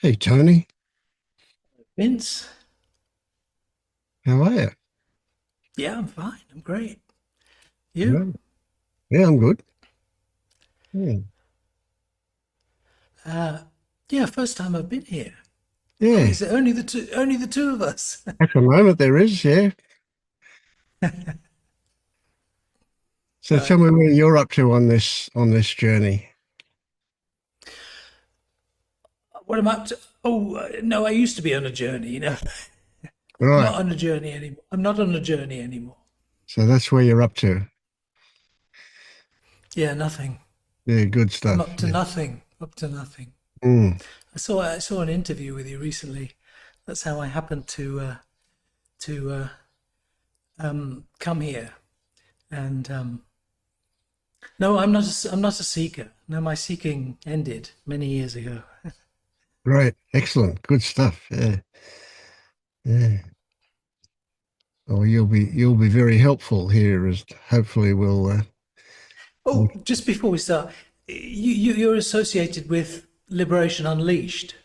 Hey Tony, Vince, how are you? yeah, I'm fine. I'm great. You? Right. Yeah, I'm good. Yeah, Uh, yeah, first time I've been here. Oh, yeah. is it only the two of us? At the moment there is, yeah. So tell Right. me what you're up to on this journey. What am I up to? Oh, no, I used to be on a journey. Right. Not on a journey anymore. I'm not on a journey anymore. So that's where you're up to. Yeah, nothing. Yeah, good I'm stuff. up to Yeah. nothing. Up to nothing. Mm, I saw an interview with you recently. That's how I happened to come here. And no, I'm not a seeker. No, my seeking ended many years ago. great. Excellent. Good stuff. Yeah. Yeah. Oh, you'll be very helpful here as hopefully we'll Oh, just before we start, you're associated with Liberation Unleashed.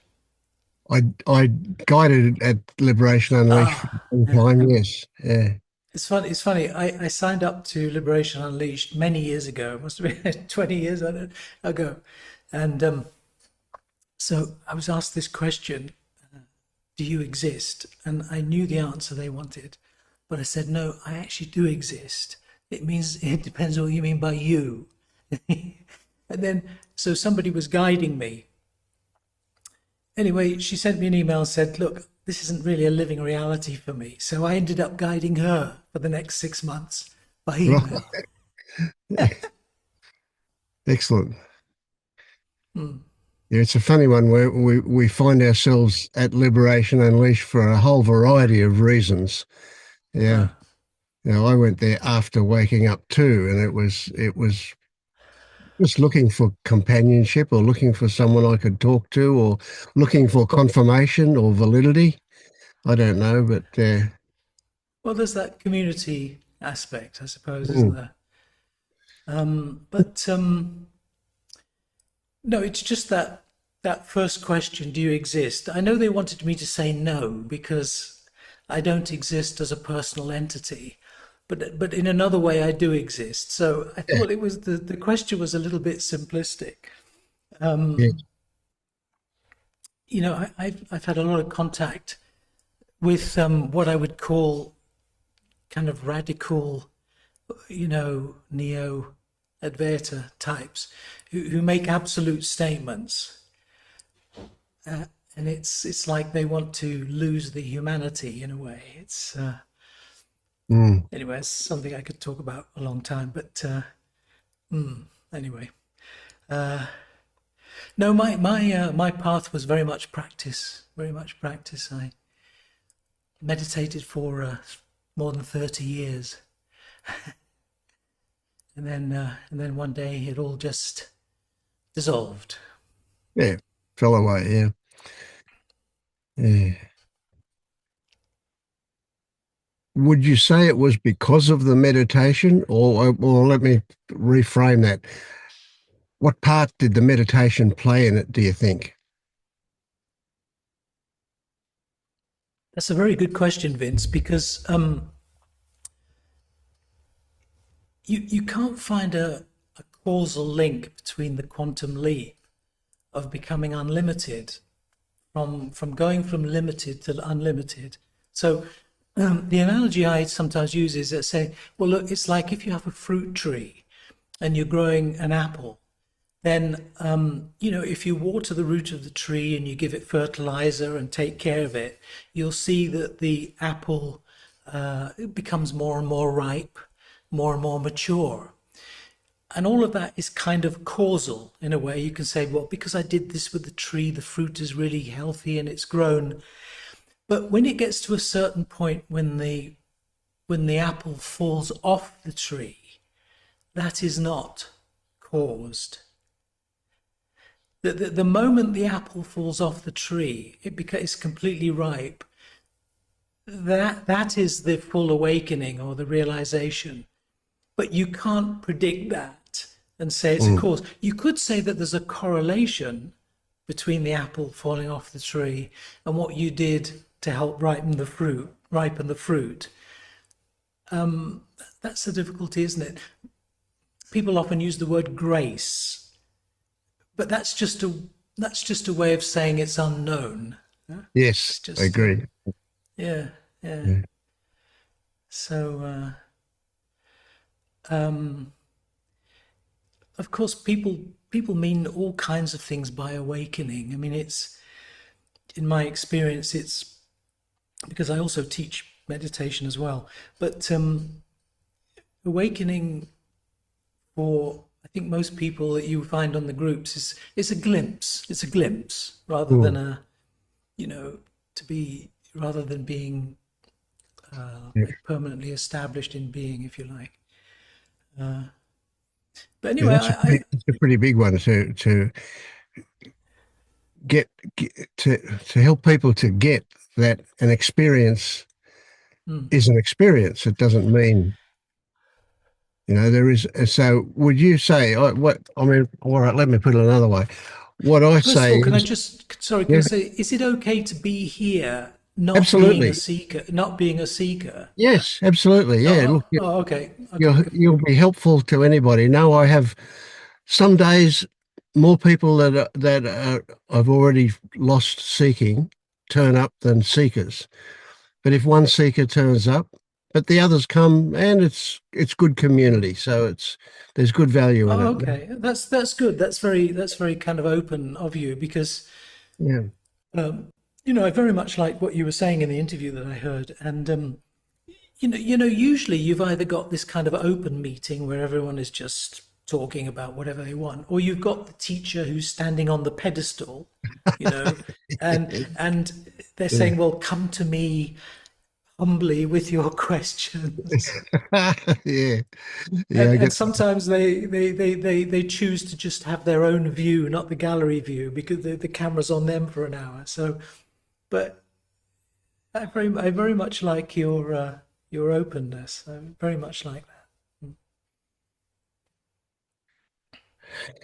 I guided at Liberation Unleashed for Ah, a long yeah. time, yes. Yeah. It's funny. It's funny. I signed up to Liberation Unleashed many years ago. It must have been 20 years ago, and so I was asked this question: do you exist? And I knew the answer they wanted, but I said no. I actually do exist. It means it depends on what you mean by you. And then so somebody was guiding me. Anyway, she sent me an email and said, look, this isn't really a living reality for me. So I ended up guiding her for the next 6 months by Right. email. Excellent. Hmm. Yeah, it's a funny one where we find ourselves at Liberation Unleashed for a whole variety of reasons. Yeah. Uh, I went there after waking up too, and it was just looking for companionship or looking for someone I could talk to or looking for confirmation or validity. I don't know, but well, there's that community aspect, I suppose, isn't mm, there? But no, it's just that first question, do you exist? I know they wanted me to say no because I don't exist as a personal entity, but in another way I do exist. So I yeah, thought it was the question was a little bit simplistic. yeah, I've had a lot of contact with what I would call kind of radical, neo Advaita types who make absolute statements, and it's like they want to lose the humanity in a way. It's mm, anyway, it's something I could talk about a long time, but anyway, no, my path was very much practice, very much practice. I meditated for more than 30 years, and then one day it all just dissolved. yeah. Fell away. Yeah, yeah. Would you say it was because of the meditation, or let me reframe that? What part did the meditation play in it, do you think? That's a very good question, Vince, because you can't find a causal link between the quantum leap of becoming unlimited from going from limited to unlimited. So the analogy I sometimes use is that say, well, look, it's like if you have a fruit tree and you're growing an apple, then if you water the root of the tree and you give it fertilizer and take care of it, you'll see that the apple it becomes more and more ripe, more and more mature. And all of that is kind of causal in a way. You can say, well, because I did this with the tree, the fruit is really healthy and it's grown. But when it gets to a certain point when the apple falls off the tree, that is not caused. The moment the apple falls off the tree, it becomes completely ripe. That is the full awakening or the realization. But you can't predict that and say it's a Mm, cause. You could say that there's a correlation between the apple falling off the tree and what you did to help ripen the fruit. That's the difficulty, isn't it? People often use the word grace, but that's just a way of saying it's unknown. Yeah? Yes, It's I just agree. yeah, yeah. Yeah. So um, of course, people mean all kinds of things by awakening. I mean, it's in my experience, it's because I also teach meditation as well. But awakening for I think most people that you find on the groups is a glimpse. It's a glimpse rather than Mm. a you know to be rather than being Yeah. like permanently established in being, if you like. But Yeah, anyway, that's a pretty big one to get to help people to get that an experience mm, is an experience. It doesn't mean, there is. So would you say, what, I mean, all right, let me put it another way. What I first of say all, can I is, just sorry? Can I yeah, say, is it okay to be here, not being a absolutely. seeker, not being a seeker? Yes, absolutely. Yeah. Look, Okay, okay, good. you'll be helpful to anybody. No, I have some days more people that I've already lost seeking turn up than seekers. But if one seeker turns up, but the others come, and it's good community, so there's good value in Oh, it. okay, that's good. That's very kind of open of you because Yeah. um, I very much like what you were saying in the interview that I heard, and usually you've either got this kind of open meeting where everyone is just talking about whatever they want, or you've got the teacher who's standing on the pedestal, you know, and they're Yeah. saying, "Well, come to me humbly with your questions." Yeah. Yeah, And I and get sometimes they choose to just have their own view, not the gallery view, because the camera's on them for an hour. So, but I very much like your openness. I very much like that.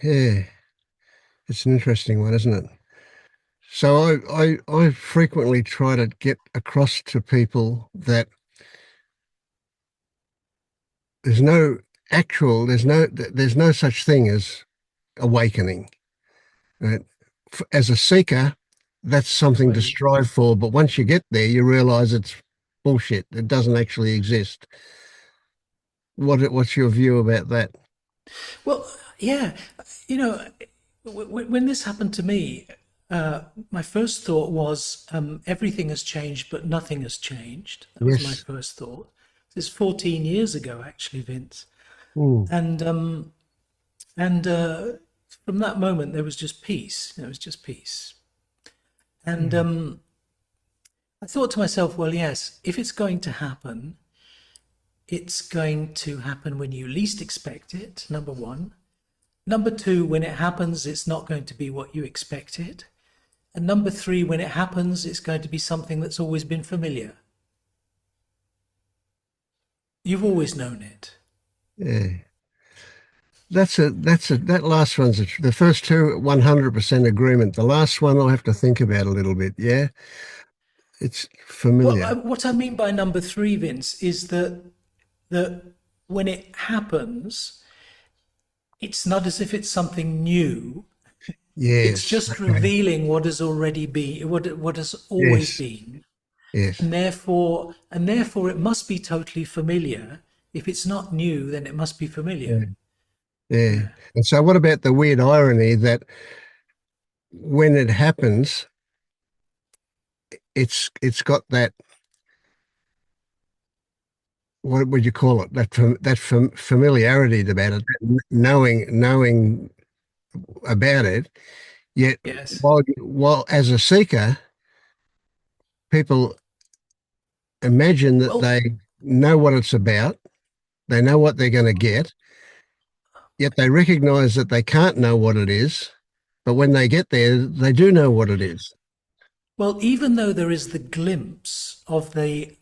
yeah. It's an interesting one, isn't it? So I frequently try to get across to people that there's no there's no such thing as awakening. Right? As a seeker, that's something to Right. strive for, but once you get there, you realize it's bullshit. It doesn't actually exist. What's your view about that? Well, yeah, you know, when this happened to me, my first thought was everything has changed, but nothing has changed. That was my Yes. first thought. This is 14 years ago, actually, Vince. Mm. And from that moment, there was just peace. It was just peace. And Yeah. I thought to myself, well, yes, if it's going to happen, it's going to happen when you least expect it, number one. Number two, when it happens, it's not going to be what you expected. And number three, when it happens, it's going to be something that's always been familiar. You've always known it. Yeah. That last one's the first two 100% agreement. The last one I'll have to think about a little bit. Yeah. It's Well, familiar. what I mean by number three, Vince, is that when it happens, it's not as if it's something new. It's Yes. just Okay. revealing what has already been, what has always Yes. been, Yes. and therefore it must be totally familiar. If it's not new, then it must be Yeah. familiar. Yeah. Yeah. And so what about the weird irony that when it happens, it's got that, what would you call it? That familiarity about it, that knowing about it. Yet Yes. while as a seeker, people imagine that Well, they know what it's about, they know what they're going to get, yet they recognize that they can't know what it is. But when they get there, they do know what it is. well, even though there is the glimpse of that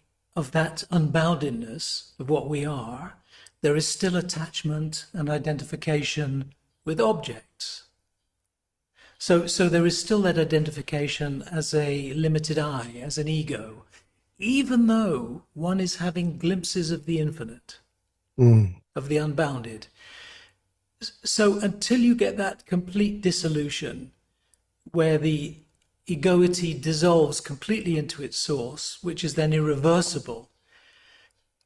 unboundedness of what we are, there is still attachment and identification with objects. So there is still that identification as a limited I, as an ego, even though one is having glimpses of the infinite, Mm. of the unbounded. So until you get that complete dissolution, where the egoity dissolves completely into its source, which is then irreversible,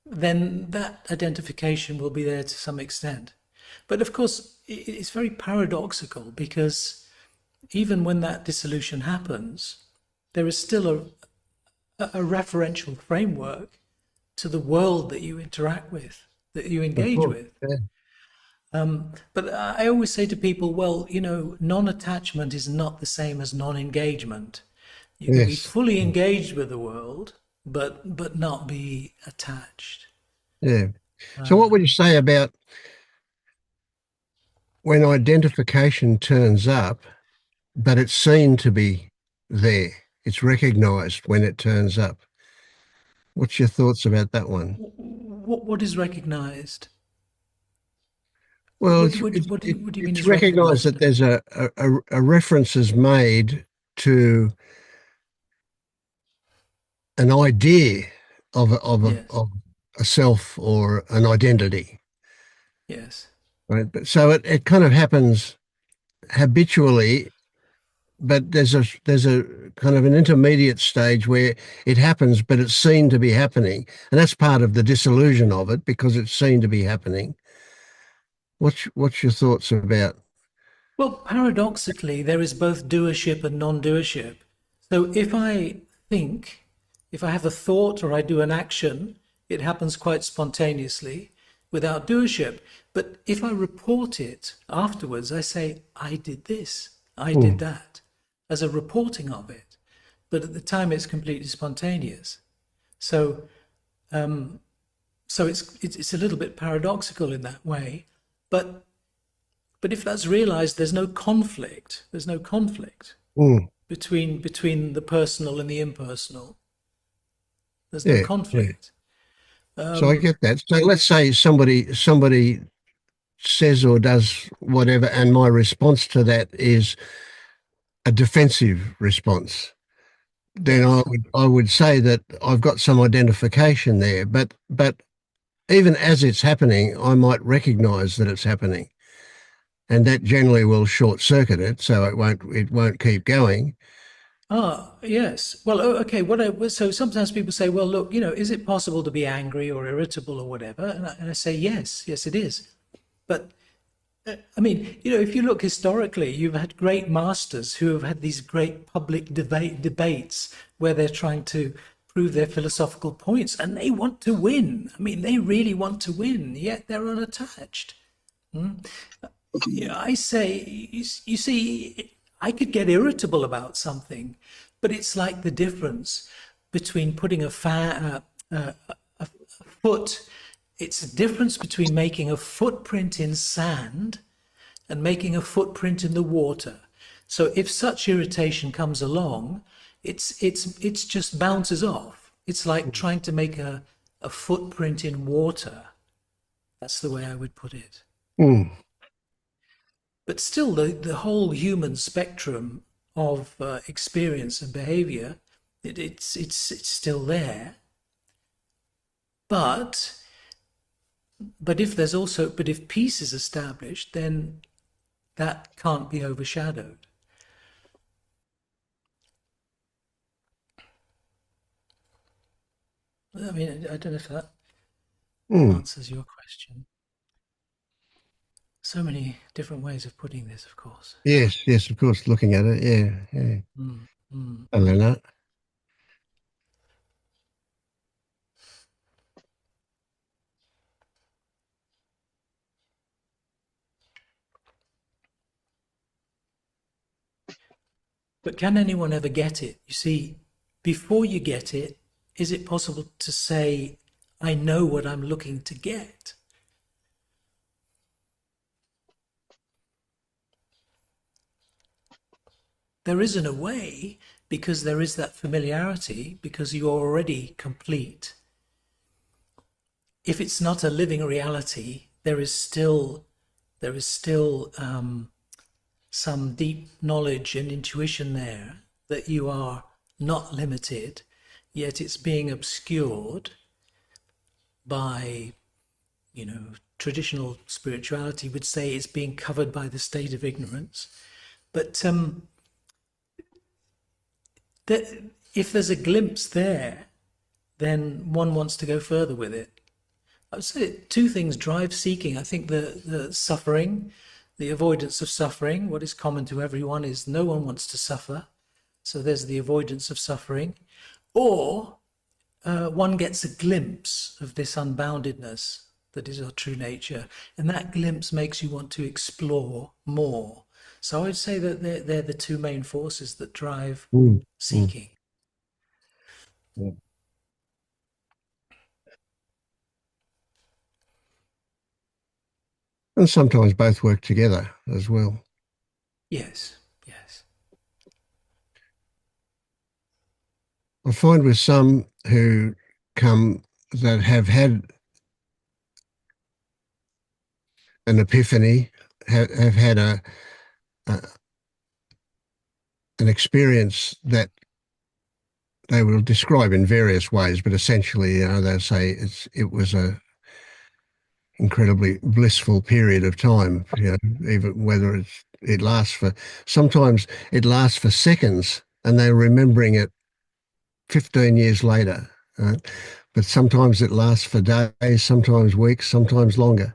then that identification will be there to some extent. But of course, it's very paradoxical because even when that dissolution happens, there is still a referential framework to the world that you interact with, that you Of engage course. with. Yeah. But I always say to people, well, non-attachment is not the same as non-engagement. You can be Yes. fully engaged with the world, but not be attached. Yeah. So what would you say about when identification turns up, but it's seen to be there? It's recognized when it turns up. What's your thoughts about that one? What is recognized? Well, What do you mean it's is recognized recognized? that there's a reference is made to an idea Yes, of a self or an identity, yes. right? But so it kind of happens habitually, but there's a kind of an intermediate stage where it happens, but it's seen to be happening, and that's part of the disillusion of it because it's seen to be happening. What's your thoughts about? Well, paradoxically, there is both doership and non-doership. So think, if I have a thought or I do an action, it happens quite spontaneously without doership. But if I report it afterwards, I say, I did this, I did Mm, that, as a reporting of it. But at the time, it's completely spontaneous. So, so it's a little bit paradoxical in that way. But but if that's realized, there's no conflict. There's no conflict mm, between the personal and the impersonal. There's no yeah, yeah. conflict. So I get that. So let's say somebody says or does whatever, and my response to that is a defensive response. Then Yes. I would say that I've got some identification there. But even as it's happening, I might recognise that it's happening, and that generally will short circuit it, so it won't keep going. Ah, yes. Well, okay. So sometimes people say, well, look, is it possible to be angry or irritable or whatever? And I say, yes, yes, it is. But I mean, if you look historically, you've had great masters who have had these great public debates where they're trying to prove their philosophical points and they want to win. I mean, they really want to win, yet they're unattached. I say, you see, I could get irritable about something, but it's like the difference between putting a foot, it's a difference between making a footprint in sand and making a footprint in the water. So if such irritation comes along, it's just bounces off. It's like trying to make a footprint in water. That's the way I would put it. Mm, But still, the whole human spectrum of experience and behavior, it's still there. But if peace is established, then that can't be overshadowed. I mean, I don't know if that mm. answers your question. So many different ways of putting this, of course. Yes, yes, of course. Looking at it, yeah, yeah. Mm, mm. I don't know. But can anyone ever get it? You see, before you get it, is it possible to say, I know what I'm looking to get? There isn't a way because there is that familiarity because you're already complete. If it's not a living reality, there is still some deep knowledge and intuition there that you are not limited, yet it's being obscured by, traditional spirituality would say it's being covered by the state of ignorance. But that if there's a glimpse there, then one wants to go further with it. I would say two things drive seeking. I think the suffering, the avoidance of suffering, what is common to everyone is no one wants to suffer. So there's the avoidance of suffering. Or one gets a glimpse of this unboundedness that is our true nature. And that glimpse makes you want to explore more. So I would say that they're the two main forces that drive Mm, mm, seeking. yeah. And sometimes both work together as well. Yes, yes. I find with some who come that have had an epiphany, have had a an experience that they will describe in various ways, but essentially, they'll say it was a incredibly blissful period of time. Even whether it lasts for sometimes it lasts for seconds, and they're remembering it 15 years later. Right? But sometimes it lasts for days, sometimes weeks, sometimes longer.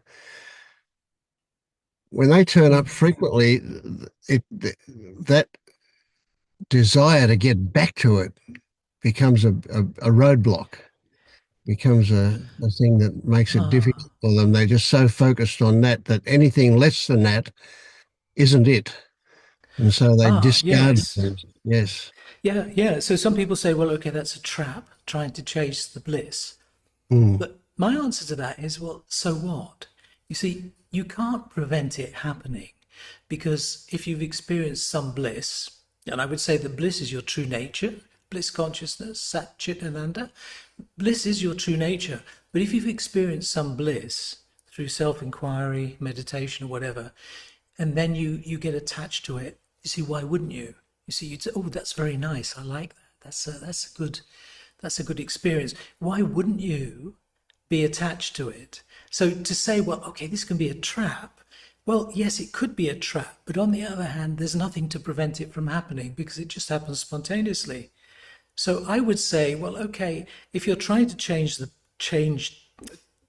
When they turn up Mm. frequently, it that desire to get back to it becomes a roadblock, becomes a thing that makes it Ah, difficult for them. They're just so focused on that anything less than that isn't it. And so they discard yes. things. Yes. Yeah, yeah. So some people say, well, okay, that's a trap, trying to chase the bliss. Mm, But my answer to that is, well, so what? You see, you can't prevent it happening because if you've experienced some bliss, and I would say that bliss is your true nature, bliss consciousness, Sat Chit Ananda, bliss is your true nature. But if you've experienced some bliss through self-inquiry, meditation, or whatever, and then you get attached to it, you see, why wouldn't you? You see, you'd say, oh, that's very nice. I like that. That's a good experience. Why wouldn't you be attached to it? So to say, well, okay, this can be a trap. Well, yes, it could be a trap, but on the other hand, there's nothing to prevent it from happening because it just happens spontaneously. So I would say, well, okay, if you're trying to change,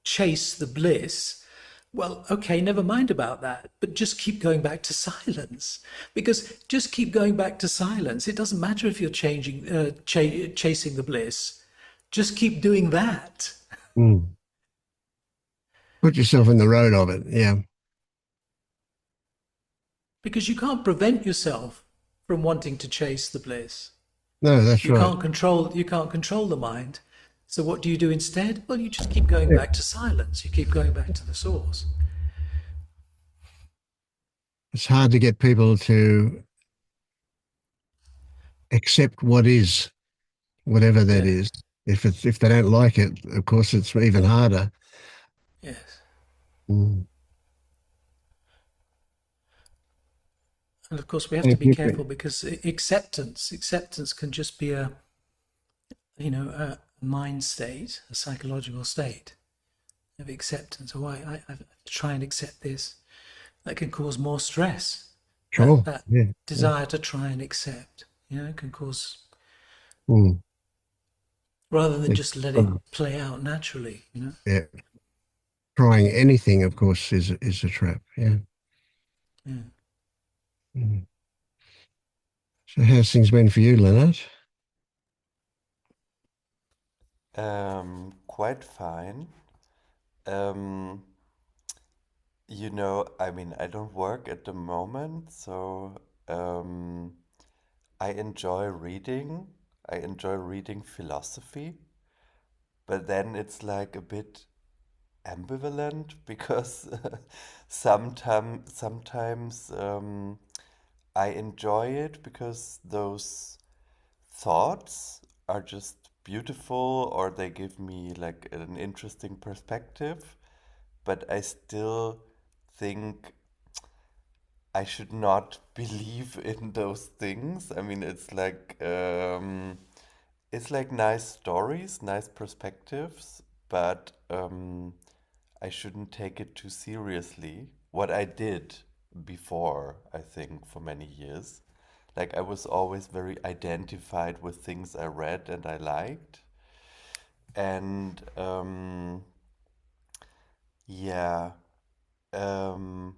chase the bliss, well, okay, never mind about that, but just keep going back to silence. Because just keep going back to silence. It doesn't matter if you're chasing the bliss. Just keep doing that. mm. Put yourself in the road of it. Yeah. Because you can't prevent yourself from wanting to chase the bliss. No, that's right. You can't control the mind. So what do you do instead? Well, you just keep going Yeah. back to silence. You keep going back to the source. It's hard to get people to accept what is, whatever that Yeah. is. If they don't like it, of course, it's even harder. Yes. Mm. And of course, we have to Thank be you. careful because acceptance can just be a mind state, a psychological state of acceptance. Oh, I have to try and accept this. That can cause more stress. Sure. That Yeah. Yeah. desire to try and accept, can cause Mm. rather than It's, just let it um, play out naturally. yeah. Trying anything, of course, is a trap. Yeah. Yeah. Mm. So how's things been for you, Leonard? Quite fine. Um, I mean, I don't work at the moment, so I enjoy reading. I enjoy reading philosophy, but then it's like a bit ambivalent because sometimes I enjoy it because those thoughts are just beautiful or they give me like an interesting perspective, but I still think I should not believe in those things. I mean, it's like nice stories, nice perspectives, but I shouldn't take it too seriously. What I did before, I think, for many years, like I was always very identified with things I read and I liked. And yeah, um,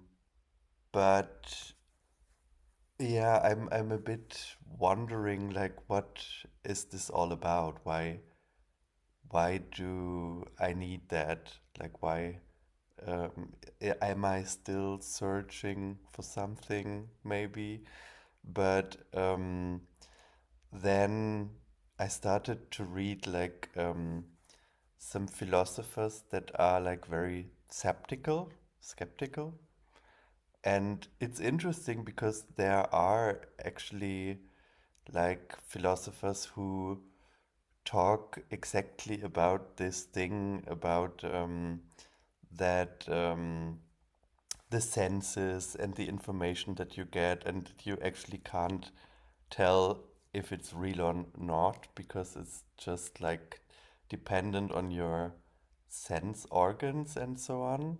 but yeah, I'm a bit wondering like what is this all about? Why do I need that? Like why am I still searching for something maybe? But then I started to read like some philosophers that are like very skeptical. And it's interesting because there are actually like philosophers who talk exactly about this thing about that the senses and the information that you get, and you actually can't tell if it's real or not because it's just like dependent on your sense organs and so on.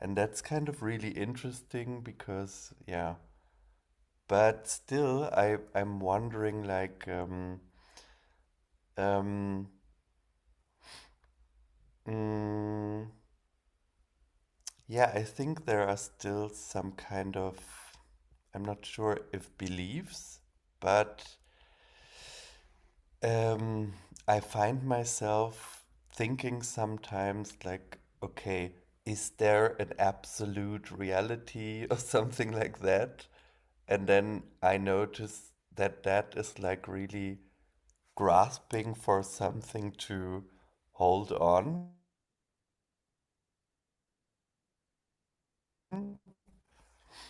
And that's kind of really interesting because, yeah, but still, I'm wondering like, um, mm, yeah, I think there are still some kind of, I'm not sure if beliefs, but um, I find myself thinking sometimes like, okay, is there an absolute reality or something like that? And then I notice that that is like really grasping for something to hold on.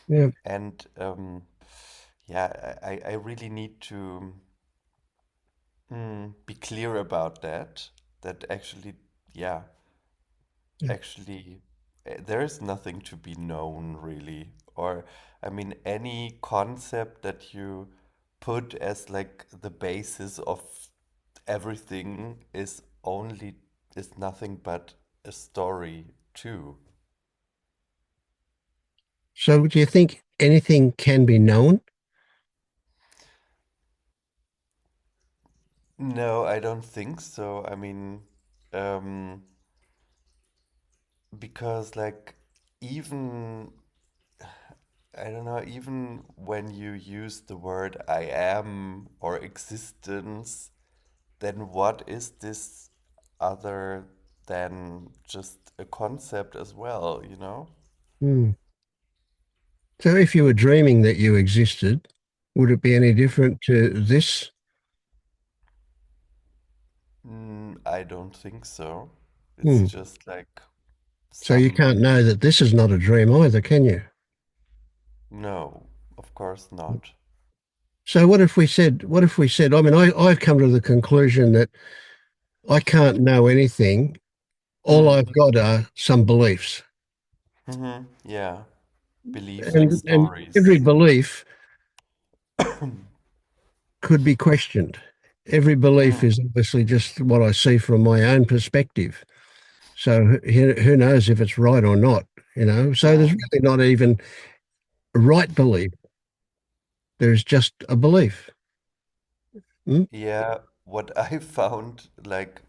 Yeah. And yeah, I really need to be clear about that. That actually, yeah, Yeah. actually, there is nothing to be known really. Or, I mean, any concept that you put as like the basis of everything is nothing but a story too. So do you think anything can be known? No, I don't think so. I mean, um, because like even I don't know, even when you use the word I am or existence, then what is this other than just a concept as well, you know? Hmm. So if you were dreaming that you existed, would it be any different to this? I don't think so. It's Hmm. just like So you some, can't know that this is not a dream either, can you? no, of course not. So what if we said, I mean, I've come to the conclusion that I can't know anything. All Mm. I've got are some beliefs. Yeah, beliefs and And every stories. belief could be questioned. Every belief Mhm. is obviously just what I see from my own perspective. So who knows if it's right or not, you know? So there's Mm. really not even a right belief. There's just a belief. Hmm? Yeah, what I found, like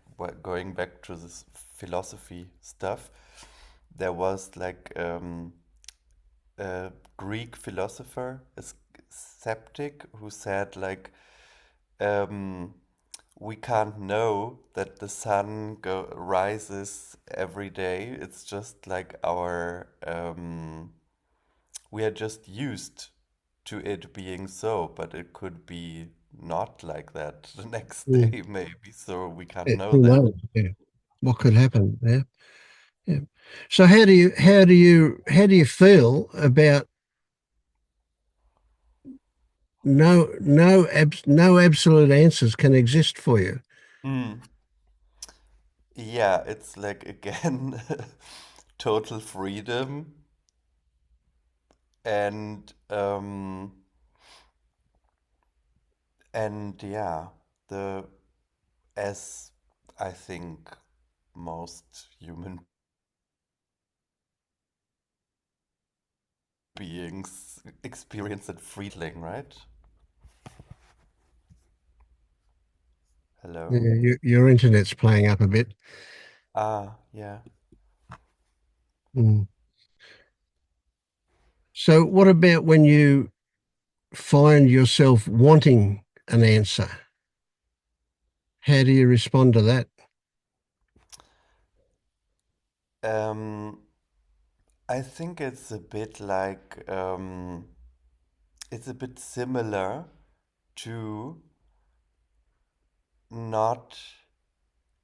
going back to this philosophy stuff, there was like a Greek philosopher, skeptic, who said like um, we can't know that the sun rises every day. It's just like we are just used to it being so, but it could be not like that the next Mm. day, maybe. So we can't Yeah, know who that. knows? Yeah. What could happen? Yeah. Yeah. So how do you feel about no absolute answers can exist for you? Mm. Yeah, it's like again total freedom. And yeah, the as I think most human beings experience it freeling, right? Hello? Yeah, your internet's playing up a bit. Ah, yeah. Mm. So, what about when you find yourself wanting an answer? How do you respond to that? Um, I think it's a bit like it's a bit similar to not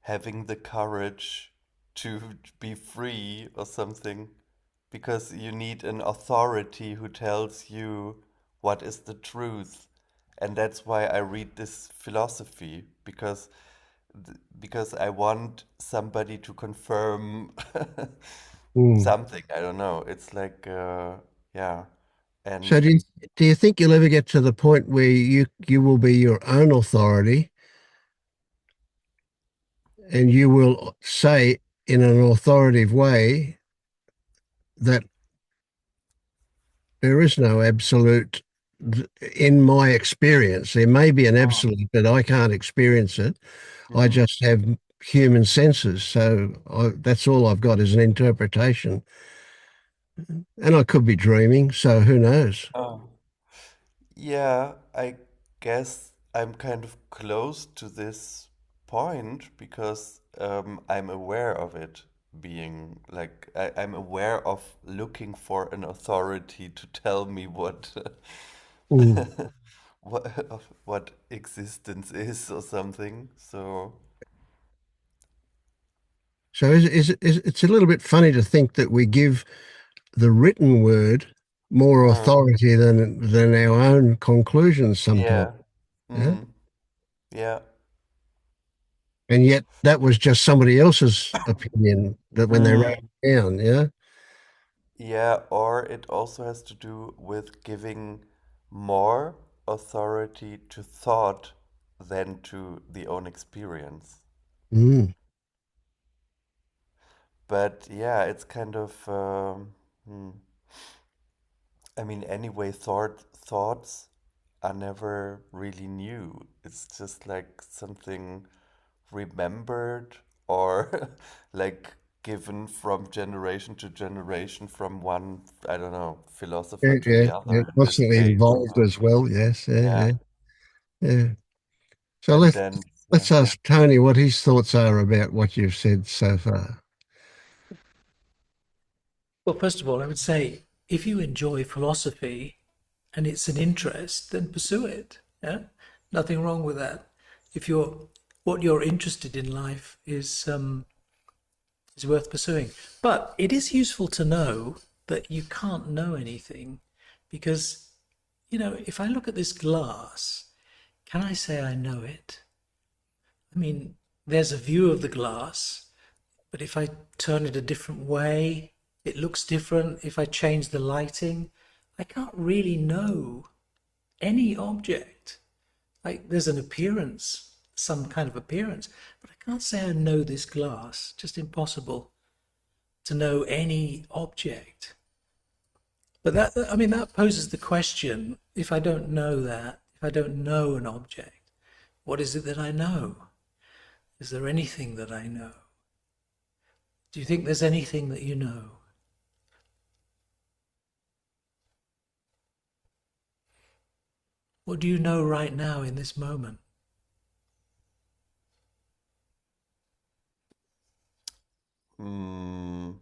having the courage to be free or something, because you need an authority who tells you what is the truth. And that's why I read this philosophy, because I want somebody to confirm Mm. something. I don't know. It's like yeah. So, And do you think you'll ever get to the point where you will be your own authority and you will say in an authoritative way that there is no absolute in my experience? There may be an mm, absolute, but I can't experience it. I mm, just have human senses. So that's all I've got is an interpretation. And I could be dreaming. So who knows? oh. Yeah, I guess I'm kind of close to this point because I'm aware of it being like I'm aware of looking for an authority to tell me what Mm. what existence is or something. So So it's a little bit funny to think that we give the written word more uh, authority than our own conclusions sometimes. yeah, Yeah. mm, yeah, And yet that was just somebody else's opinion that when they wrote mm. it down. Yeah. Yeah, or it also has to do with giving more authority to thought than to the own experience. Mm. But yeah, it's kind of, hmm. I mean, anyway, thoughts are never really new. It's just like something remembered or like given from generation to generation from one, I don't know, philosopher Yeah, to yeah, the yeah. other in this Constantly case. involved as well. Yes. Yeah, Yeah. yeah, yeah. So And then, yeah. let's ask Tony what his thoughts are about what you've said so far. Well, first of all, I would say if you enjoy philosophy and it's an interest, then pursue it. Yeah, nothing wrong with that. If you're what you're interested in life is worth pursuing. But it is useful to know that you can't know anything because, if I look at this glass, can I say I know it? I mean, there's a view of the glass, but if I turn it a different way, it looks different. If I change the lighting, I can't really know any object. Like there's an appearance, some kind of appearance, but I can't say I know this glass. Just impossible to know any object. But I mean, that poses the question, if I don't know that, if I don't know an object, what is it that I know? Is there anything that I know? Do you think there's anything that you know? What do you know right now in this moment? Mm,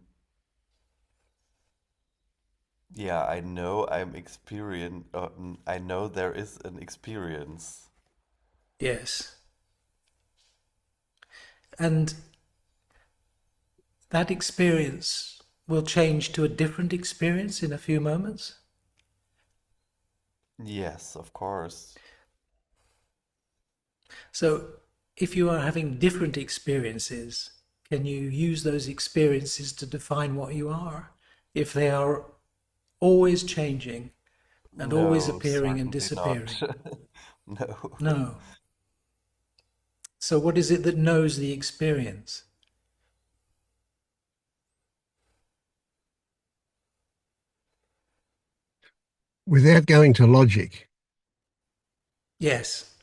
yeah, I know I'm experience. I know there is an experience. Yes. And that experience will change to a different experience in a few moments. Yes, of course. So, if you are having different experiences, can you use those experiences to define what you are? If they are always changing and always No, appearing and certainly not. disappearing? No. No. So what is it that knows the experience? Without going to logic, Yes.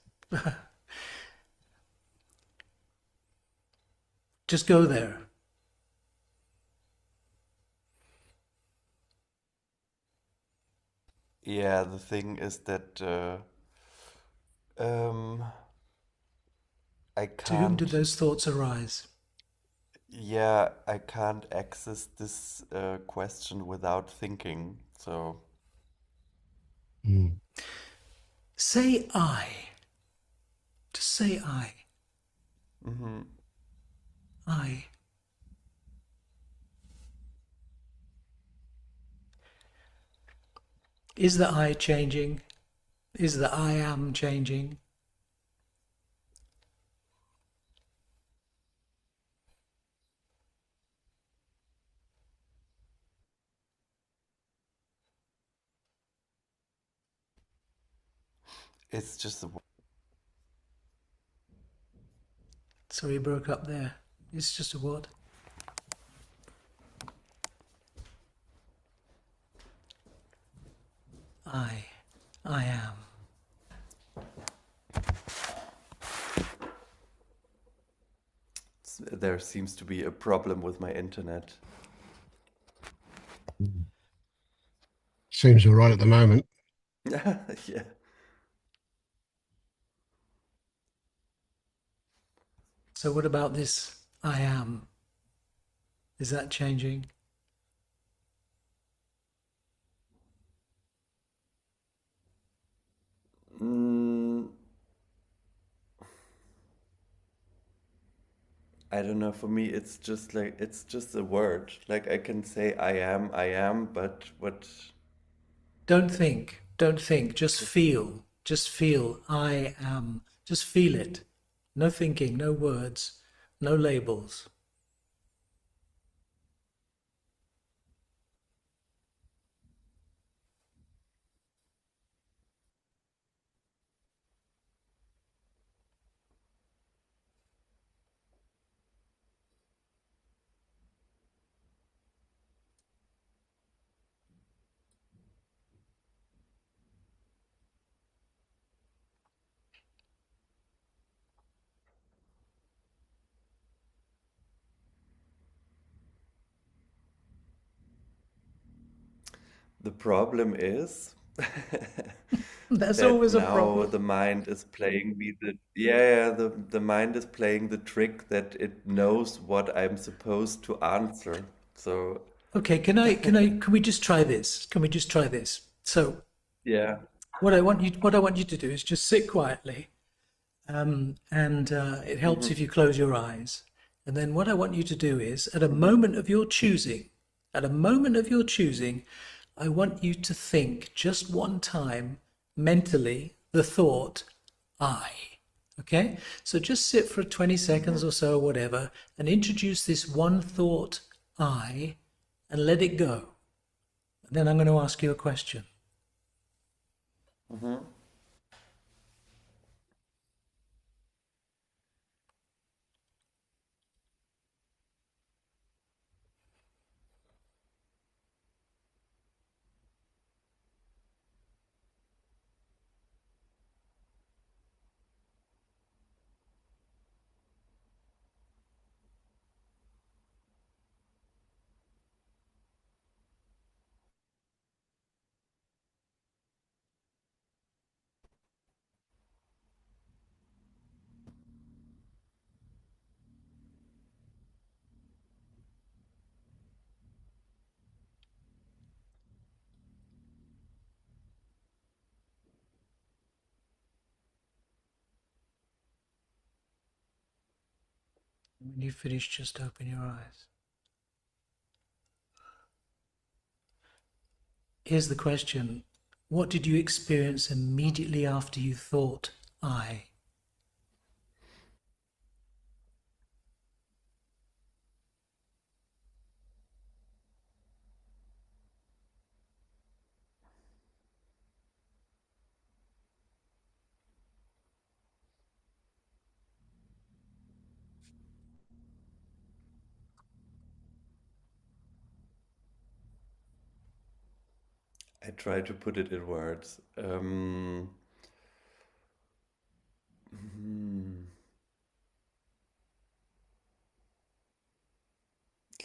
Just go there. Yeah, the thing is that um, I To whom did can't, those thoughts arise? yeah, I can't access this question without thinking. So, mm, Say I. Just say I. mhm. I. Is the I changing? Is the I am changing? It's just a, Sorry, you broke up there. It's just a what? I. I am. there seems to be a problem with my internet. seems all right at the moment. Yeah. So what about this I am? Is that changing? Mm, I don't know. For me, it's just like it's just a word. Like I can say I am, but what? Don't think. Don't think. Just Just feel. Just feel. I am. Just feel it. No thinking, no words, no labels. the problem is That's that always a now problem. the mind is playing me the yeah, the mind is playing the trick that it knows what I'm supposed to answer. So Okay, can we just try this? Can we just try this? So yeah. what I want you to do is just sit quietly, and it helps Hmm. if you close your eyes. And then what I want you to do is, at a moment of your choosing, at a moment of your choosing, I want you to think just one time mentally the thought, I. Okay? So just sit for 20 seconds Hmm. or so, or whatever, and introduce this one thought, I, and let it go. And then I'm going to ask you a question. Hmm. When you finish, just open your eyes. Here's the question. What did you experience immediately after you thought I? I try to put it in words. Hmm,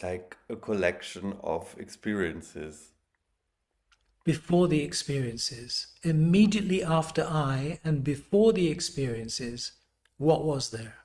like a collection of experiences. Before the experiences, immediately after I, and before the experiences, what was there?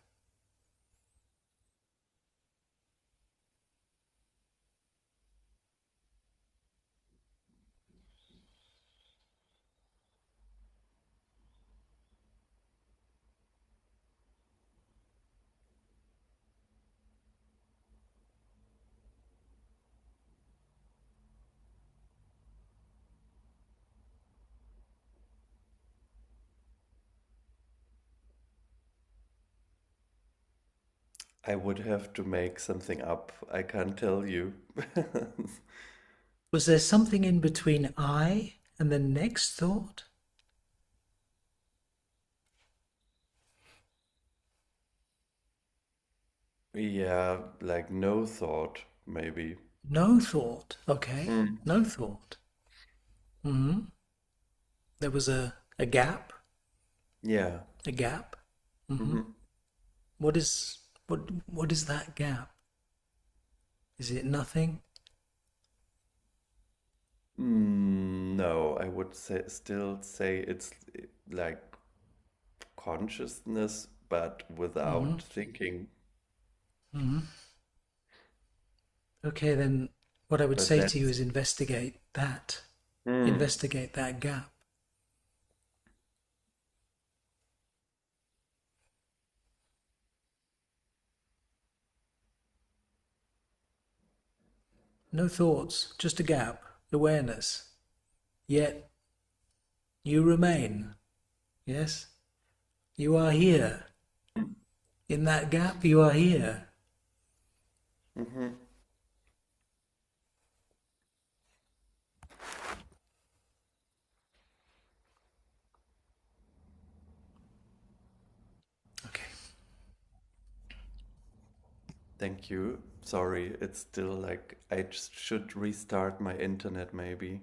I would have to make something up. I can't tell you. Was there something in between I and the next thought? Yeah, like no thought, maybe. No thought. Okay, Mm. no thought. There was a gap, Yeah. a gap. Hmm. What is what is that gap? Is it nothing? No, I would still say it's like consciousness, but without thinking. Okay, then what I would But say to you that's is investigate that. mm, Investigate that gap. No thoughts, just a gap, awareness. Yet you remain. Yes? You are here. In that gap, you are here. mhm. Okay. Thank you. Sorry, it's still like I just should restart my internet maybe.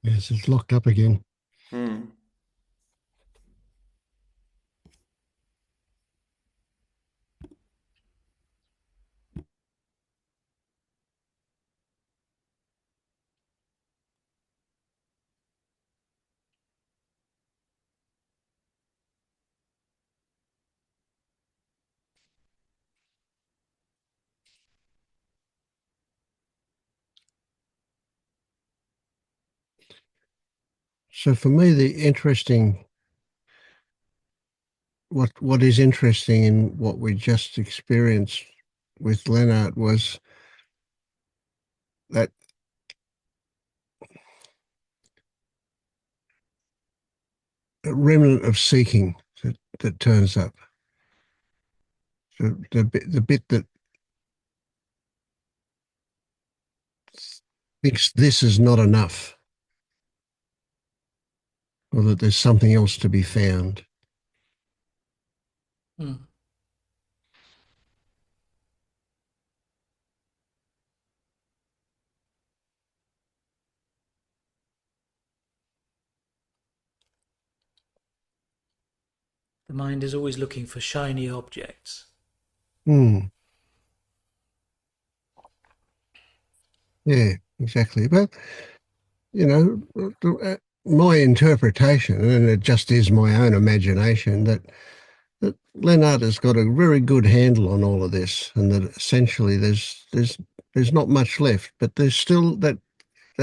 Yes, it's locked up again. Hmm. So for me, what is interesting in what we just experienced with Lennart was that remnant of seeking that turns up. The bit that thinks this is not enough, or that there's something else to be found. Mm. The mind is always looking for shiny objects. Hmm. Yeah, exactly. But my interpretation, and it just is my own imagination, that Leonard has got a very good handle on all of this, and that essentially there's not much left, but there's still that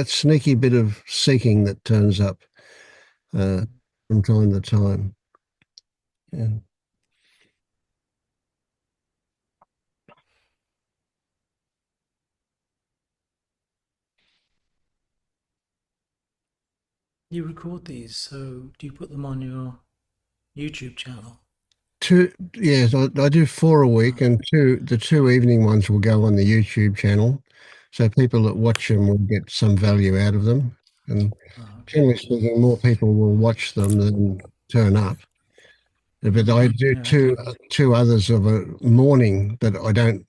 sneaky bit of seeking that turns up uh, from time to time. Yeah. You record these, so do you put them on your YouTube channel? Two, yes, I do four a week, and the two evening ones will go on the YouTube channel, so people that watch them will get some value out of them. And Oh, okay. generally speaking, more people will watch them than turn up. But I do Yeah, okay. two others of a morning that I don't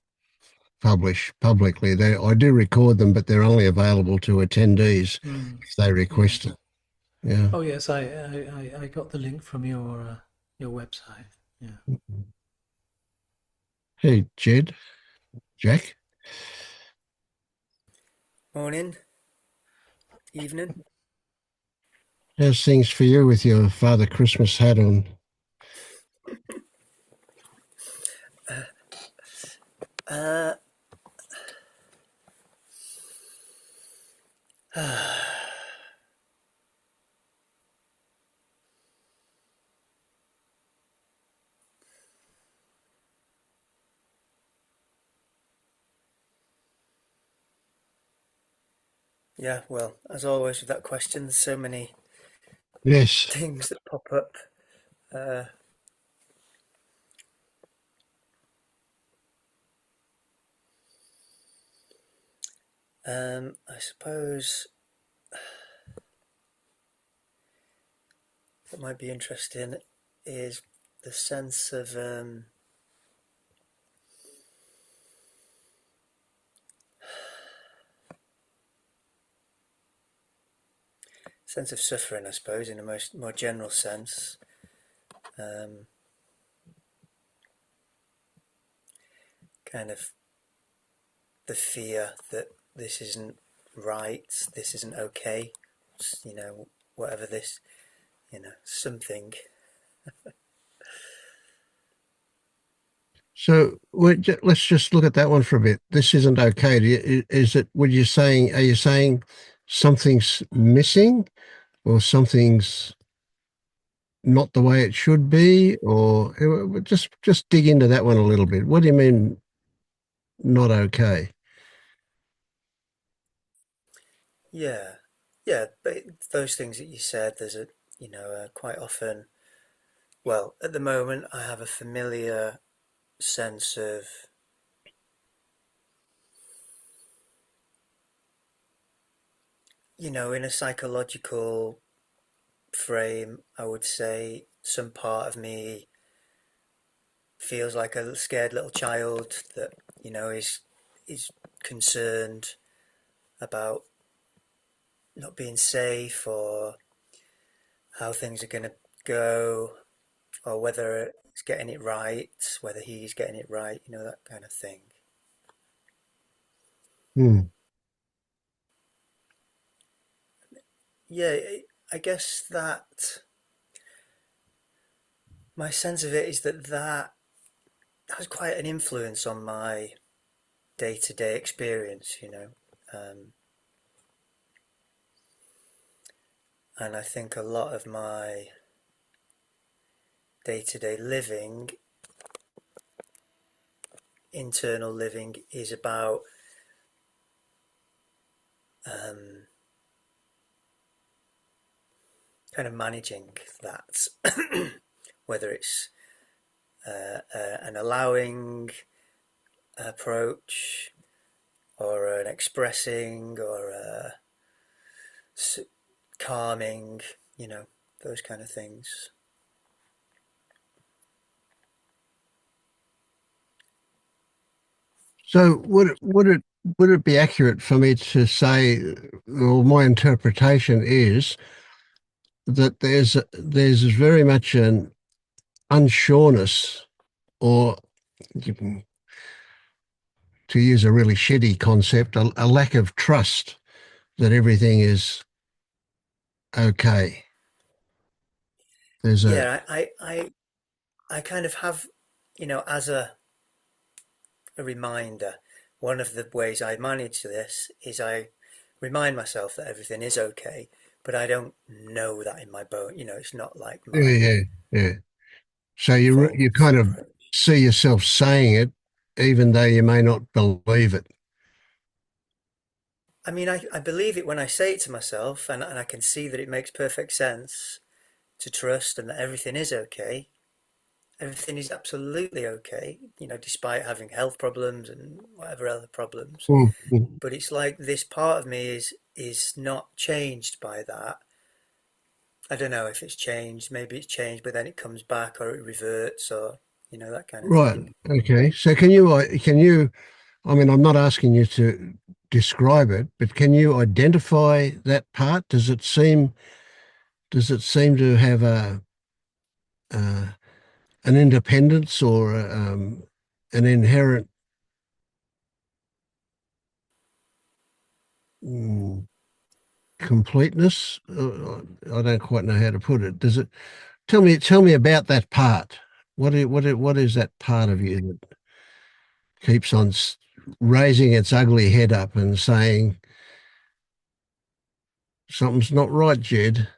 publish publicly. I do record them, but they're only available to attendees Mm, if they yeah. request it. Yeah. Oh yes, I got the link from your website. Yeah. Hey, Jack, Morning, evening. how's things for you with your Father Christmas hat on? Uh, yeah, well, as always with that question, there's so many Yes. things that pop up. Uh, I suppose what might be interesting is the sense of suffering, I suppose, in a most more general sense. Um, kind of the fear that this isn't right, this isn't okay, you know, whatever this, something. So let's just look at that one for a bit. This isn't okay. Is it? Would you saying? Are you saying something's missing, or something's not the way it should be, or just dig into that one a little bit. What do you mean not okay? Yeah, yeah, but those things that you said, there's quite often, well, at the moment, I have a familiar sense of, in a psychological frame, I would say some part of me feels like a scared little child that, is concerned about not being safe or how things are going to go or whether it's getting it right, whether he's getting it right, that kind of thing. Hmm. Yeah, I guess that my sense of it is that has quite an influence on my day-to-day experience. Um, and I think a lot of my day-to-day living, internal living, is about um, kind of managing that, whether it's an allowing approach or an expressing or a calming, those kind of things. So would it be accurate for me to say, or my interpretation is that there's very much an unsureness, or to use a really shitty concept, a lack of trust that everything is okay. There's a Yeah, I kind of have, as a reminder, one of the ways I manage this is I remind myself that everything is okay, but I don't know that in my bone. It's not like yeah, my yeah, yeah. So you default kind of approach. see yourself saying it, even though you may not believe it. I mean, I believe it when I say it to myself, and I can see that it makes perfect sense to trust and that everything is okay. Everything is absolutely okay, despite having health problems and whatever other problems. Mm, mm. But it's like this part of me is not changed by that. I don't know if it's changed. Maybe it's changed, but then it comes back or it reverts or that kind of Right. thing. Okay. So can you I mean, I'm not asking you to describe it, but can you identify that part? Does it seem to have uh, an independence or an inherent mm, completeness? I don't quite know how to put it. Does it tell me about that part? What is that part of you that keeps on raising its ugly head up and saying something's not right, Jed?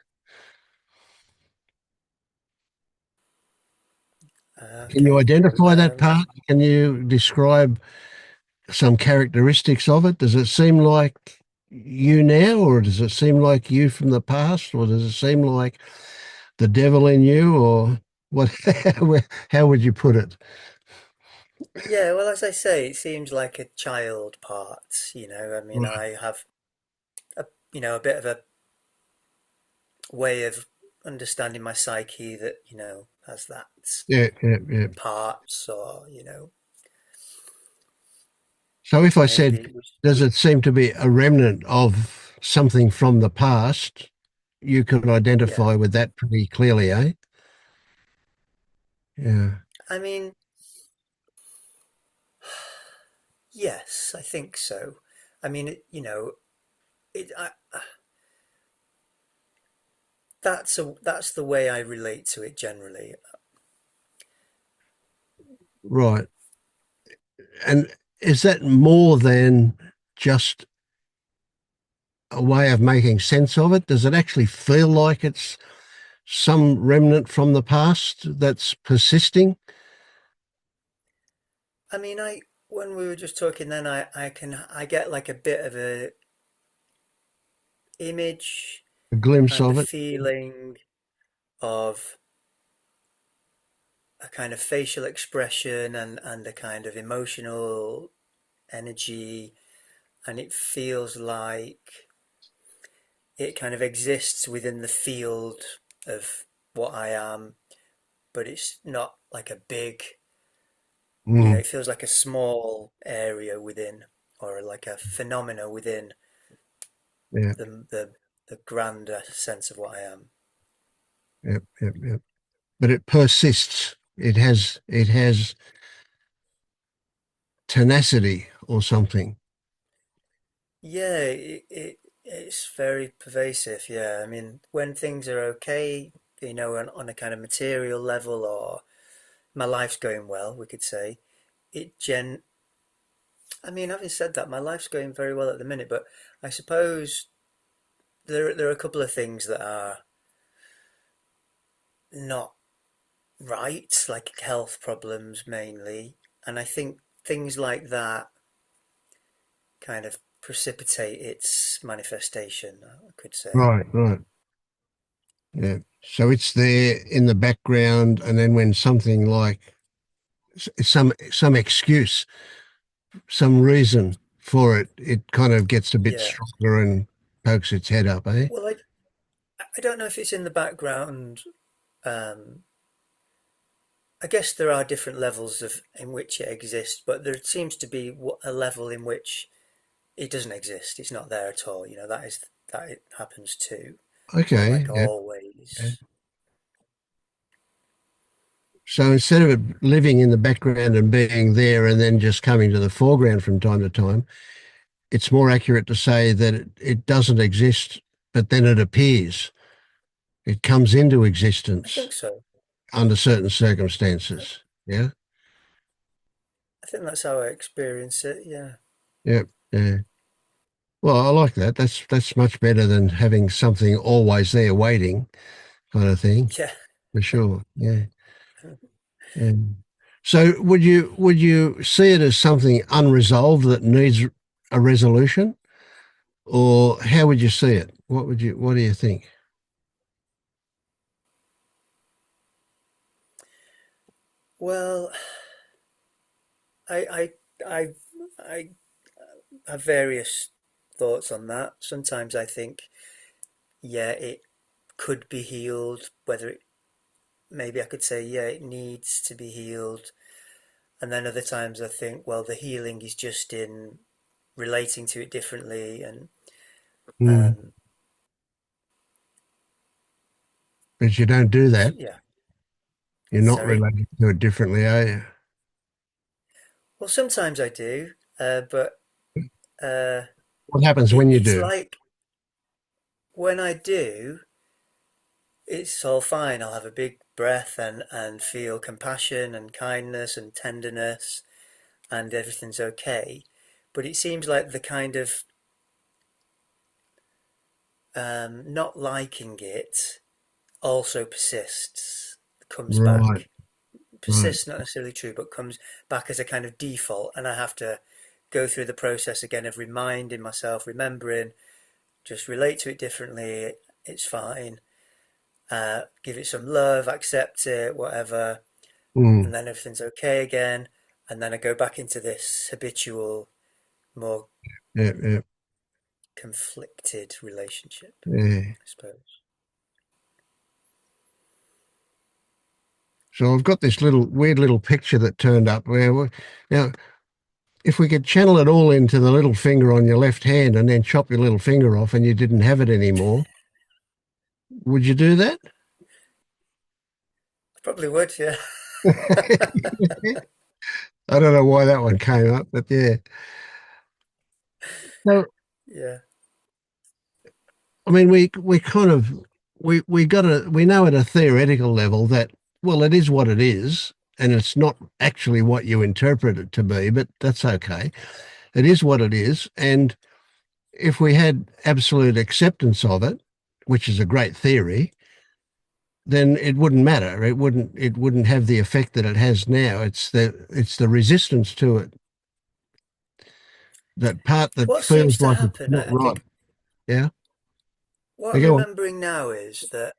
Can you Okay. identify that Um, part? Can you describe some characteristics of it? Does it seem like you now, or does it seem like you from the past, or does it seem like the devil in you, or what? How would you put it? yeah, well, as I say, it seems like a child part, you know. I mean, Right. I have a, a bit of a way of understanding my psyche that, has that Yeah, yeah, yeah. parts or, So if I said, maybe which, does it seem to be a remnant of something from the past? You could yeah. identify with that pretty clearly, eh? Yeah. I mean, yes, I think so. I mean, it that's the way I relate to it generally. Right. And is that more than just a way of making sense of it? Does it actually feel like it's some remnant from the past that's persisting? I mean, I when we were just talking then, I get like a bit of a image A glimpse and a of it? feeling of a kind of facial expression and a kind of emotional energy, and it feels like it kind of exists within the field of what I am, but it's not like a big, Mm, it feels like a small area within, or like a phenomena within yeah, the grander sense of what I am. yeah, yeah, yeah. But it persists. It has tenacity or something. Yeah, it's very pervasive. Yeah, I mean, when things are okay, on a kind of material level, or my life's going well, we could say it gen. I mean, having said that, my life's going very well at the minute, but I suppose there are a couple of things that are not right, like health problems mainly, and I think things like that kind of precipitate its manifestation. I could say. Right, right. Yeah. So it's there in the background, and then when something like some excuse, some reason for it, it kind of gets a bit Yeah. stronger and pokes its head up, eh? Well, I don't know if it's in the background. Um, I guess there are different levels of in which it exists, but there seems to be a level in which it doesn't exist. It's not there at all. That it happens too, but Okay. like Yeah. Yeah. always. So instead of it living in the background and being there and then just coming to the foreground from time to time, it's more accurate to say that it doesn't exist, but then it appears. It comes into I think existence so. under certain circumstances. Yeah. I think that's how I experience it. Yeah. Yeah. Yeah. Well, I like that. That's much better than having something always there waiting, kind of thing, Yeah. for sure. Yeah. Yeah. So would you see it as something unresolved that needs a resolution, or how would you see it? What do you think? Well, I I I have various thoughts on that. Sometimes I think, yeah, it could be healed. Whether it maybe I could say, yeah, it needs to be healed. And then other times I think, well, the healing is just in relating to it differently. And Mm. um, But you don't do that. yeah, You're not sorry. related to it differently, are you? Well, sometimes I do, but uh, What happens when you it's do? like when I do, it's all fine. I'll have a big breath and feel compassion and kindness and tenderness, and everything's okay. But it seems like the kind of not liking it also persists, comes Right, back. right. Persists, not necessarily true, but comes back as a kind of default, and I have to go through the process again of reminding myself, remembering, just relate to it differently. It's fine. Give it some love, accept it, whatever, and Mm. then everything's okay again. And then I go back into this habitual, more Yeah, yeah, conflicted relationship, yeah. I suppose. So I've got this little weird little picture that turned up where, now, if we could channel it all into the little finger on your left hand and then chop your little finger off and you didn't have it anymore, would you do that? Probably would, yeah. I don't know why that one came up, but yeah. So, Yeah. I mean, we kind of we know at a theoretical level that, well, it is what it is, and it's not actually what you interpret it to be, but that's okay. It is what it is, and if we had absolute acceptance of it, which is a great theory, then it wouldn't matter. It wouldn't have the effect that it has now. It's the resistance to it, that part that What feels seems to like it's happen, not I right. think, Yeah. what You I'm go on. remembering now is that,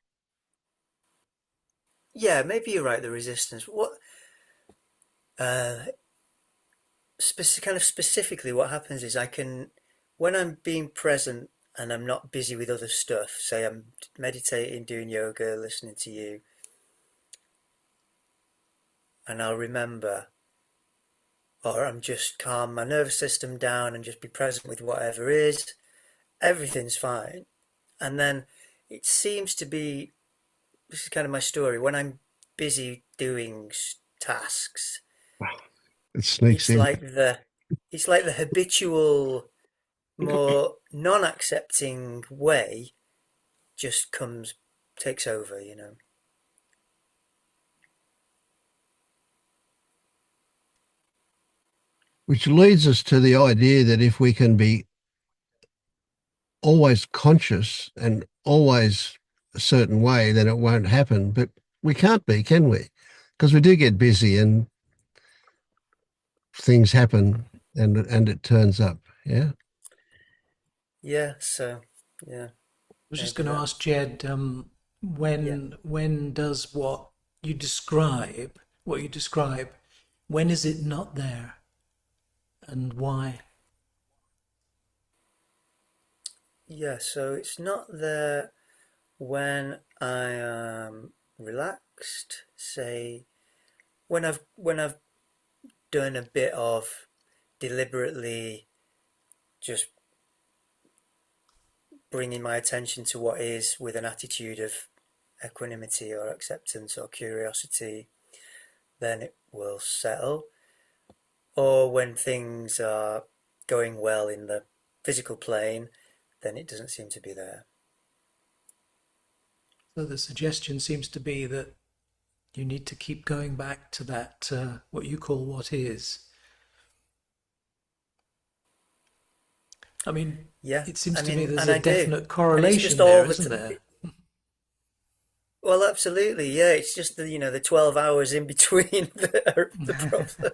yeah, maybe you're right, the resistance. What, uh, kind of specifically, what happens is I can, when I'm being present and I'm not busy with other stuff, say I'm meditating, doing yoga, listening to you, and I'll remember, or I'm just calm my nervous system down and just be present with whatever is, everything's fine. And then it seems to be, this is kind of my story, when I'm busy doing tasks, It sneaks it's in. like the it's like the habitual, more non-accepting way just comes, takes over, you know. Which leads us to the idea that if we can be always conscious and always a certain way, then it won't happen. But we can't be, can we? Because we do get busy and things happen and it turns up. Yeah. Yeah, so yeah, Was just maybe going to that. ask Jed, Yeah. when does what you describe, when is it not there and why? Yeah, so it's not there when I am relaxed, say when I've done a bit of deliberately just bringing my attention to what is with an attitude of equanimity or acceptance or curiosity, then it will settle. Or when things are going well in the physical plane, then it doesn't seem to be there. So the suggestion seems to be that you need to keep going back to that, what you call what is. I mean, Yeah, it seems I to me mean, there's and a I do. definite And it's just correlation all there, the isn't there? well, absolutely, yeah. It's just the 12 hours in between that are the problem.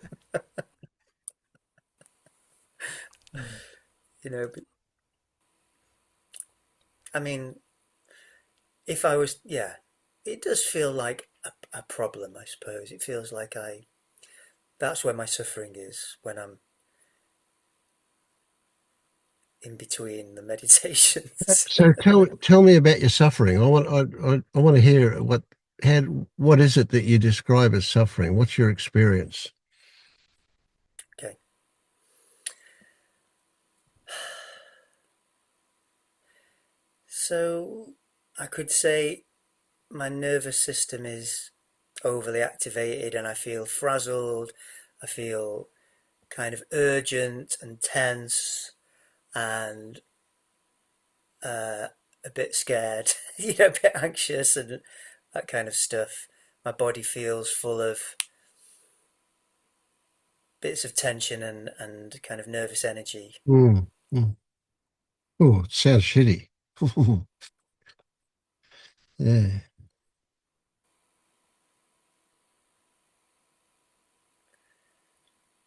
But, I mean, if I was, yeah, it does feel like a problem. I suppose it feels like that's where my suffering is when I'm in between the meditations. So tell me about your suffering. I want to hear what is it that you describe as suffering? What's your experience? So I could say my nervous system is overly activated and I feel frazzled. I feel kind of urgent and tense and uh, a bit scared, a bit anxious and that kind of stuff. My body feels full of bits of tension and kind of nervous energy. Mm. Mm. Oh, it sounds shitty. Yeah.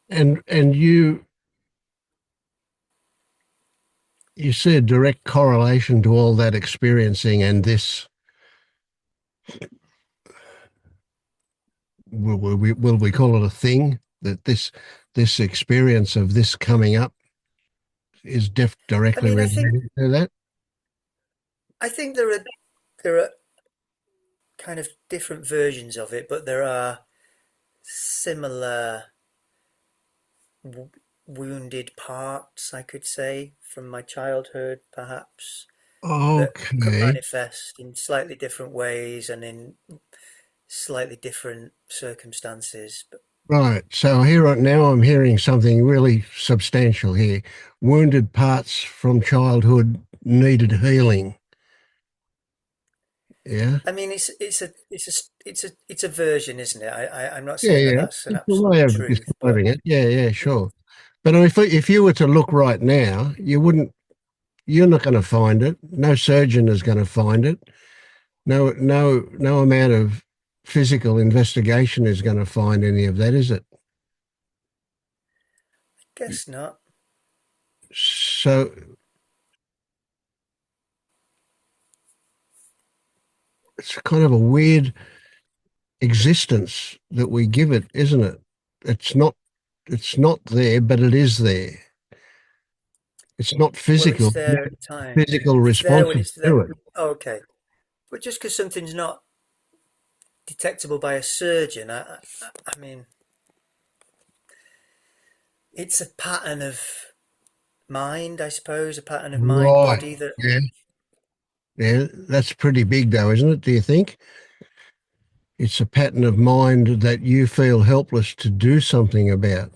And you see a direct correlation to all that experiencing and this will we call it a thing that this experience of this coming up is I directly mean, I think related to that? I think there are kind of different versions of it, but there are similar w- wounded parts, I could say, from my childhood, perhaps, that can Okay. manifest in slightly different ways and in slightly different circumstances. But Right. So here right now I'm hearing something really substantial here. Wounded parts from childhood needed healing. Yeah. I mean, it's a version, isn't it? I'm not Yeah, saying that yeah. that's an It's a absolute way of truth, but describing it. Yeah, yeah, sure. But if you were to look right now, you're not going to find it. No surgeon is going to find it. No amount of physical investigation is going to find any of that, is it? guess not. So it's kind of a weird existence that we give it, isn't it? It's not it's not there, but it is there. It's not Well, it's physical, there at times. physical It's there when responses it's to there. it. Oh, okay, but just because something's not detectable by a surgeon, I mean, it's a pattern of mind, I suppose, a pattern of mind Right. body that. Yeah. Yeah. That's pretty big though, isn't it? Do you think? It's a pattern of mind that you feel helpless to do something about.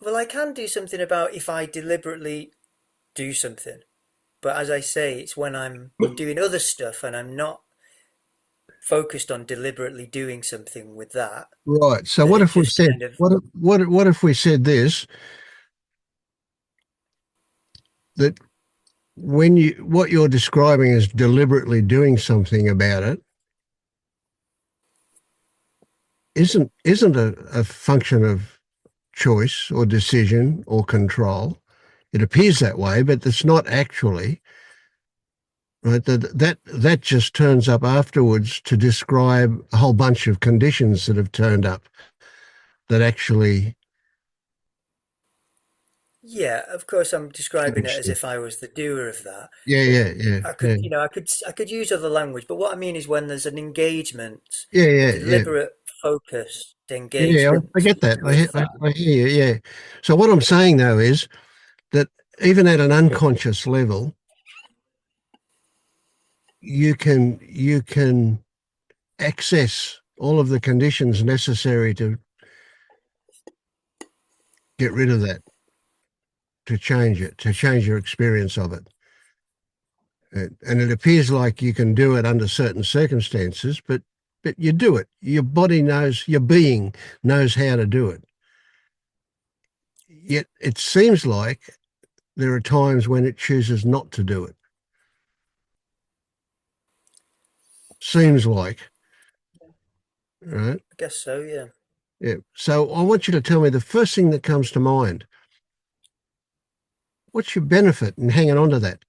Well, I can do something about if I deliberately do something. But as I say, it's when I'm doing other stuff and I'm not focused on deliberately doing something with that, Right. So that what it if we just said kind of. what if we said this, that when you what you're describing is deliberately doing something about it isn't a function of choice or decision or control. It appears that way, but it's not actually. Right, that just turns up afterwards to describe a whole bunch of conditions that have turned up that actually Yeah, of course, I'm describing it changed as it. if I was the doer of that. Yeah, But yeah, yeah, I yeah, could, I could use other language. But what I mean is when there's an engagement, yeah, a yeah, yeah, deliberate, focused yeah. I engagement get that. with that. I hear you. Yeah. So what I'm saying though is that even at an unconscious level, you can access all of the conditions necessary to get rid of that, to change it, to change your experience of it. And it appears like you can do it under certain circumstances, but you do it. Your body knows, your being knows how to do it. Yet it seems like there are times when it chooses not to do it. Seems like, right? I guess so, yeah. Yeah. So I want you to tell me the first thing that comes to mind. What's your benefit in hanging on to that?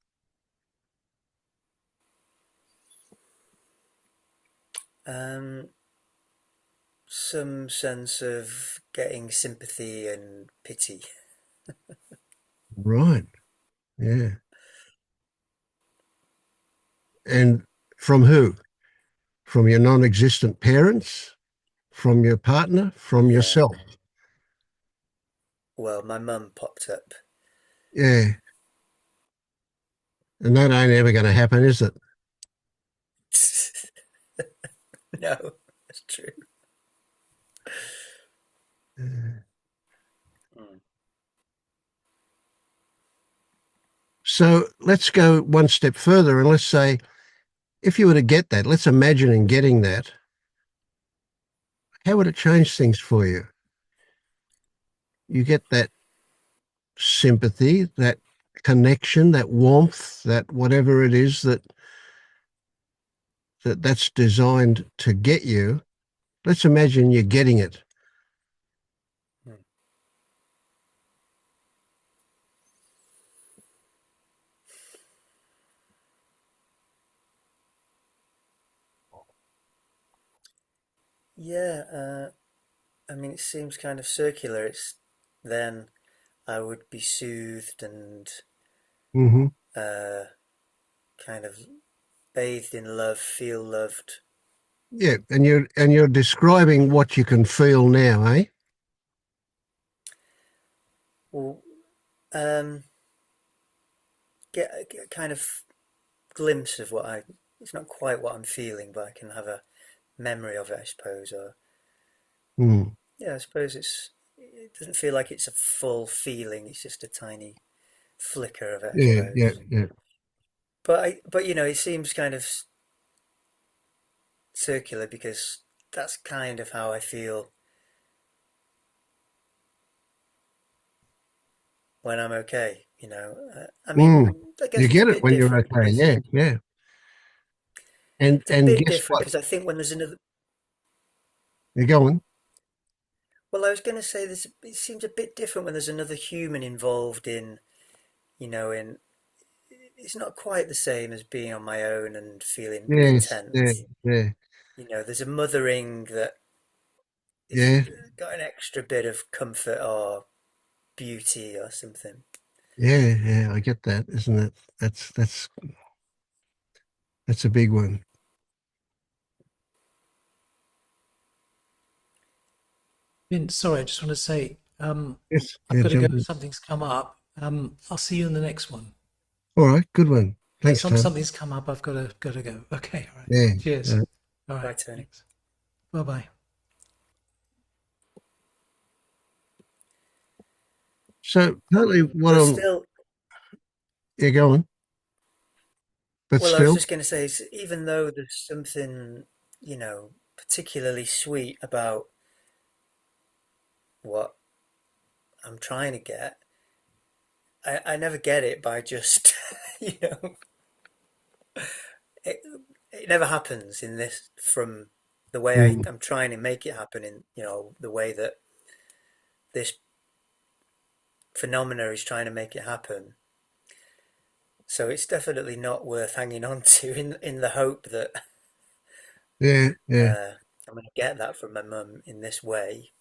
Um, some sense of getting sympathy and pity. Right. Yeah. And from who? From your non-existent parents? From your partner? From Yeah. yourself? Well, my mum popped up. Yeah. And that ain't ever going to happen, is it? No, that's true. Mm. So let's go one step further and let's say, if you were to get that, let's imagine in getting that, how would it change things for you? You get that sympathy, that connection, that warmth, that whatever it is that's designed to get you. Let's imagine you're getting it. Mm. Yeah, I mean, it seems kind of circular. It's then I would be soothed and Mm-hmm. uh, kind of bathed in love, feel loved. Yeah, and you're describing what you can feel now, eh? Well, um, get a kind of glimpse of what I. It's not quite what I'm feeling, but I can have a memory of it, I suppose. Or Mm. yeah, I suppose it doesn't feel like it's a full feeling. It's just a tiny flicker of it, I Yeah, yeah, suppose. yeah. But you know, it seems kind of circular because that's kind of how I feel when I'm okay. You know, I mean, Mm. I You guess it's a get it bit when you're different okay. because Yeah, yeah. And it's a and bit guess different what? because I think when there's another. You're going. Well, I was going to say this. It seems a bit different when there's another human involved in. You know, in it's not quite the same as being on my own and feeling Yes, content. yeah, yeah, You know, there's a mothering that is yeah, got an extra bit of comfort or beauty or something. yeah, yeah. I get that, isn't it? That's a big one. Vince, sorry, I just want to say, Yes, I've yeah, got to go. jump in. Something's come up. I'll see you in the next one. All right, good one. Yeah, Thanks, Tom. something's come up. I've got to go. Okay, all right. Yeah. Cheers. Uh, All Bye, right, Tony. thanks. Bye bye. so partly what But I'm still, yeah, going, but well, I was still, just going to say, even though there's something, you know, particularly sweet about what I'm trying to get, I never get it by just, you know, it, it never happens in this from the way mm, I'm trying to make it happen in, you know, the way that this phenomena is trying to make it happen. So it's definitely not worth hanging on to in the hope that yeah, yeah. I'm going to get that from my mum in this way.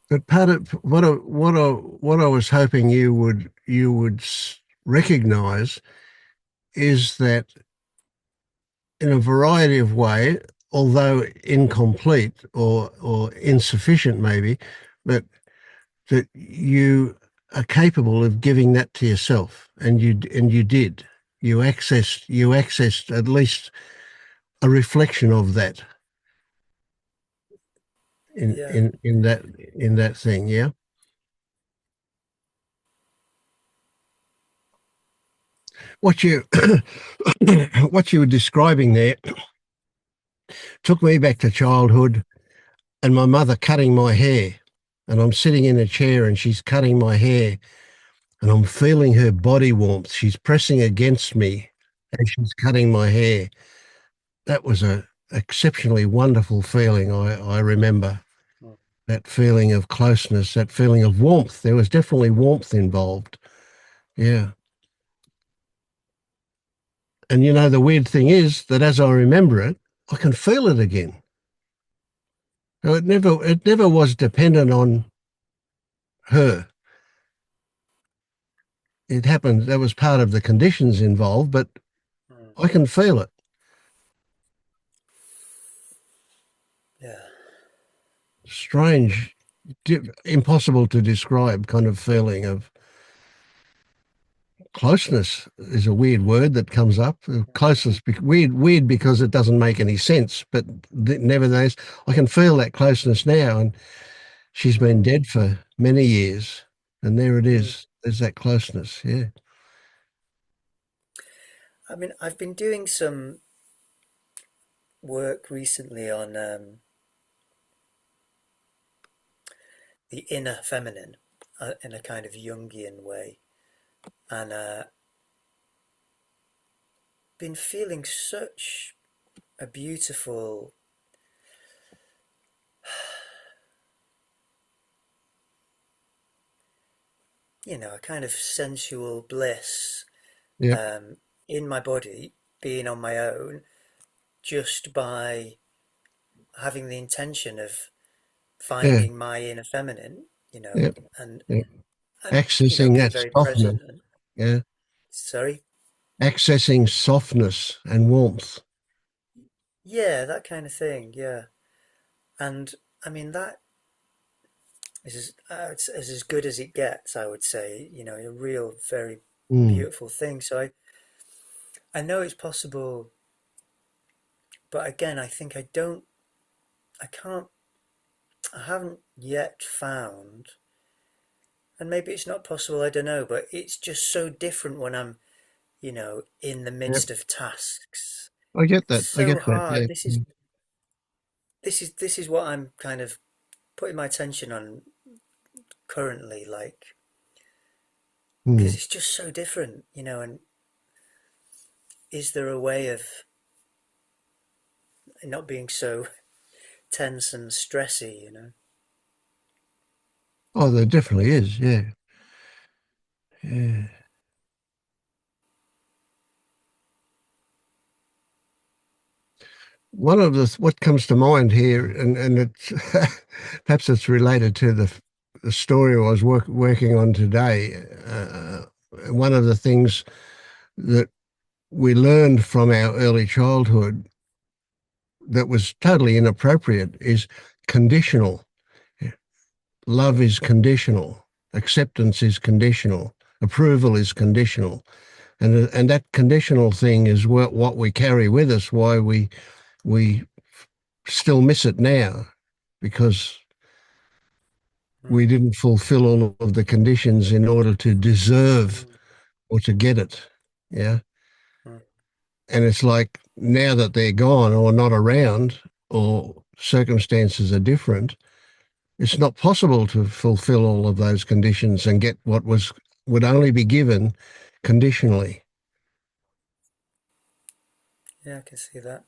But part of what I was hoping you would recognise is that in a variety of way, although incomplete or insufficient maybe, but that you are capable of giving that to yourself, and you did. You accessed at least a reflection of that in Yeah, in in that in that thing. Yeah. What you what you were describing there took me back to childhood and my mother cutting my hair. And I'm sitting in a chair and she's cutting my hair and I'm feeling her body warmth. She's pressing against me and she's cutting my hair. That was a exceptionally wonderful feeling. I remember that feeling of closeness, that feeling of warmth. There was definitely warmth involved. Yeah. And the weird thing is that as I remember it, I can feel it again. So it never was dependent on her. It happened. That was part of the conditions involved, but mm, I can feel it. yeah, Strange, impossible to describe kind of feeling of. closeness is a weird word that comes up. Closeness, weird because it doesn't make any sense. But nevertheless, I can feel that closeness now. And she's been Mm, dead for many years, and there it mm. is. There's that closeness. Yeah, I mean, I've been doing some work recently on the inner feminine in a kind of Jungian way, and been feeling such a beautiful, a kind of sensual bliss yeah, um, in my body, being on my own, just by having the intention of yeah, finding my inner feminine, yeah, and yeah. and Accessing being that very softness. present. And Yeah, sorry, accessing softness and warmth. yeah, that kind of thing, yeah. And I mean that it's as good as it gets, I would say. A real, very Mm. beautiful thing. So I know it's possible, but again, I think I can't, I haven't yet found, and maybe it's not possible, I don't know, but it's just so different when I'm, in the Yep. midst of tasks. I get It's that. I so get that. hard. Yeah. This is what I'm kind of putting my attention on currently, like, because Mm. it's just so different, and is there a way of not being so tense and stressy? Oh, there definitely is. Yeah. Yeah. One of what comes to mind here, and it's perhaps it's related to the story I was working on today. One of the things that we learned from our early childhood that was totally inappropriate is conditional. Love is conditional. Acceptance is conditional. Approval is conditional. And that conditional thing is what we carry with us, why we still miss it now, because we Mm, didn't fulfill all of the conditions in order to deserve mm, or to get it. Yeah. mm. And it's like now that they're gone or not around or circumstances are different, it's not possible to fulfill all of those conditions and get what would only be given conditionally. Yeah, I can see that.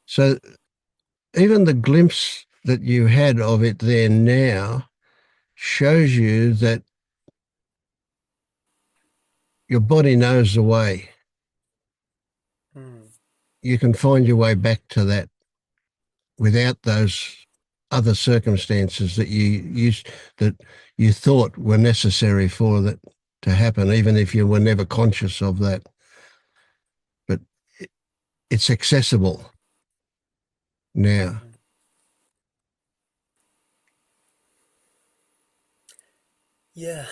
So even the glimpse that you had of it there now shows you that your body knows the way. Mm, You can find your way back to that without those other circumstances that you thought were necessary for that to happen, even if you were never conscious of that. But it's accessible now. mm. Yeah,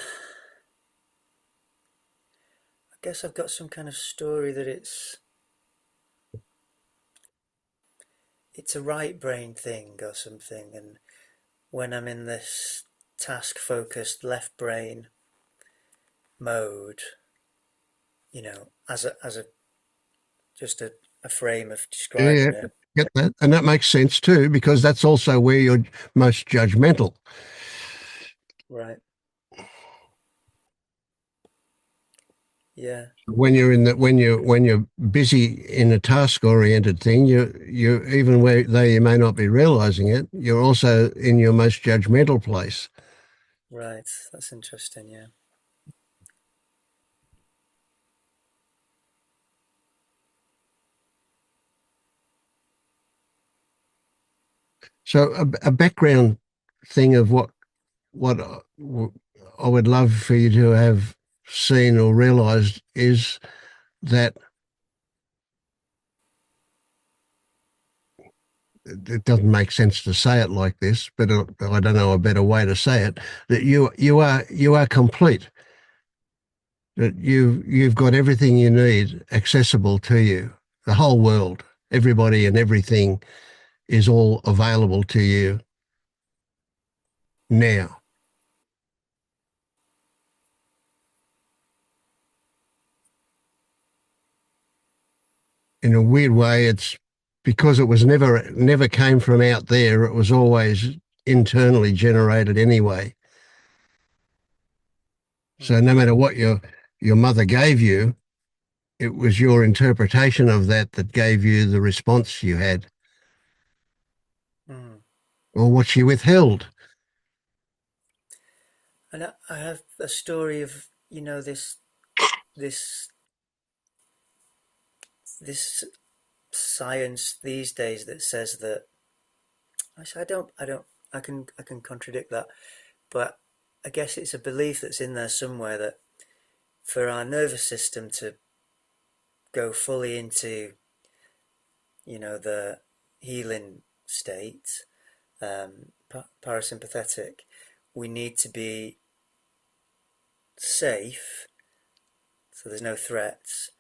I guess I've got some kind of story that it's a right brain thing or something, and when I'm in this task focused left brain mode, as a just a frame of Yeah, yeah, describing it. get that, and that makes sense too because that's also where you're most judgmental. Right. Yeah. When you're in that, when you're busy in a task-oriented thing, you even where though you may not be realizing it, you're also in your most judgmental place. Right. That's interesting. Yeah. So a background thing of what I would love for you to have seen or realized is that it doesn't make sense to say it like this, but I don't know a better way to say it, that you are complete, that you've got everything you need accessible to you. The whole world, everybody and everything is all available to you now. In a weird way, it's because it was never came from out there. It was always internally generated anyway. So Mm. no matter what your mother gave you, it was your interpretation of that that gave you the response you had, Mm. or what she withheld. And I have a story of, you know, this this science these days that says that, actually I can contradict that, but I guess it's a belief that's in there somewhere that for our nervous system to go fully into, you know, the healing state, parasympathetic, we need to be safe, so there's no threats,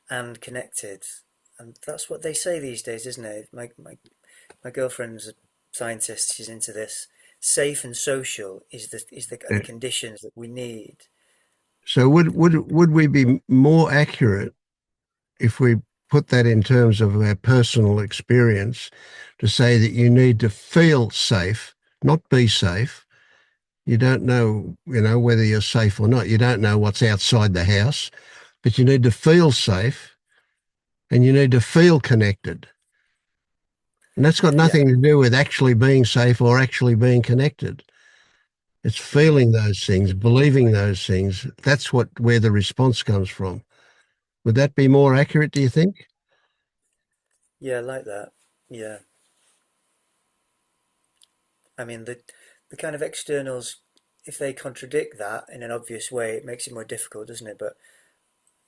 and connected. And that's what they say these days, isn't it? My girlfriend's a scientist. She's into this. Safe and social are the Yeah. conditions that we need. So would we be more accurate if we put that in terms of our personal experience to say that you need to feel safe, not be safe? You don't know, whether you're safe or not. You don't know what's outside the house, but you need to feel safe and you need to feel connected. And that's got Yeah. nothing to do with actually being safe or actually being connected. It's Mm. feeling those things, believing those things. That's where the response comes from. Would that be more accurate, do you think? Yeah, I like that. Yeah. I mean, the kind of externals, if they contradict that in an obvious way, it makes it more difficult, doesn't it? But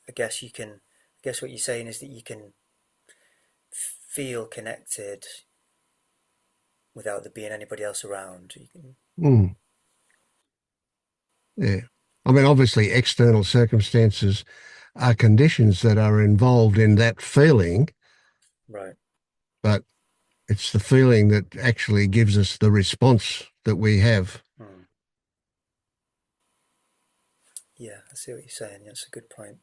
I guess what you're saying is that you can feel connected without there being anybody else around. You can, Mm, yeah. I mean, obviously, external circumstances are conditions that are involved in that feeling, right. but it's the feeling that actually gives us the response that we have. Hmm. Yeah, I see what you're saying. That's a good point.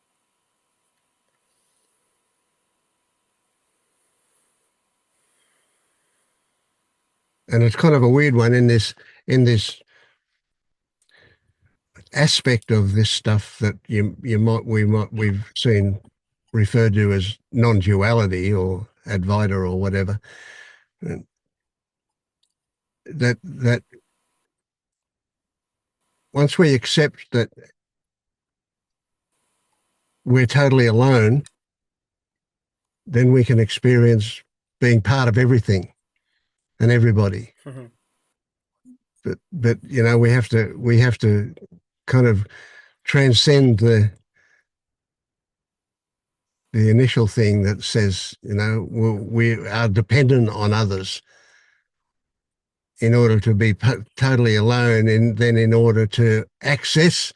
And it's kind of a weird one in this aspect of this stuff that we've seen referred to as non-duality or Advaita or whatever. That once we accept that we're totally alone, then we can experience being part of everything and everybody. But we have to kind of transcend the initial thing that says, we are dependent on others in order to be totally alone, and then in order to access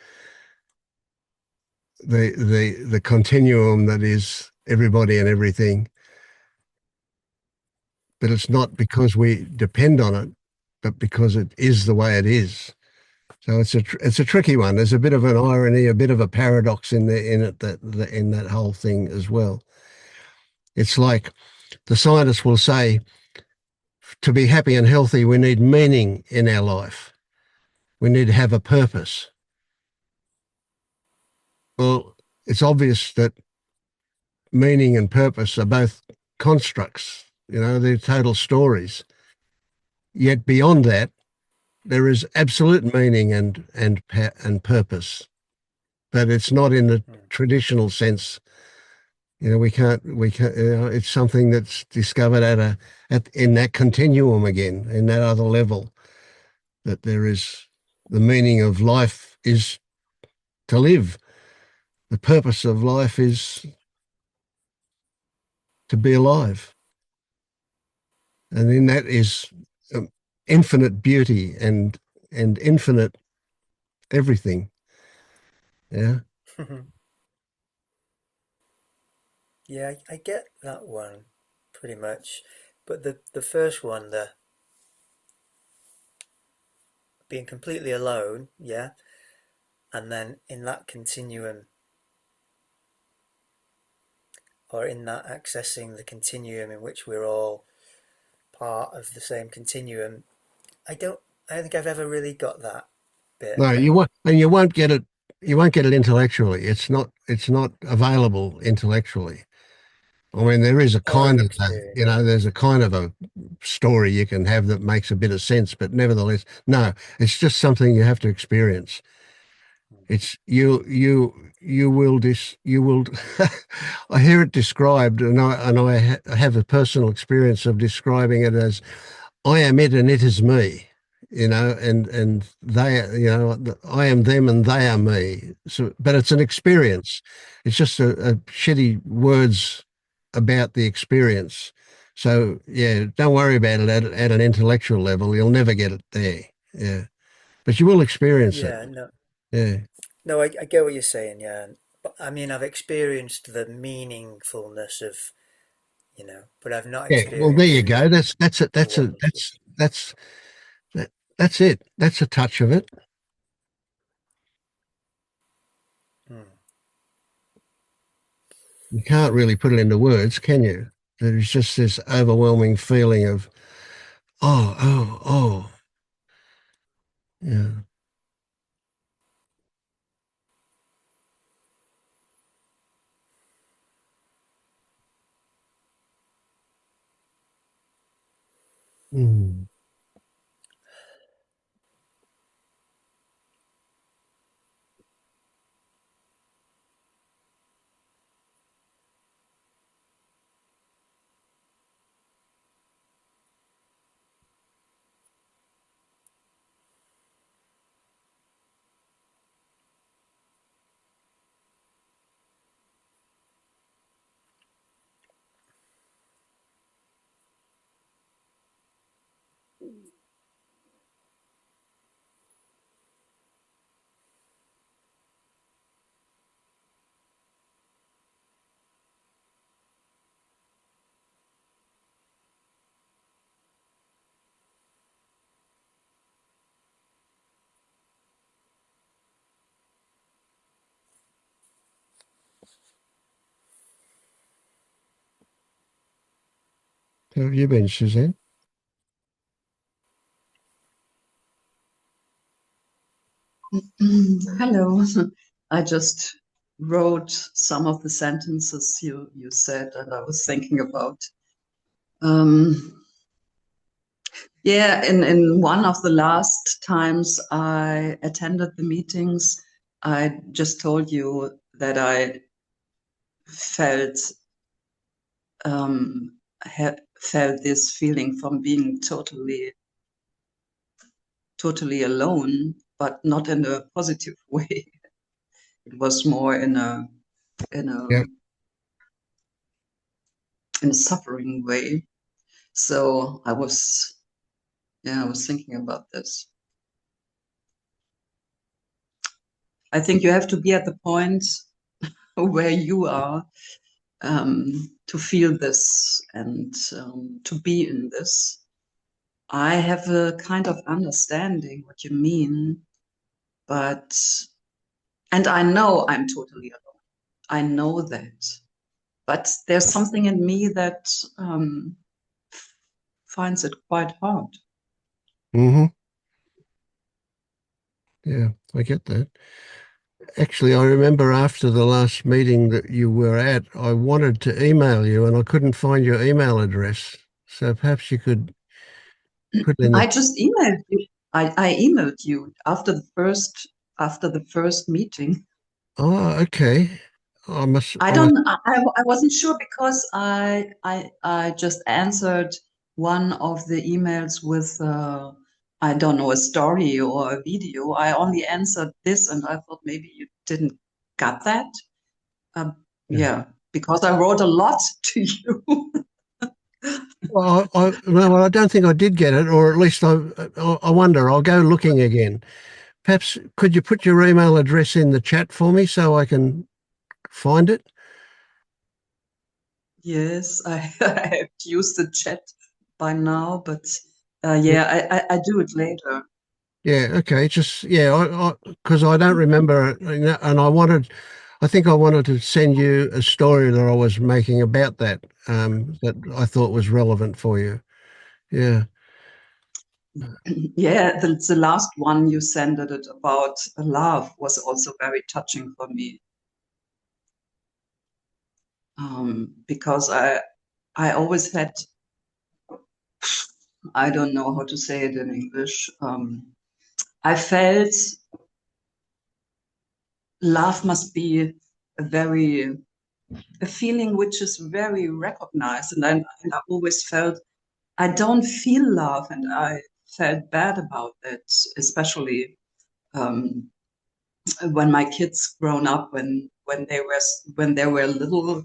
the continuum that is everybody and everything. But it's not because we depend on it, but because it is the way it is. So it's a tricky one. There's a bit of an irony, a bit of a paradox in it that in that whole thing as well. It's like the scientists will say, to be happy and healthy, we need meaning in our life. We need to have a purpose. Well, it's obvious that meaning and purpose are both constructs. They're total stories. Yet beyond that, there is absolute meaning and purpose, but it's not in the Mm. traditional sense. We can't. It's something that's discovered in that continuum again, in that other level. That there is the meaning of life is to live. The purpose of life is to be alive. and in that is um, infinite beauty and infinite everything. Yeah. Yeah, I get that one pretty much. But the first one, the being completely alone, yeah, and then in that continuum, or in that accessing the continuum in which we're all part of the same continuum, I don't I don't think I've ever really got that bit. No, you won't, and you won't get it. You won't get it intellectually. It's not. It's not available intellectually. I mean, there is a Or kind in of, experience. there's a kind of a story you can have that makes a bit of sense, but nevertheless, no, it's just something you have to experience. It's you will you will. I hear it described, and I have a personal experience of describing it as I am it and it is me, and they, I am them and they are me. So, but it's an experience. It's just a shitty words about the experience. So yeah, don't worry about it at an intellectual level. You'll never get it there. Yeah, but you will experience it. Yeah, no, Yeah. no, I get what you're saying. Yeah, but I mean, I've experienced the meaningfulness of, but I've not Yeah. Well, there experienced you go. That's it. the oneness. That, that's it. That's a touch of it. Hmm. You can't really put it into words, can you? There's just this overwhelming feeling of, oh, oh, oh. Yeah. Mm. How have you been, Suzanne? Hello. I just wrote some of the sentences you said, and I was thinking about. Um, yeah, in one of the last times I attended the meetings, I just told you that I felt felt this feeling from being totally alone, but not in a positive way. It was more in a Yeah. in a suffering way. So I was thinking about this. I think you have to be at the point where you are to feel this and to be in this. I have a kind of understanding what you mean, but, and I know I'm totally alone. I know that. But there's something in me that finds it quite hard. Hmm. Yeah, I get that. Actually, I remember after the last meeting that you were at, I wanted to email you and I couldn't find your email address. So perhaps you could put in the. I just emailed you. I emailed you after the first meeting. Oh, okay. I I must. don't. I wasn't sure because I just answered one of the emails with I don't know, a story or a video. I only answered this, and I thought maybe you didn't got that. Yeah. Yeah, because I wrote a lot to you. Well, well, I don't think I did get it, or at least I wonder. I'll go looking again. Perhaps could you put your email address in the chat for me so I can find it? Yes, I have used the chat by now, but Yeah, yeah, I do it later. yeah, okay. Just yeah, because I don't remember, and I think I wanted to send you a story that I was making about that, that I thought was relevant for you. Yeah, Yeah, the last one you sent it about love was also very touching for me, because I always had, I don't know how to say it in English. I felt love must be a very a feeling which is very recognized, and I always felt I don't feel love, and I felt bad about it, especially um, when my kids grown up, when they were little.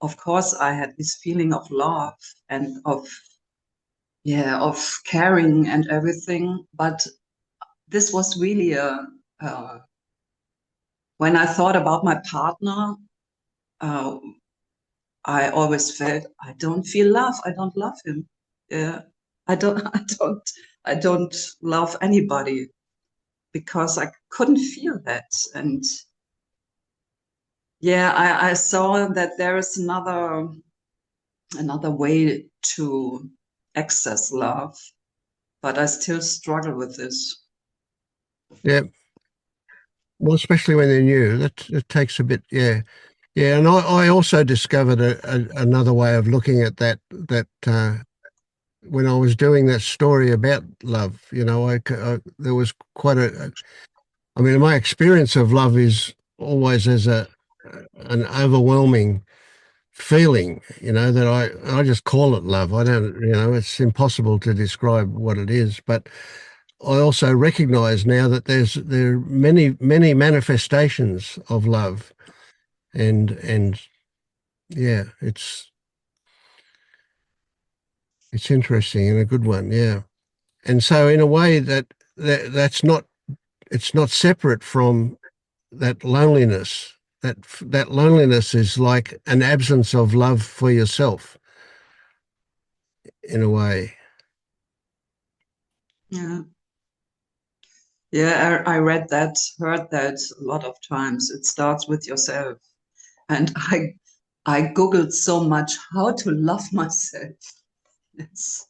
Of course, I had this feeling of love and of, yeah, of caring and everything, but this was really uh, when I thought about my partner, uh, I always felt I don't feel love. I don't love him. Yeah, I don't. I don't love anybody because I couldn't feel that. And yeah, I saw that there is another way to access love, but I still struggle with this. yeah. Well, especially when they're new, that it takes a bit. Yeah, yeah. And I also discovered another way of looking at that when I was doing that story about love. There was quite a. I mean, my experience of love is always as an overwhelming feeling, that I just call it love. I don't, it's impossible to describe what it is, but I also recognize now that there are many manifestations of love, and yeah, it's interesting and a good one, yeah. And so in a way that's not, it's not separate from that loneliness. That loneliness is like an absence of love for yourself in a way. Yeah, yeah. I read that, heard that a lot of times. It starts with yourself, and I googled so much how to love myself. It's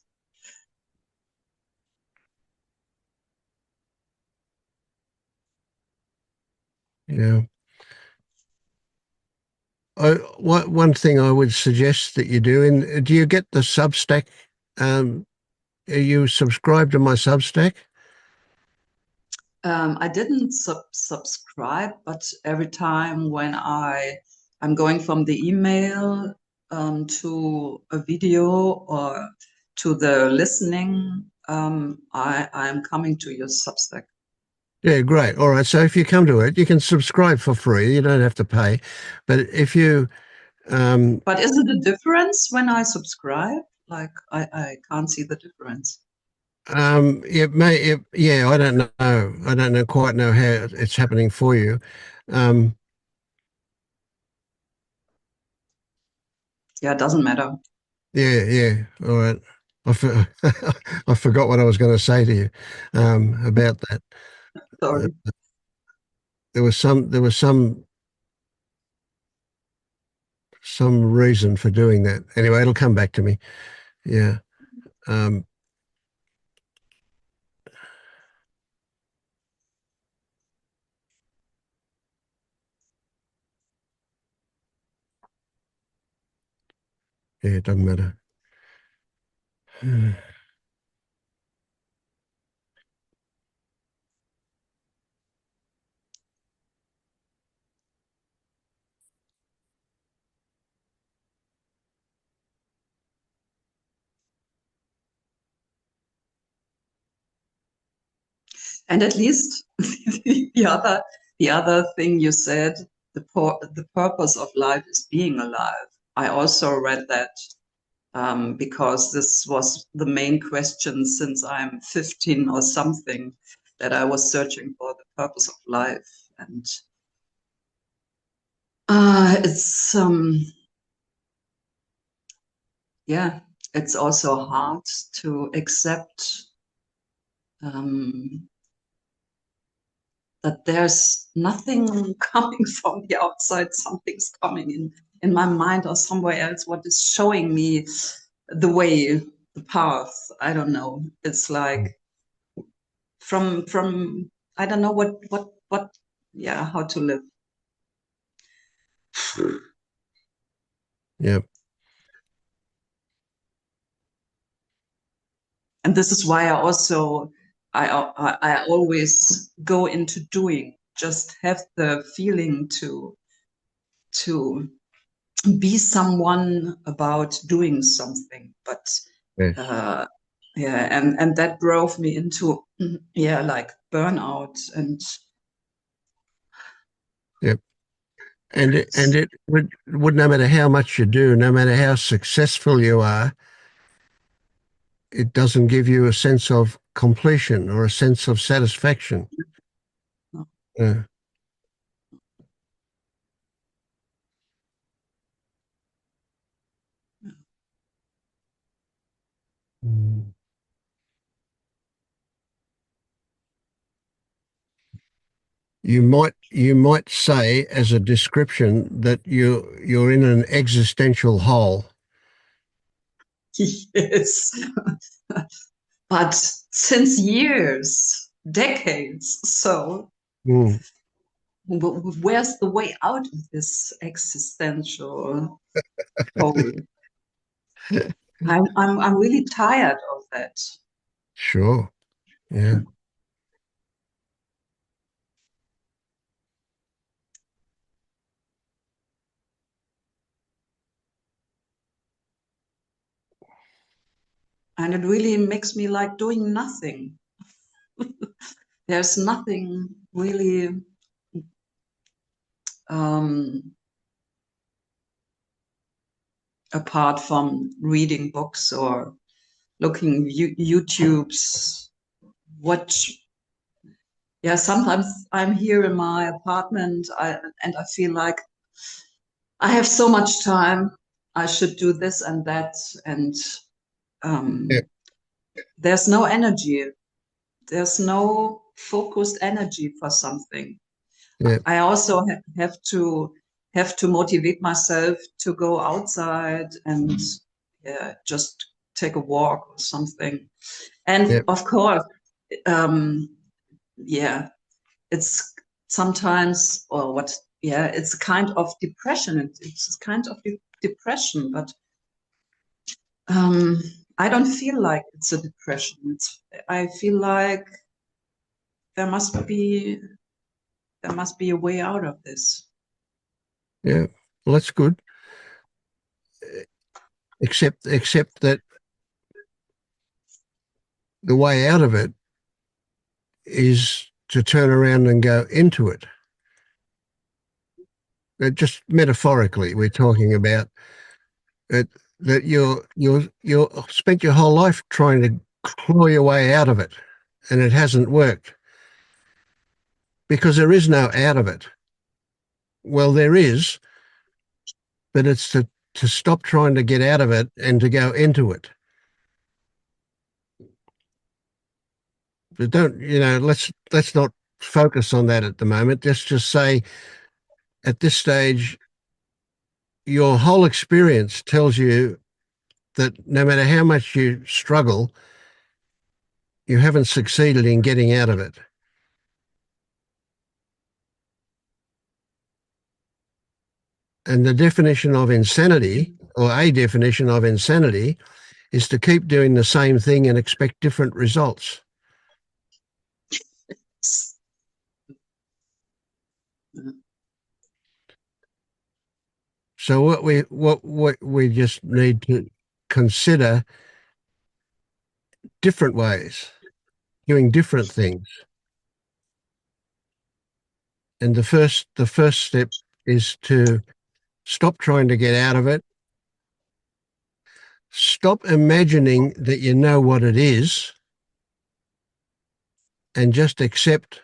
Yeah. One thing I would suggest that you do, and do you get the Substack? Are you subscribed to my Substack? I didn't subscribe, but every time when I'm going from the email to a video or to the listening, I'm coming to your Substack. Yeah, great. All right. So if you come to it, you can subscribe for free. You don't have to pay. But if you, um, But is it a difference when I subscribe? Like I can't see the difference. yeah, I don't know. I don't know quite know how it's happening for you. Um, Yeah, it doesn't matter. yeah, yeah. All right. I forgot what I was going to say to you about that. Uh, Sorry. there was some reason for doing that. Anyway, it'll come back to me. Yeah. Um, yeah, it doesn't matter. And at least the other thing you said, the purpose of life is being alive. I also read that because this was the main question since I'm 15 or something, that I was searching for the purpose of life. And it's yeah, it's also hard to accept that there's nothing coming from the outside, something's coming in my mind or somewhere else, what is showing me the way, the path. I don't know. It's like from I don't know what yeah, how to live. Yeah. And this is why I always go into doing, just have the feeling to be someone about doing something. But Yes. yeah, and that drove me into yeah, like burnout. And Yep. And it would no matter how much you do, no matter how successful you are, it doesn't give you a sense of completion or a sense of satisfaction. Yeah. Mm. You might say as a description that you're in an existential hole. yes, but since years, decades, so Mm. where's the way out of this existential hole? I'm really tired of that. Sure. Yeah. And it really makes me like doing nothing. There's nothing really um, apart from reading books or looking YouTubes. What? Yeah, sometimes I'm here in my apartment, and I feel like I have so much time. I should do this and that, and Yeah. um, there's no energy. There's no focused energy for something. Yeah. I also have to motivate myself to go outside and yeah, just take a walk or something. Yeah. And of course, um, yeah, it's sometimes or what? Yeah, it's a kind of depression. It's a kind of depression, but um, I don't feel like it's a depression. I feel like there must be there must be a way out of this. Yeah. Well, that's good. Except that the way out of it is to turn around and go into it. Just metaphorically, we're talking about it, that you're spent your whole life trying to claw your way out of it, and it hasn't worked because there is no out of it. Well, there is, but it's to stop trying to get out of it and to go into it. But don't, let's not focus on that at the moment. Let's just say at this stage, your whole experience tells you that no matter how much you struggle, you haven't succeeded in getting out of it. And the definition of insanity, or a definition of insanity, is to keep doing the same thing and expect different results. So what we just need to consider different ways, doing different things. And the first step is to stop trying to get out of it, Stop imagining that you know what it is and just accept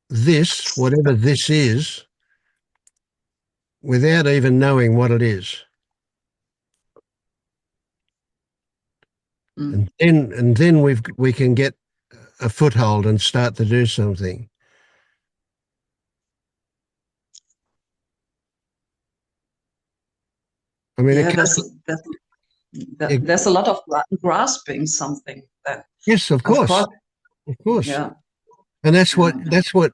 this, whatever this is, without even knowing what it is. Mm. And then we can get a foothold and start to do something. I mean, it Yeah, can't, there's it, there's a lot of grasping something. That, yes, of course, of course. yeah, And yeah,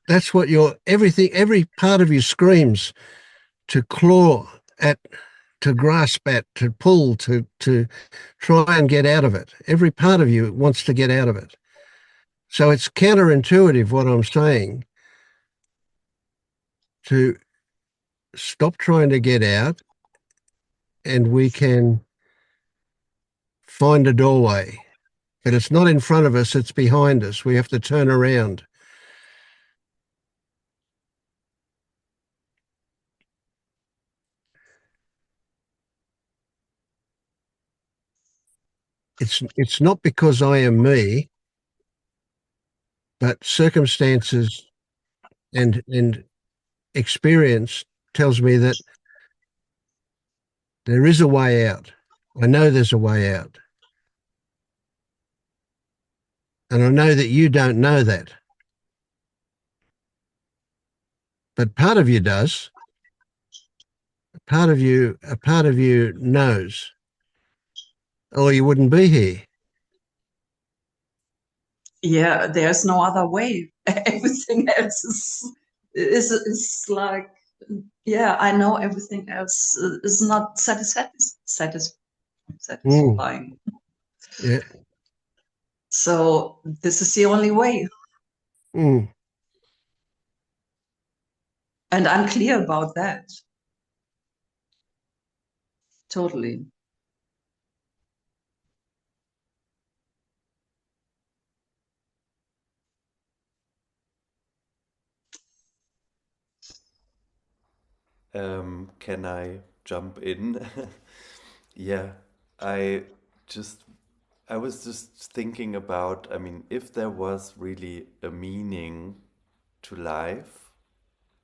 that's what your everything, every part of you screams to claw at, to grasp at, to pull, to try and get out of it. Every part of you wants to get out of it. So it's counterintuitive what I'm saying, to stop trying to get out, and we can find a doorway. But it's not in front of us, it's behind us. We have to turn around. It's not because I am me, but circumstances and experience tells me that there is a way out. I know there's a way out. And I know that you don't know that. But part of you does. A part of you knows, or you wouldn't be here. yeah. There's no other way. Everything else is like, yeah. I know everything else is not Mm, satisfying. yeah. So this is the only way, Mm, and I'm clear about that. Totally. Can I jump in? Yeah, I just I was just thinking about, I mean, if there was really a meaning to life,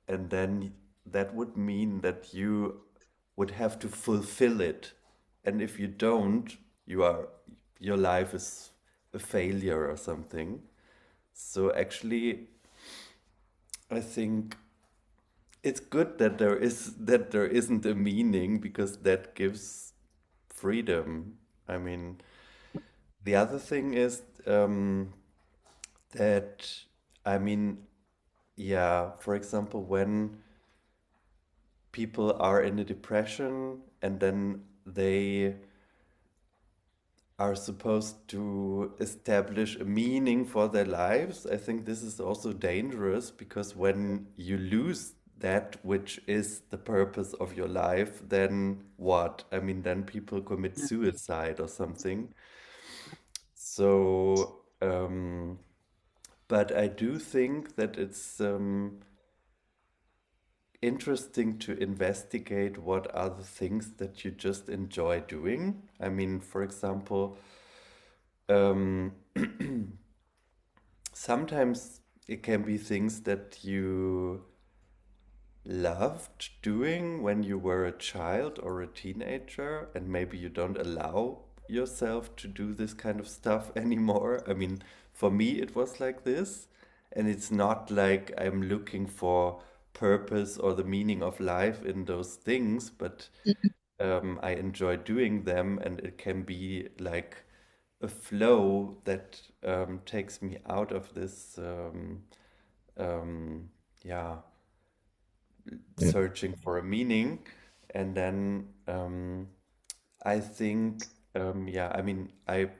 and then that would mean that you would have to fulfill it. And if you don't, you are your life is a failure or something. So actually, I think it's good that there isn't a meaning, because that gives freedom. I mean, the other thing is that, I mean, yeah, for example, when people are in a depression and then they are supposed to establish a meaning for their lives, I think this is also dangerous, because when you lose that which is the purpose of your life, then what? I mean, then people commit suicide or something. So, but I do think that it's interesting to investigate what are the things that you just enjoy doing. I mean, for example, um, sometimes it can be things that you loved doing when you were a child or a teenager, and maybe you don't allow yourself to do this kind of stuff anymore. I mean, for me, it was like this, and it's not like I'm looking for purpose or the meaning of life in those things, but I enjoy doing them, and it can be like a flow that takes me out of this, um, yeah, yeah. searching for a meaning. And then I think, yeah, I mean, I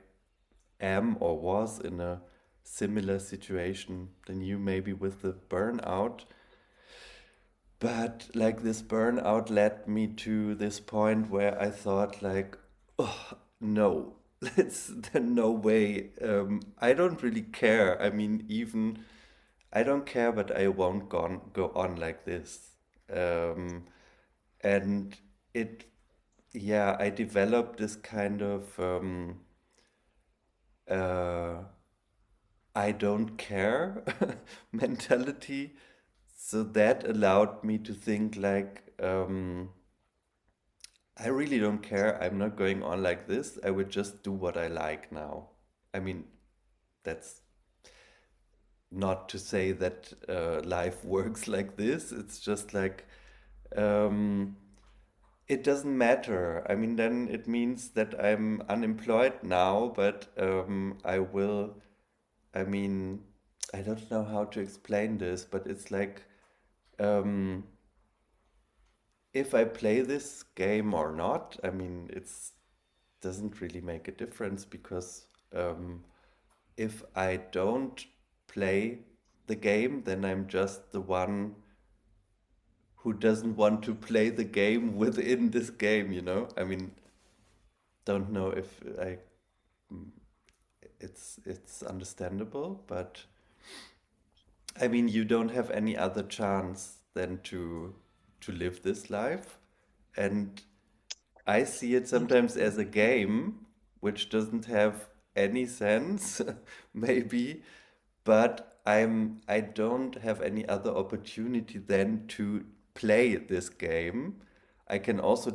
am or was in a similar situation than you, maybe with the burnout. But like this burnout led me to this point where I thought like, oh no, it's no way. I don't really care. I mean, even I don't care, but I won't go on like this. Um, and it, yeah, I developed this kind of uh, I don't care mentality. So that allowed me to think like, I really don't care. I'm not going on like this. I would just do what I like now. I mean, that's not to say that life works like this. It's just like, um, it doesn't matter. I mean, then it means that I'm unemployed now, but I will, I mean, I don't know how to explain this, but it's like, um, if I play this game or not, I mean, it's doesn't really make a difference because if I don't play the game, then I'm just the one who doesn't want to play the game within this game, you know? I mean, don't know if I it's understandable, but I mean, you don't have any other chance than to live this life. And I see it sometimes as a game which doesn't have any sense, maybe, but I don't have any other opportunity than to play this game. I can also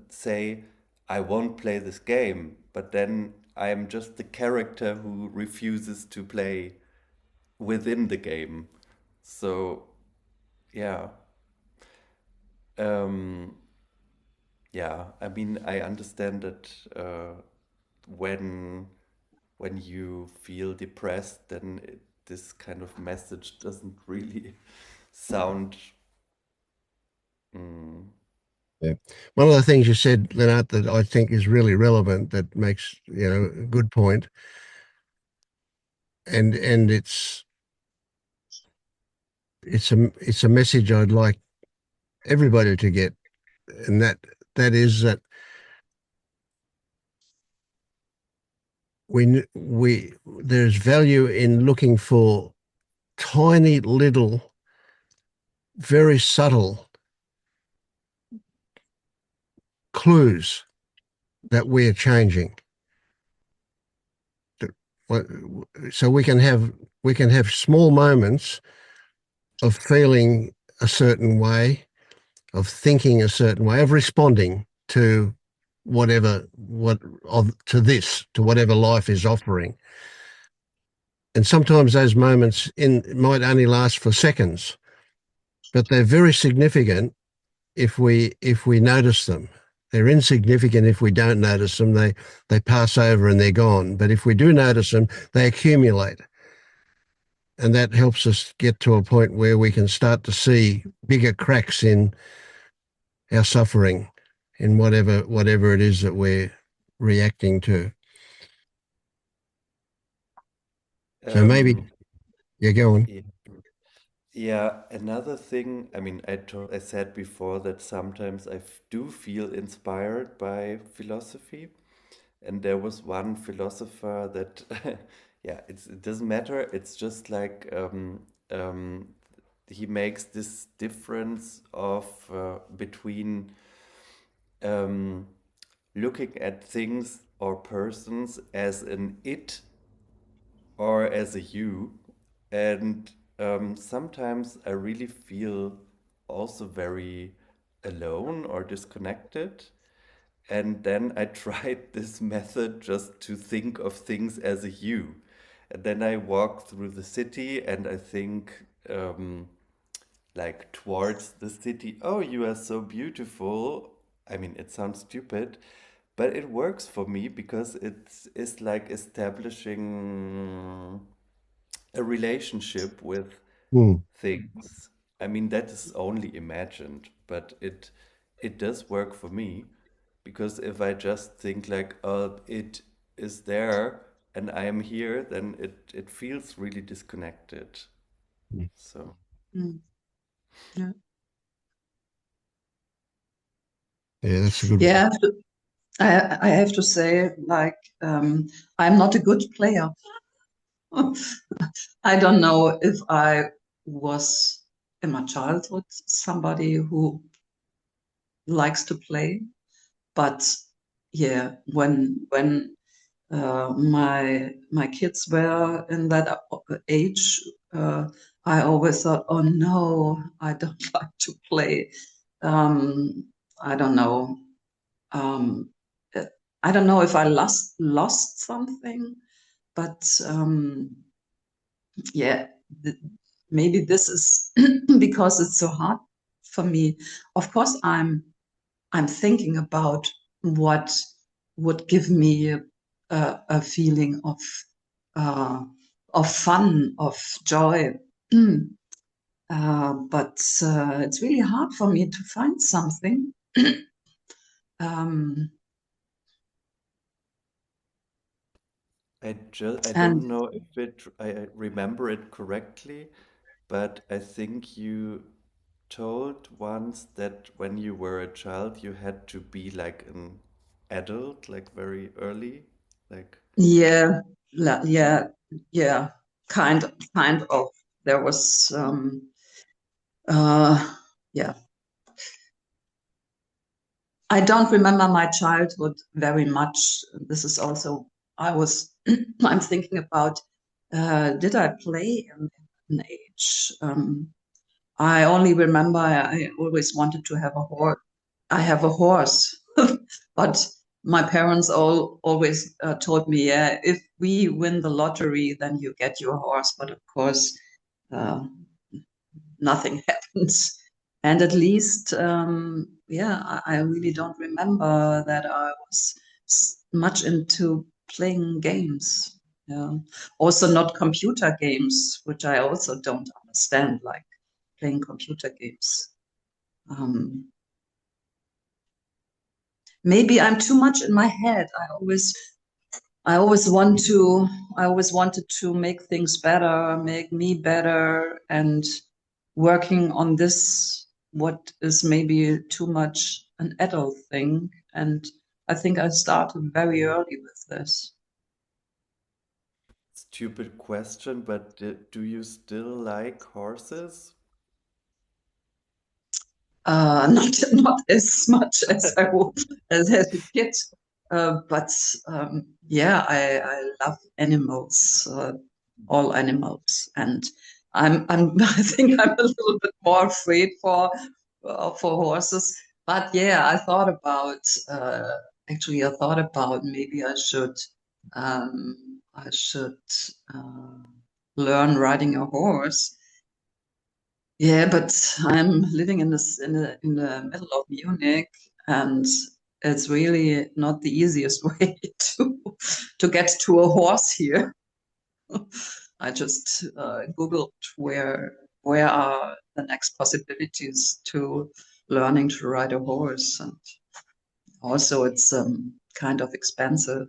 say I won't play this game, but then I'm just the character who refuses to play within the game. So yeah, um, yeah. I mean, I understand that when when you feel depressed, then this kind of message doesn't really sound. Mm, Yeah. One of the things you said, Lennart, that I think is really relevant, that makes, a good point, and it's a message I'd like everybody to get, and that is that we there's value in looking for tiny little, very subtle clues that we're changing. So we can have small moments of feeling a certain way, of thinking a certain way, of responding to to whatever life is offering. And sometimes those moments might only last for seconds, but they're very significant if we notice them. They're insignificant if we don't notice them. They pass over and they're gone. But if we do notice them, they accumulate. And that helps us get to a point where we can start to see bigger cracks in our suffering, in whatever it is that we're reacting to. So maybe, um, yeah, go on. yeah, yeah, another thing, I mean, I said before that sometimes do feel inspired by philosophy. And there was one philosopher that, yeah, it doesn't matter. It's just like um, he makes this difference of between um, looking at things or persons as an it or as a you. And sometimes I really feel also very alone or disconnected. And then I tried this method just to think of things as a you. And then I walk through the city and I think, like towards the city, oh, you are so beautiful. I mean, it sounds stupid, but it works for me because it's like establishing a relationship with Hmm. things. I mean, that is only imagined, but it does work for me because if I just think like, oh, it is there and I am here, then it feels really disconnected. So, Mm, yeah. Yeah, that's a good one. Yeah, I have to say, like, I'm not a good player. I don't know if I was in my childhood somebody who likes to play. But yeah, when my kids were in that age, I always thought, oh no, I don't like to play. I don't know. Um, uh, I don't know if I lost something, but yeah, th maybe this is because it's so hard for me. Of course, I'm thinking about what would give me a feeling uh, of fun, of joy. But it's really hard for me to find something. um, I and don't know if I remember it correctly, but I think you told once that when you were a child, you had to be like an adult, like very early. Like, yeah, yeah, yeah, kind of. There was, uh, yeah, I don't remember my childhood very much. This is also, I'm thinking about, did I play in an age? I only remember I always wanted to have a horse. I have a horse, but my parents always told me, yeah, if we win the lottery, then you get your horse. But of course, uh, nothing happens. And at least, yeah, I really don't remember that I was much into playing games. Yeah. Also, not computer games, which I also don't understand, like playing computer games. Um, Maybe I'm too much in my head. I always want to, I always wanted to make things better, make me better, and working on this, what is maybe too much an adult thing. And I think I started very early with this. stupid question, but do you still like horses? Not as much as I would as a kid, but yeah, I love animals, all animals, and I think I'm a little bit more afraid for horses. But yeah, uh, I thought about maybe I should uh, learn riding a horse. Yeah, but I'm living in the middle of Munich, and it's really not the easiest way to get to a horse here. I just Googled where are the next possibilities to learning to ride a horse, and also it's kind of expensive.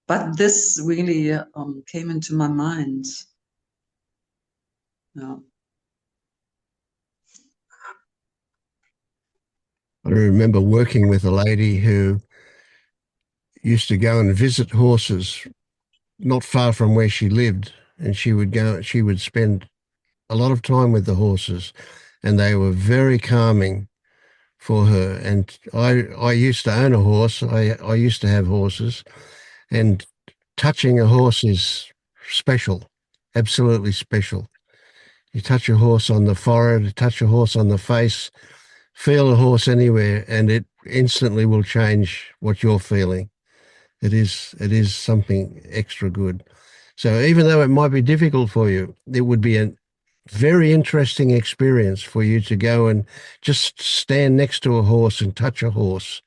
But this really came into my mind. Yeah. I remember working with a lady who used to go and visit horses not far from where she lived, and she would spend a lot of time with the horses, and they were very calming for her. And I used to own a horse. I used to have horses, and touching a horse is special, absolutely special. You touch a horse on the forehead, touch a horse on the face, feel a horse anywhere, and it instantly will change what you're feeling. It is something extra good. So even though it might be difficult for you, it would be a very interesting experience for you to go and just stand next to a horse and touch a horse,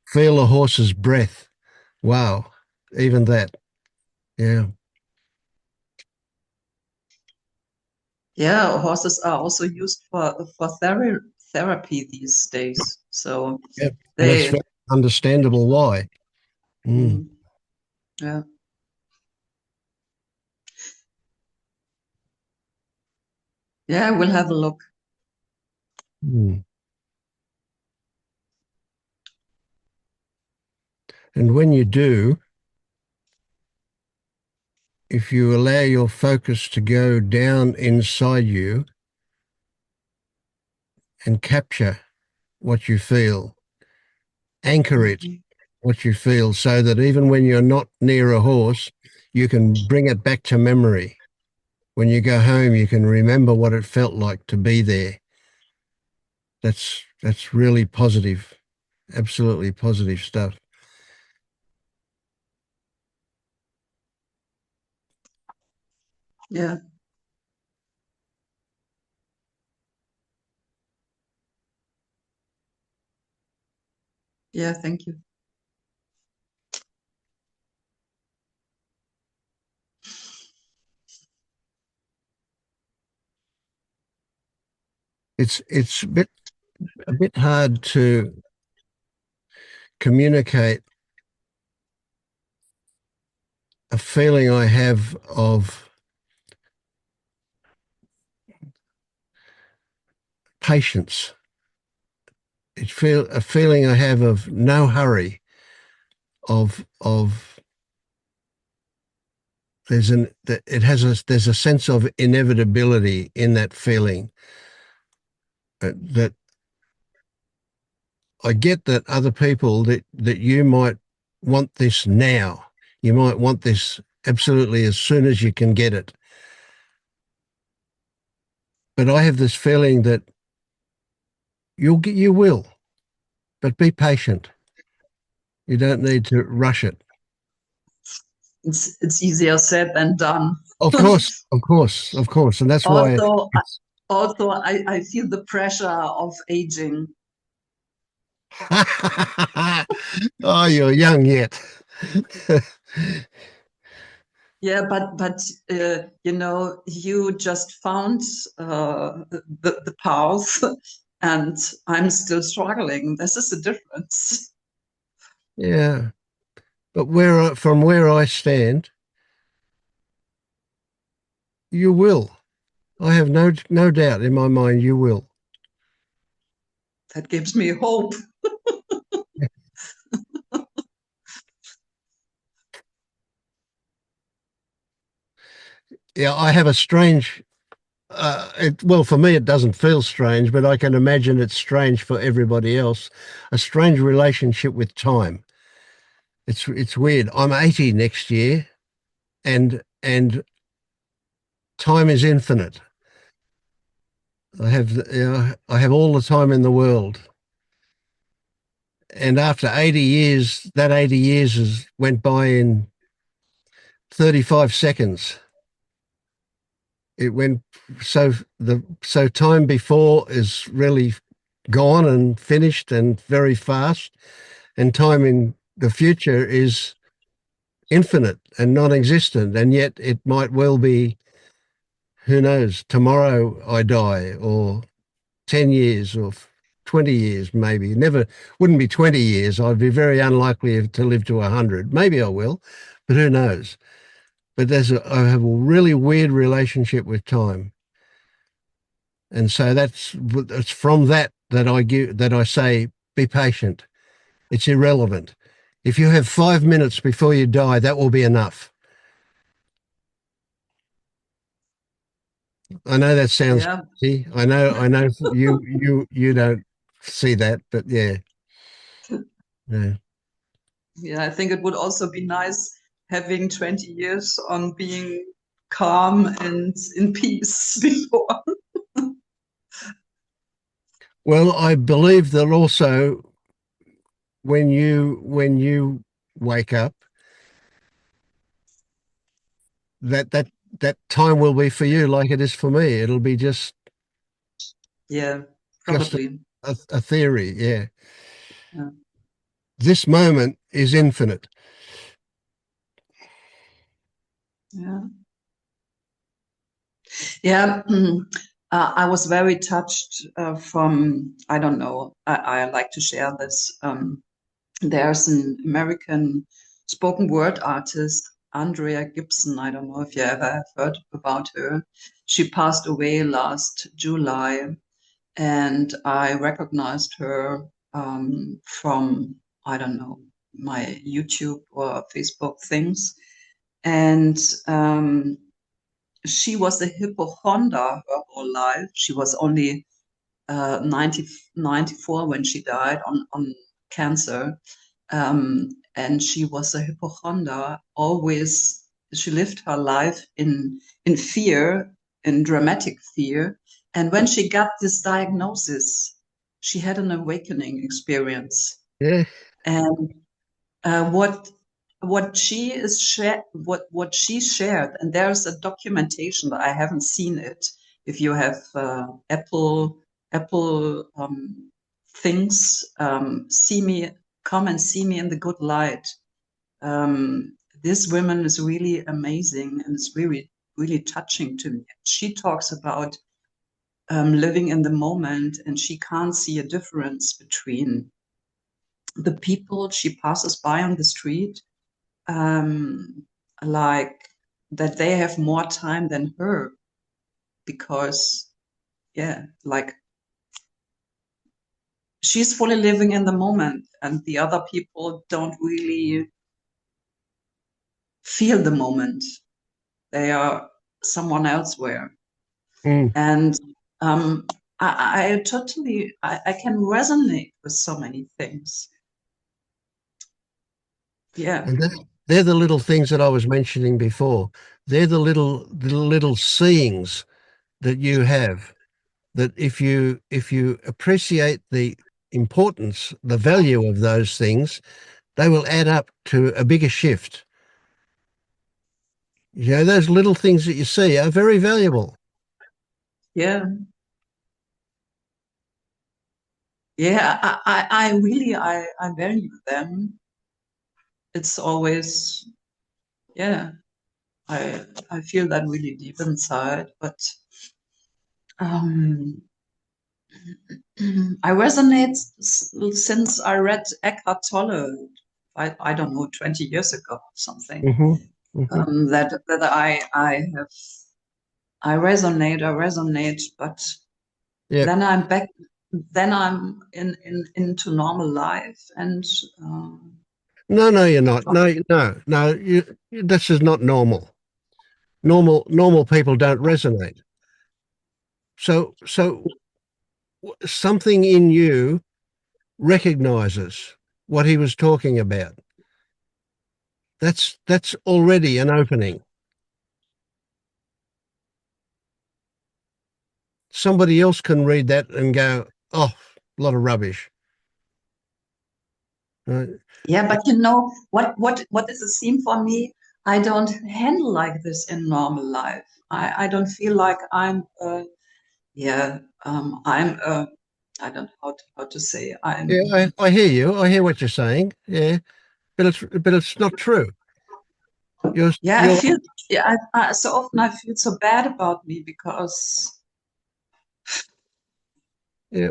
feel a horse's breath. Wow, even that. Yeah. Yeah, horses are also used for therapy these days. So Yeah. And it's they, very understandable why. Mm. mm, yeah, yeah, we'll have a look. Mm. And when you do, if you allow your focus to go down inside you and capture what you feel, anchor it, Mhm. what you feel, so that even when you're not near a horse, you can bring it back to memory. When you go home, you can remember what it felt like to be there. That's really positive, absolutely positive stuff. Yeah, yeah, thank you. It's a bit hard to communicate a feeling I have of patience. It feel a feeling I have of no hurry, of there's a sense of inevitability in that feeling, that I get that other people, that you might want this now. You might want this absolutely as soon as you can get it. But I have this feeling that you will, but be patient. You don't need to rush it. It's easier said than done. Of course, of course, of course. And that's why Also, it's also, I feel the pressure of aging. oh, you're young yet. Yeah, but you know, you just found the path, and I'm still struggling. This is the difference. Yeah. But from where I stand, you will. I have no doubt in my mind you will. That gives me hope. Yeah, I have a strange well, for me, it doesn't feel strange, but I can imagine it's strange for everybody else. A strange relationship with time. It's weird. I'm 80 next year, and time is infinite. I have all the time in the world, and after 80 years, that 80 years has went by in 35 seconds. It went so time before is really gone and finished and very fast, and time in the future is infinite and non-existent, and yet it might well be, who knows, tomorrow I die, or 10 years, or 20 years, maybe. Never, wouldn't be 20 years. I'd be very unlikely to live to 100. Maybe I will, but who knows. But I have a really weird relationship with time. And so it's from that I say, be patient. It's irrelevant. If you have 5 minutes before you die, that will be enough. I know that sounds Yeah, crazy. I know you don't see that, but yeah. Yeah. yeah. I think it would also be nice having 20 years on being calm and in peace before. Well, I believe that also when you wake up, that time will be for you like it is for me. It'll be Yeah, just probably. a theory. Yeah. Yeah. This moment is infinite. Yeah. Yeah, I was very touched from, I don't know, I like to share this. There's an American spoken word artist, Andrea Gibson. I don't know if you ever have heard about her. She passed away last July, and I recognized her from, I don't know, my YouTube or Facebook things. And she was a hypochondra her whole life. She was only 1994 when she died on cancer. And she was a hypochondra. Always, she lived her life in fear, in dramatic fear. And when she got this diagnosis, she had an awakening experience. Yeah. And what she is what she shared, and there's a documentation, but I haven't seen it. If you have Apple things, see me, come and see me in the good light. This woman is really amazing, and it's really touching to me. She talks about living in the moment, and she can't see a difference between the people she passes by on the street, um, like that they have more time than her, because yeah, like she's fully living in the moment and the other people don't really feel the moment. They are someone elsewhere. Mm. And um, I totally, I can resonate with so many things. Yeah. And they're the little things that I was mentioning before. They're the little seeings that you have, that if you appreciate the importance, the value of those things, they will add up to a bigger shift. Those little things that you see are very valuable. Yeah. Yeah, I really, I value them. It's always, yeah, I feel that really deep inside. But um, I resonate since I read Eckhart Tolle. I don't know, 20 years ago or something. Hmm. Hmm. That I resonate, but Yeah. then I'm back. Then I'm in into normal life, and No, no, you're not. No, no, no. This is not normal. Normal people don't resonate. So something in you recognizes what he was talking about. That's already an opening. Somebody else can read that and go, "Oh, a lot of rubbish." Right? yeah, but you know what is a theme for me? I don't handle like this in normal life. I don't feel like yeah, I'm I don't know how to say Yeah, I'm I hear you. I hear what you're saying. Yeah, but it's not true. You're yeah, I you're feel, yeah, so often I feel so bad about me because yeah,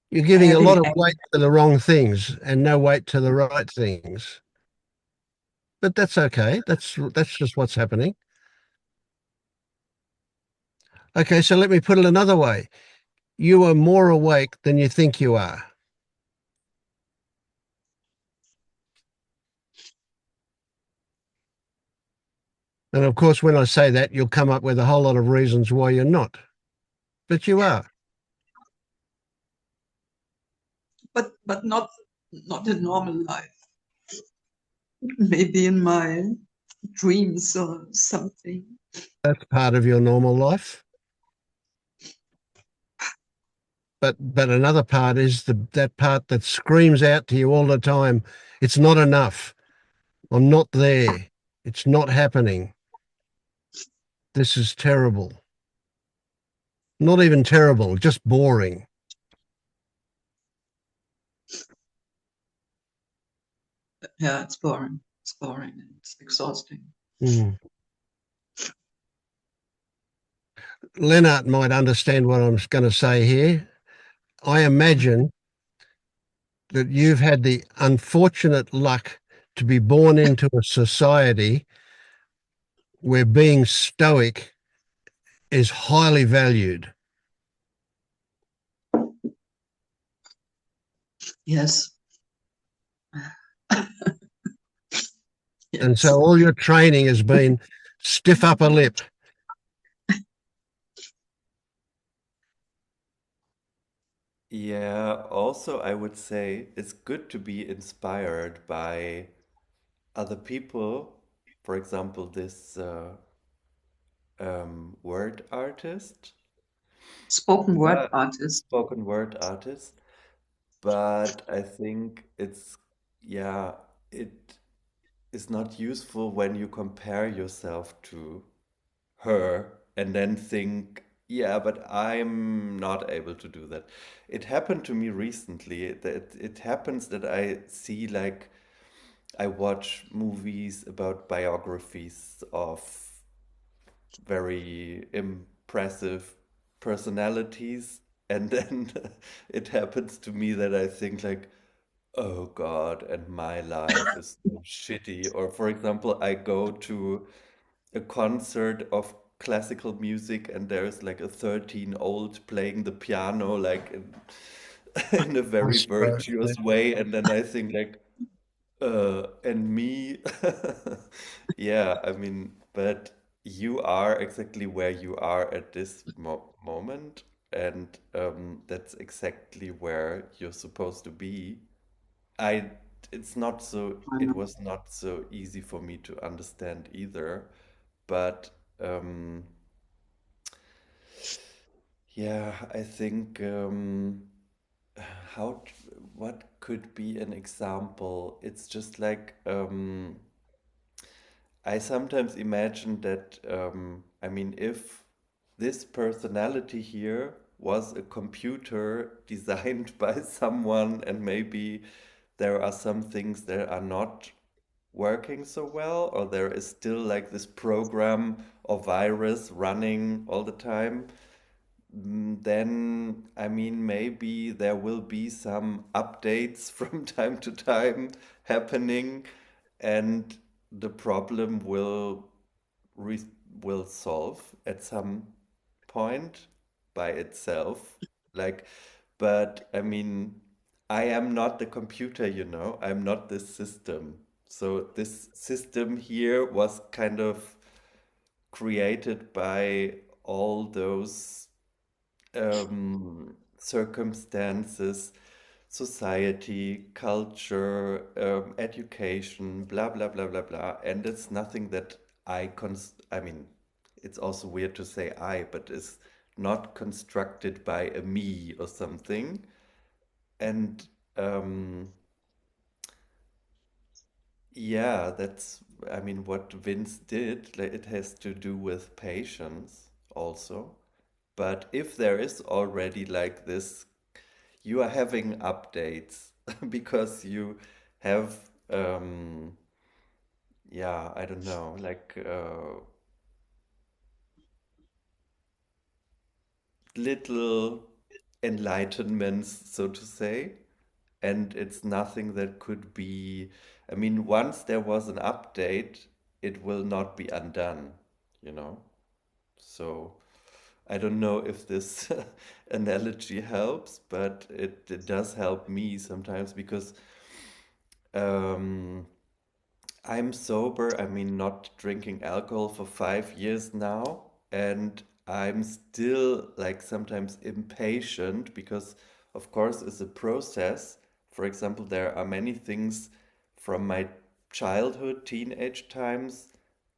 you're giving a lot having of weight to the wrong things and no weight to the right things. But that's okay. That's just what's happening. Okay, so let me put it another way. You are more awake than you think you are. And of course, when I say that, you'll come up with a whole lot of reasons why you're not. But you are. but not in normal life. Maybe in my dreams or something. That's part of your normal life. But another part is that part that screams out to you all the time, it's not enough. I'm not there. It's not happening. This is terrible. Not even terrible, just boring. Yeah, it's boring. It's boring. It's exhausting. Mm. Lennart might understand what I'm going to say here. I imagine that you've had the unfortunate luck to be born into a society where being stoic is highly valued. Yes. And so Yes. all your training has been stiff upper lip. Yeah, also I would say it's good to be inspired by other people. For example, this word artist, Spoken word but artist. spoken word artist. But I think yeah, it is not useful when you compare yourself to her and then think, yeah, but I'm not able to do that. It happened to me recently that it happens that I see like I watch movies about biographies of very impressive personalities, and then it happens to me that I think like, oh God, and my life is so shitty. Or for example, I go to a concert of classical music and there's like a 13-old playing the piano like in a very That's great. virtuous way, and then I think like, and me. Yeah, I mean, but you are exactly where you are at this moment, and that's exactly where you're supposed to be. I, it was not so easy for me to understand either, but um, yeah, I think how, what could be an example? It's just like I sometimes imagine that, I mean, if this personality here was a computer designed by someone, and maybe there are some things that are not working so well, or there is still like this program or virus running all the time, then I mean, maybe there will be some updates from time to time happening, and the problem re will solve at some point by itself. Like, but I mean, I am not the computer, you know, I'm not this system. So this system here was kind of created by all those circumstances, society, culture, education, blah, blah, blah, blah, blah. And it's nothing that I mean, it's also weird to say I, but it's not constructed by a me or something. And um, yeah, that's, I mean, what Vince did, like, it has to do with patience also. But if there is already like this, you are having updates because you have, yeah, I don't know, like little enlightenments, so to say. And it's nothing that could be, I mean, once there was an update, it will not be undone, you know? So I don't know if this analogy helps, but it does help me sometimes because um, I'm sober, I mean, not drinking alcohol for 5 years now, and I'm still like sometimes impatient because, of course, it's a process. For example, there are many things from my childhood, teenage times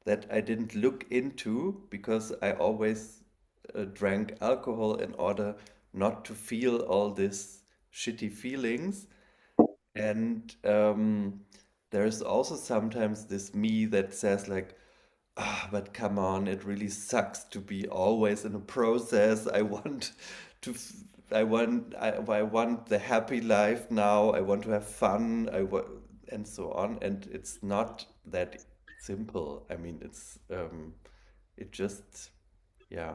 that I didn't look into because I always drank alcohol in order not to feel all these shitty feelings. And there's also sometimes this me that says like, ah, but come on, it really sucks to be always in a process. I want to, I want the happy life now. I want to have fun. And so on. And it's not that simple. I mean, it just, yeah.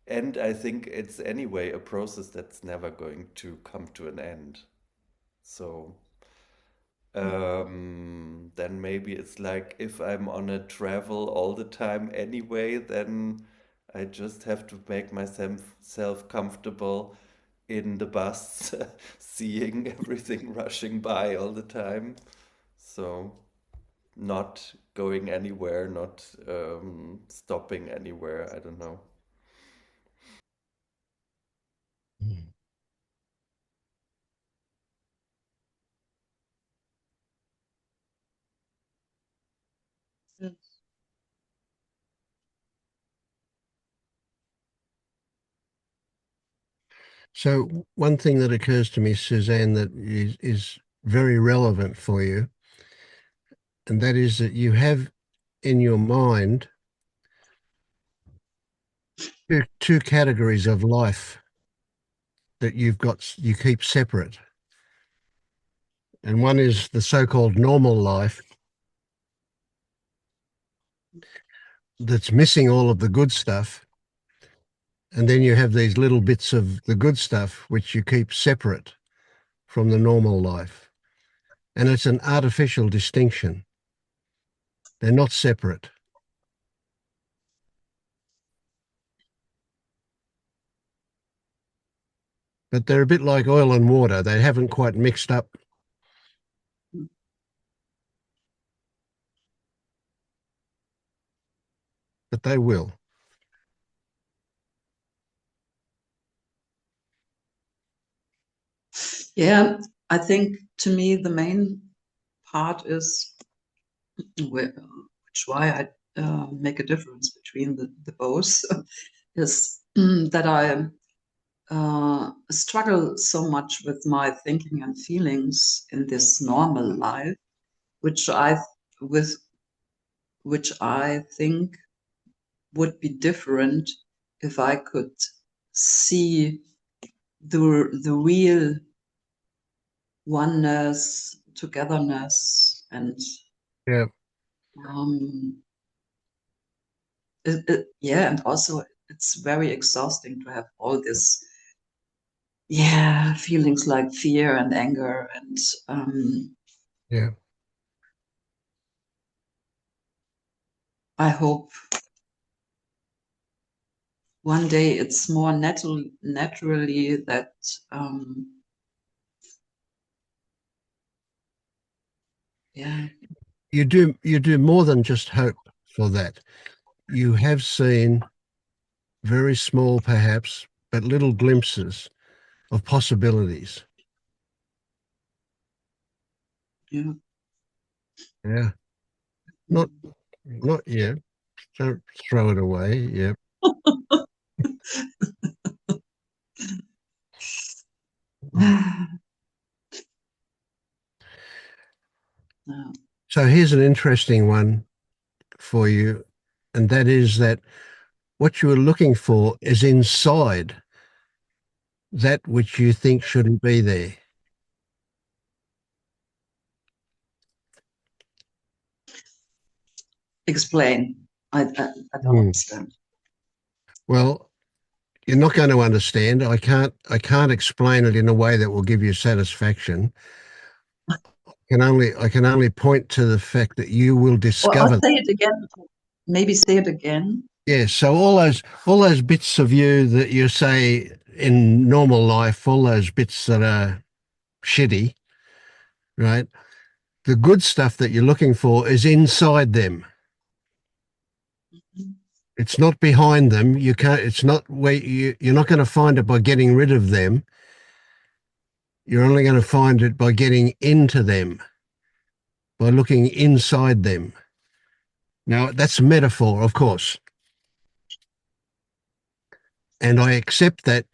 And I think it's anyway a process that's never going to come to an end. So. Then maybe it's like if I'm on a travel all the time anyway, then I just have to make myself self comfortable in the bus, seeing everything rushing by all the time. So not going anywhere, not stopping anywhere. I don't know. Yes. So one thing that occurs to me, Suzanne, that is very relevant for you, and that is that you have in your mind two categories of life that you keep separate. And one is the so-called normal life that's missing all of the good stuff. And then you have these little bits of the good stuff which you keep separate from the normal life. And it's an artificial distinction. They're not separate, but they're a bit like oil and water. They haven't quite mixed up, but they will. Yeah, I think to me the main part is which why I make a difference between the both is that I struggle so much with my thinking and feelings in this normal life, which I with which I think would be different if I could see the real oneness, togetherness, and Yeah, um, yeah, and also it's very exhausting to have all this, yeah, feelings like fear and anger, and yeah. I hope one day it's more naturally that um, yeah, You do more than just hope for that. You have seen very small, perhaps, but little glimpses of possibilities. yeah. Yeah, not not yet. Don't throw it away. Yeah. Yeah. So here's an interesting one for you, and that is that what you are looking for is inside that which you think shouldn't be there. Explain. I don't Hmm. understand. Well, you're not going to understand. I can't explain it in a way that will give you satisfaction. I can only point to the fact that you will Or discover. say it again. Maybe say it again. Yeah, so all those bits of you that you say in normal life, all those bits that are shitty, right? The good stuff that you're looking for is inside them. It's not behind them. You can't. It's not where you're not going to find it by getting rid of them. You're only going to find it by getting into them, by looking inside them. Now that's a metaphor, of course, and I accept that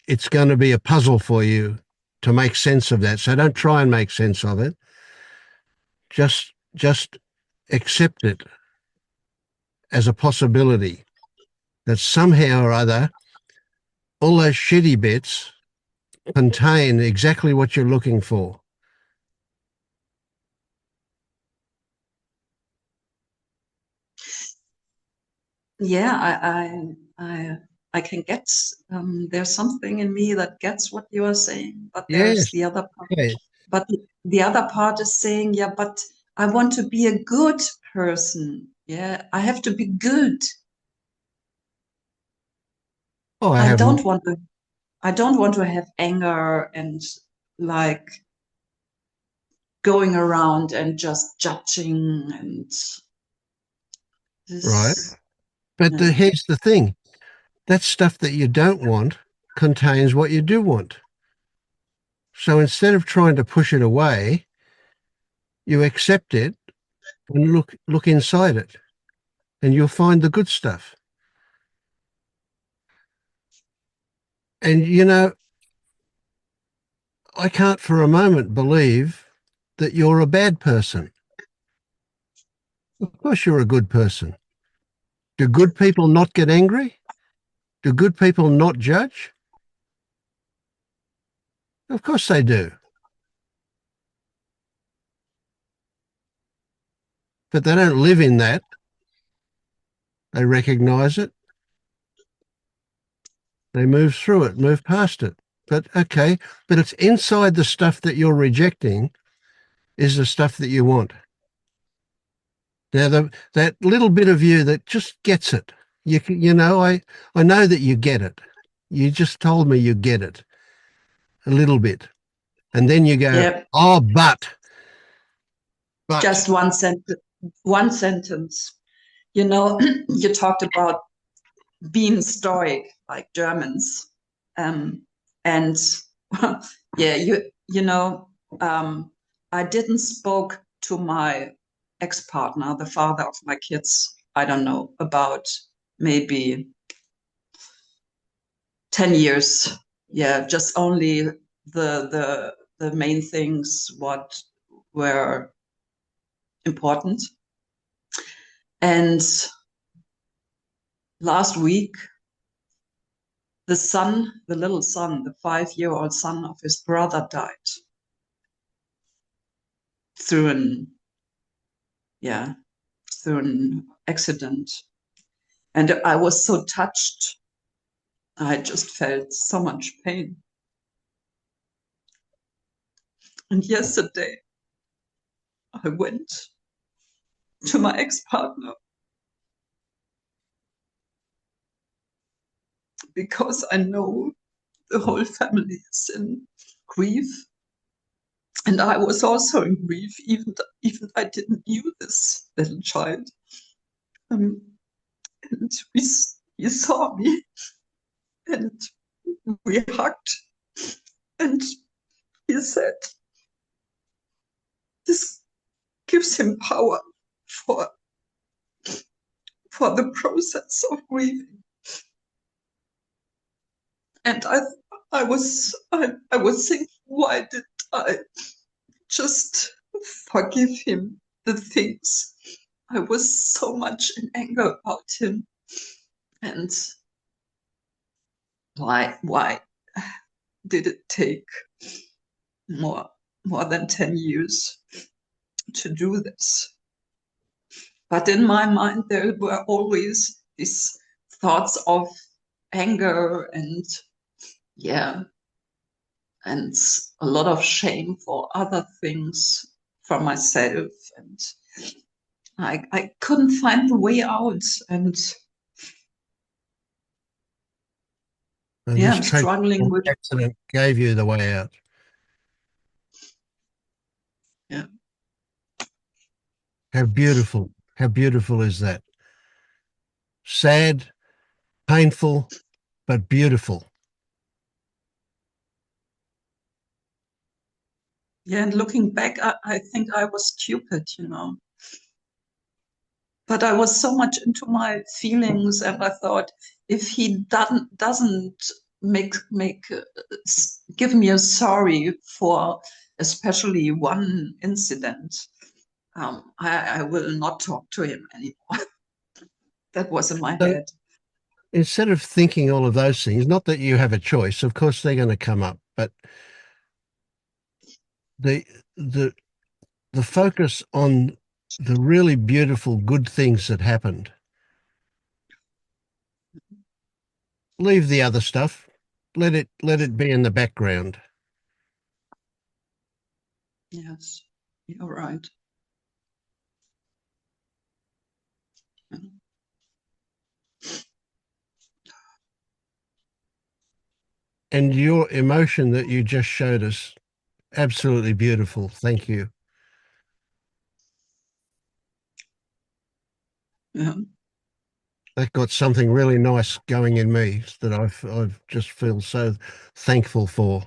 it's going to be a puzzle for you to make sense of that. So don't try and make sense of it. Just accept it as a possibility that somehow or other all those shitty bits contain exactly what you're looking for. Yeah, I can get. There's something in me that gets what you are saying, but there's Yes. the other part. Yeah. But the other part is saying, yeah, but I want to be a good person. Yeah, I have to be good. Oh, I I haven't. don't want to. I don't want to have anger and like going around and just judging and Right. this. But Yeah. here's the thing: that stuff that you don't want contains what you do want. So instead of trying to push it away, you accept it and look inside it, and you'll find the good stuff. And I can't for a moment believe that you're a bad person. Of course, you're a good person. Do good people not get angry? Do good people not judge? Of course they do. But they don't live in that. They recognize it. They move through it, move past it. But okay, but it's inside the stuff that you're rejecting is the stuff that you want. Now, that little bit of you that just gets it, I know that you get it. You just told me you get it a little bit. And then you go, Yeah, oh, but, just one sentence. You know, you talked about being stoic like Germans. And yeah, you know, I didn't spoke to my ex-partner, the father of my kids, I don't know, about maybe 10 years. Yeah, just only the main things what were important. And last week, the little son, the 5-year-old son of his brother died through an yeah through an accident, and I was so touched. I just felt so much pain. And yesterday I went to my ex-partner because I know the whole family is in grief, and I was also in grief, even I didn't knew this little child. Um, and he saw me, and we hugged, and he said this gives him power for the process of grieving. And I was thinking, why did I just forgive him the things? I was so much in anger about him. And why did it take more than 10 years to do this? But in my mind, there were always these thoughts of anger and, yeah, and a lot of shame for other things from myself. And I couldn't find the way out. And and yeah, this I'm tragic struggling with, accident gave you the way out. yeah, How beautiful is that? Sad, painful, but beautiful. yeah. And looking back, I think I was stupid, but I was so much into my feelings, and I thought if he doesn't make give me a sorry for especially one incident, I will not talk to him anymore. That was in my So head. instead of thinking all of those things, not that you have a choice, of course they're going to come up, but the the the focus on the really beautiful good things that happened. Leave the other stuff. Let it be in the background. Yes, you're right. And your emotion that you just showed us, absolutely beautiful. Thank you. Yeah, That got something really nice going in me that I've just feel so thankful for.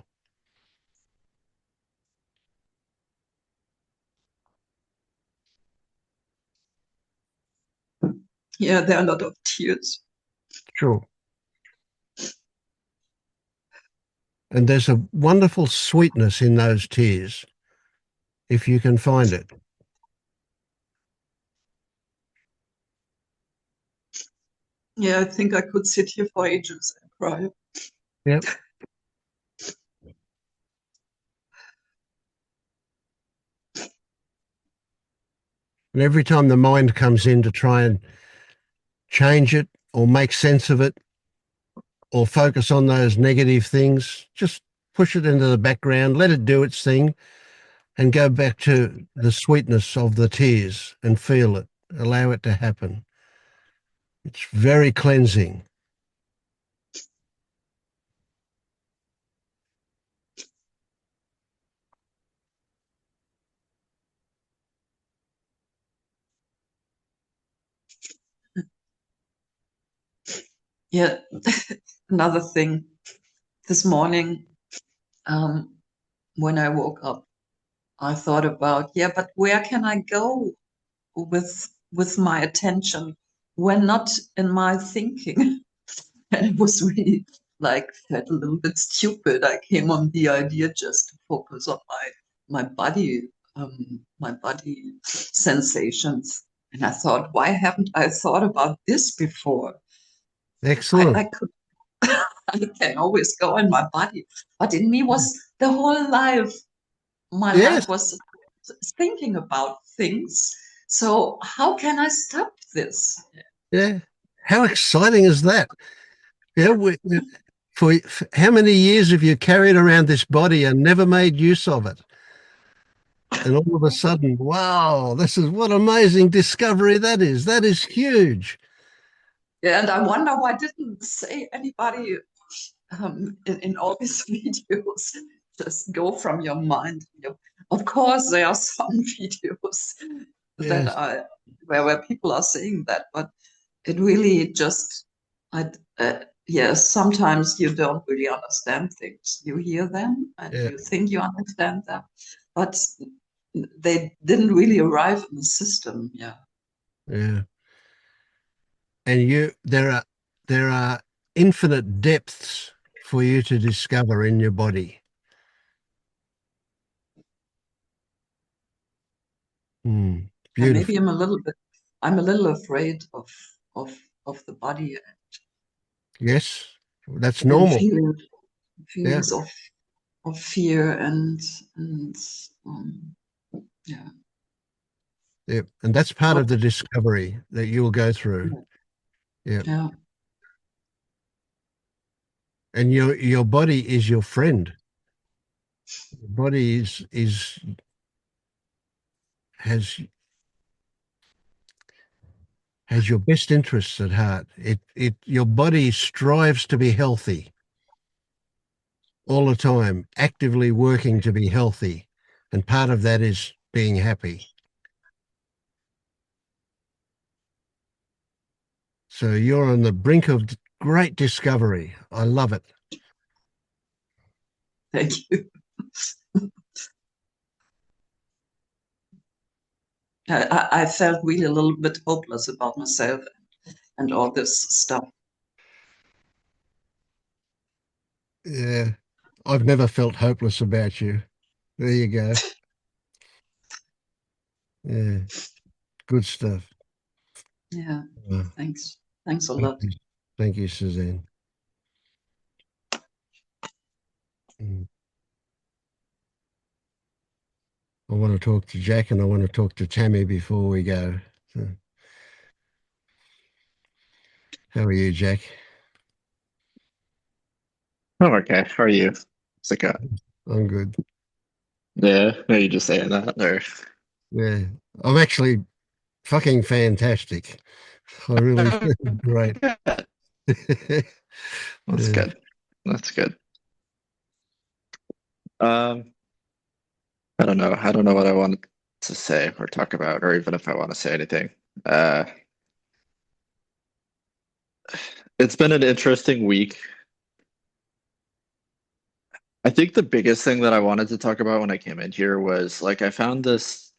Yeah, there are a lot of tears. Sure. And there's a wonderful sweetness in those tears, if you can find it. Yeah, I think I could sit here for ages and cry. Yep. And every time the mind comes in to try and change it or make sense of it or focus on those negative things, just push it into the background, let it do its thing, and go back to the sweetness of the tears and feel it. Allow it to happen. It's very cleansing. Yeah, another thing. This morning, um, when I woke up, I thought about, yeah, but where can I go with my attention when not in my thinking? And it was really like felt a little bit stupid. I came on the idea just to focus on my body sensations. And I thought, why haven't I thought about this before? I Excellent. could I can always go in my body, but in me was the whole life. My Yes. life was thinking about things. So how can I stop this? Yeah. How exciting is that? Yeah. For how many years have you carried around this body and never made use of it? And all of a sudden, wow, this is what amazing discovery that is. That is huge. Yeah, and I wonder why didn't say anybody in all these videos just go from your mind. Of course, there are some videos that Yes. are where people are saying that, but it really just, I, yeah, sometimes you don't really understand things. You hear them and Yeah. you think you understand them, but they didn't really arrive in the system. Yeah. Yeah. And there are infinite depths for you to discover in your body. And maybe Beautiful. I'm a little afraid of of the body Yes. That's and normal. Yeah. feelings of fear and um, yeah. Yeah. And that's part What? of the discovery that you will go through. Yeah. Yeah. And your body is your friend. Your body is has has your best interests at heart. It your body strives to be healthy all the time, actively working to be healthy. And part of that is being happy. So you're on the brink of great discovery. I love it. Thank you. I felt really a little bit hopeless about myself and all this stuff. Yeah. I've never felt hopeless about you. There you go. Yeah. Good stuff. Yeah. Uh, Thanks. Thanks a thank lot. you. Thank you, Suzanne. Mm. I want to talk to Jack and I want to talk to Tammy before we go. So, how are you, Jack? I'm okay. How are you? It's like I'm good. yeah, are you just saying that or Yeah. I'm actually fucking fantastic. I really feel great. good. That's Yeah. good. That's good. Um, I don't know. I don't know what I wanted to say or talk about, or even if I want to say anything. Uh, it's been an interesting week. I think the biggest thing that I wanted to talk about when I came in here was like I found this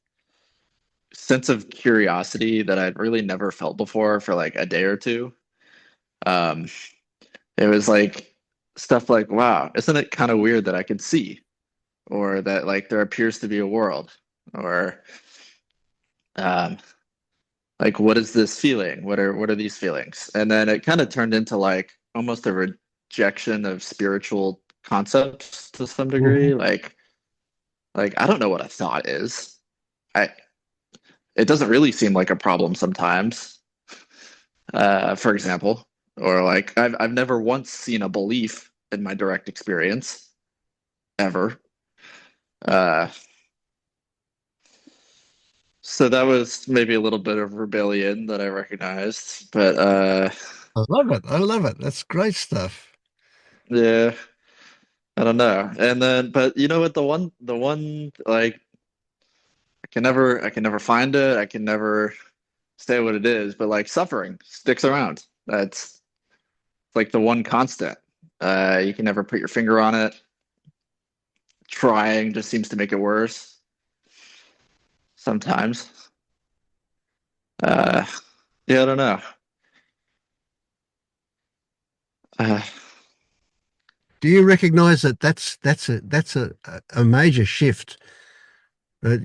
sense of curiosity that I'd really never felt before for like a day or two. Um, it was like stuff like, wow, isn't it kind of weird that I can see, or that like there appears to be a world, or um, like what is this feeling? What are these feelings? And then it kind of turned into like almost a rejection of spiritual concepts to some degree. Mhm. Like I don't know what a thought is. I It doesn't really seem like a problem sometimes. For example, or like I've never once seen a belief in my direct experience ever. Uh, so that was maybe a little bit of rebellion that I recognized, but I love it. I love it. That's great stuff. yeah, I don't know. And then, but you know what? The one like I can never find it. I can never say what it is, but like suffering sticks around. That's like the one constant. You can never put your finger on it. Trying just seems to make it worse sometimes. Uh, yeah, I don't know. Uh, Do you recognize that that's a major shift? That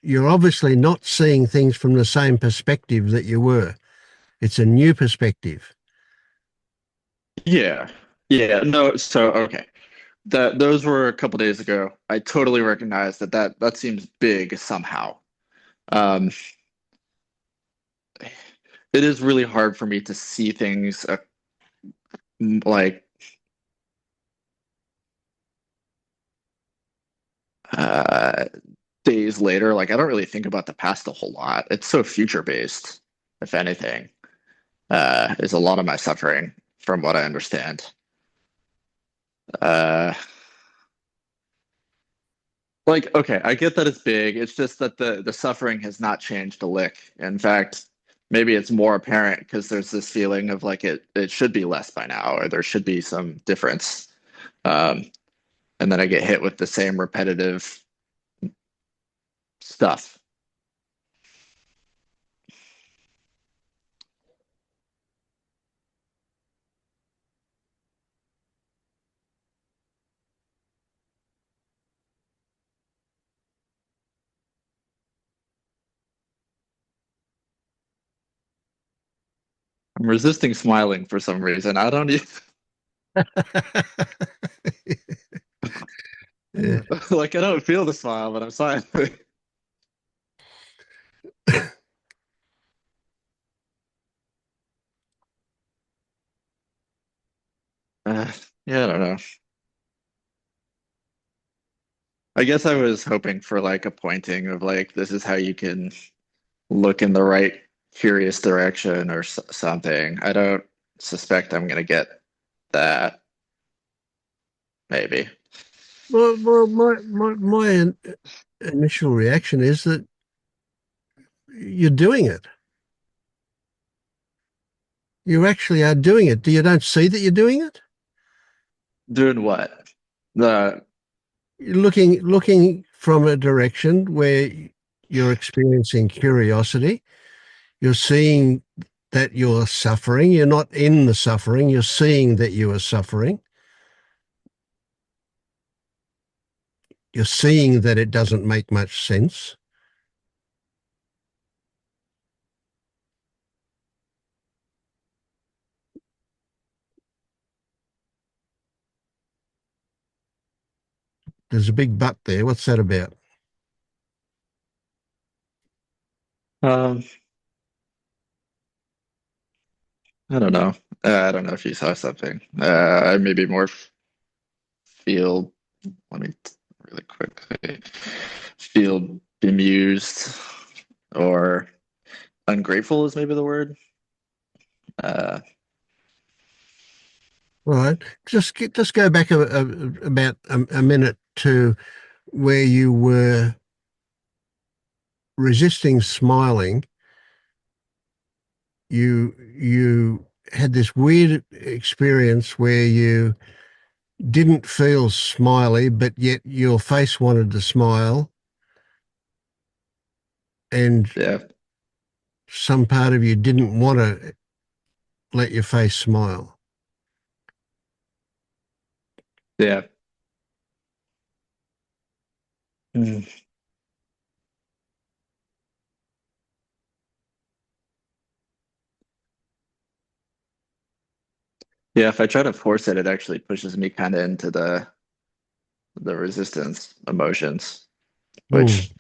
you're obviously not seeing things from the same perspective that you were. It's a new perspective. yeah, yeah. No, so okay. That those were a couple days ago. I totally recognize that seems big somehow. Um, it is really hard for me to see things like uh, days later. Like I don't really think about the past a whole lot. It's so future based, if anything. Is a lot of my suffering, from what I understand. Uh, like, okay, I get that it's big. It's just that the suffering has not changed a lick. In fact, maybe it's more apparent because there's this feeling of like it should be less by now, or there should be some difference. Um, and then I get hit with the same repetitive stuff. I'm resisting smiling for some reason. I don't even, Yeah. like I don't feel the smile, but I'm smiling. Uh, yeah, I don't know. I guess I was hoping for like a pointing of like this is how you can look in the right curious direction or something. I don't suspect I'm gonna get that. Maybe. Well, my initial reaction is that you're doing it. You actually are doing it. Do you don't see that you're doing it? Doing what? The You're looking from a direction where you're experiencing curiosity. You're seeing that you're suffering. You're not in the suffering. You're seeing that you are suffering. You're seeing that it doesn't make much sense. There's a big but there. What's that about? um I don't know. I don't know if you saw something. I maybe more feel let me really quickly feel bemused or ungrateful is maybe the word. Uh All right. Just go back about a minute to where you were resisting smiling. You had this weird experience where you didn't feel smiley, but yet your face wanted to smile. and Yeah. some part of you didn't want to let your face smile. Yeah. Mm. Yeah, if I try to force it, it actually pushes me kind of into the resistance emotions, Mm. which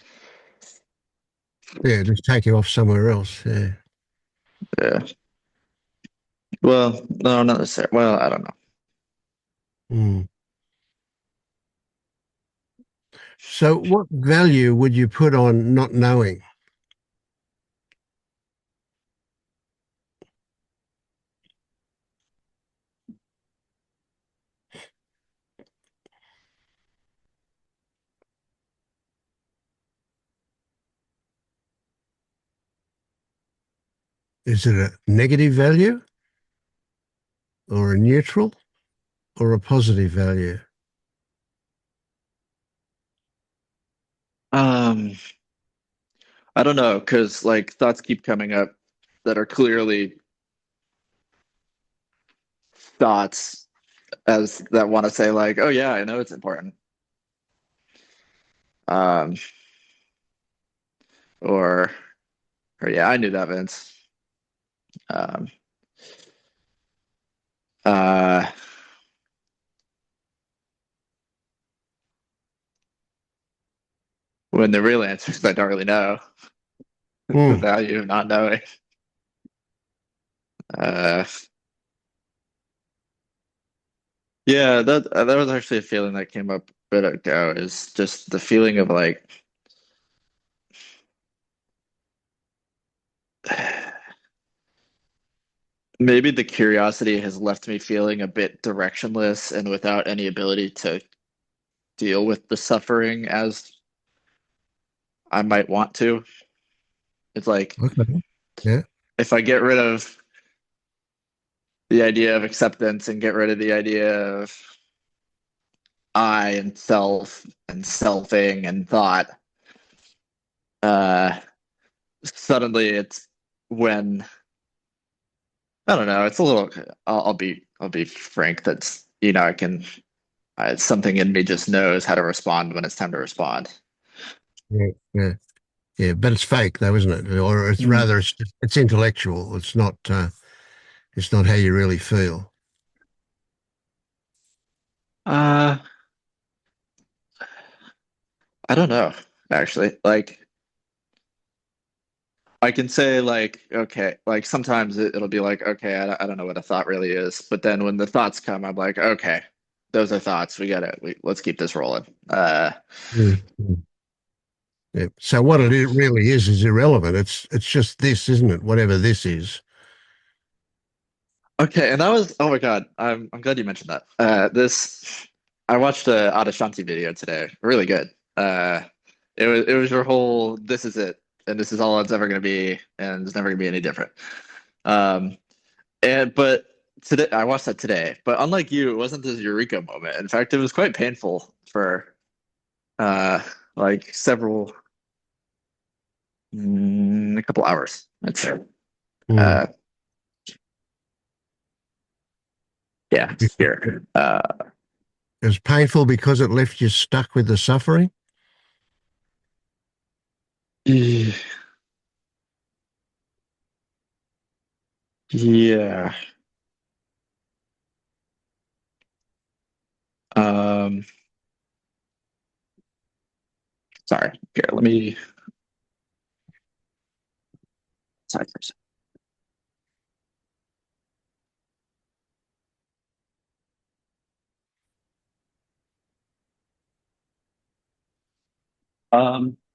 Yeah, just take you off somewhere else. Yeah. yeah. Well, no, not necessarily. Well, I don't know. Mm. So, what value would you put on not knowing? Is it a negative value or a neutral or a positive value? Um, I don't know, because like thoughts keep coming up that are clearly thoughts as that want to say like, oh yeah, I know it's important. Um, or or yeah, I knew that, Vince. Um, uh, when the real answer is I don't really know the Mm. value of not knowing. Uh, yeah, that was actually a feeling that came up a bit ago. Is just the feeling of like maybe the curiosity has left me feeling a bit directionless and without any ability to deal with the suffering as I might want to. It's like Okay. Yeah. if I get rid of the idea of acceptance and get rid of the idea of I and self and selfing and thought, uh, suddenly it's when I don't know. It's a little. I'll be frank. That's I can. Something in me just knows how to respond when it's time to respond. Yeah. Yeah. Yeah. But it's fake, though, isn't it? Or it's Mm. rather it's intellectual. It's not. It's not how you really feel. Uh, I don't know, actually. Like, I can say, like, okay, like sometimes it'll be like, okay, I don't know what a thought really is. But then when the thoughts come, I'm like, okay, those are thoughts. Let's keep this rolling. Mm. Mm. Yeah. So what it really is irrelevant. It's just this, isn't it? Whatever this is. Okay, and that was, oh my God, I'm glad you mentioned that. I watched a Adashanti video today. Really good. It was your whole, this is it, and this is all it's ever going to be, and it's never going to be any different. Um, but today I watched that today, but unlike you, it wasn't this eureka moment. In fact, it was quite painful for uh like a couple hours. I'd say. Mm. Uh, yeah, here. It was painful because it left you stuck with the suffering. Yeah. Um, sorry. Here, let me. Sorry. For a second.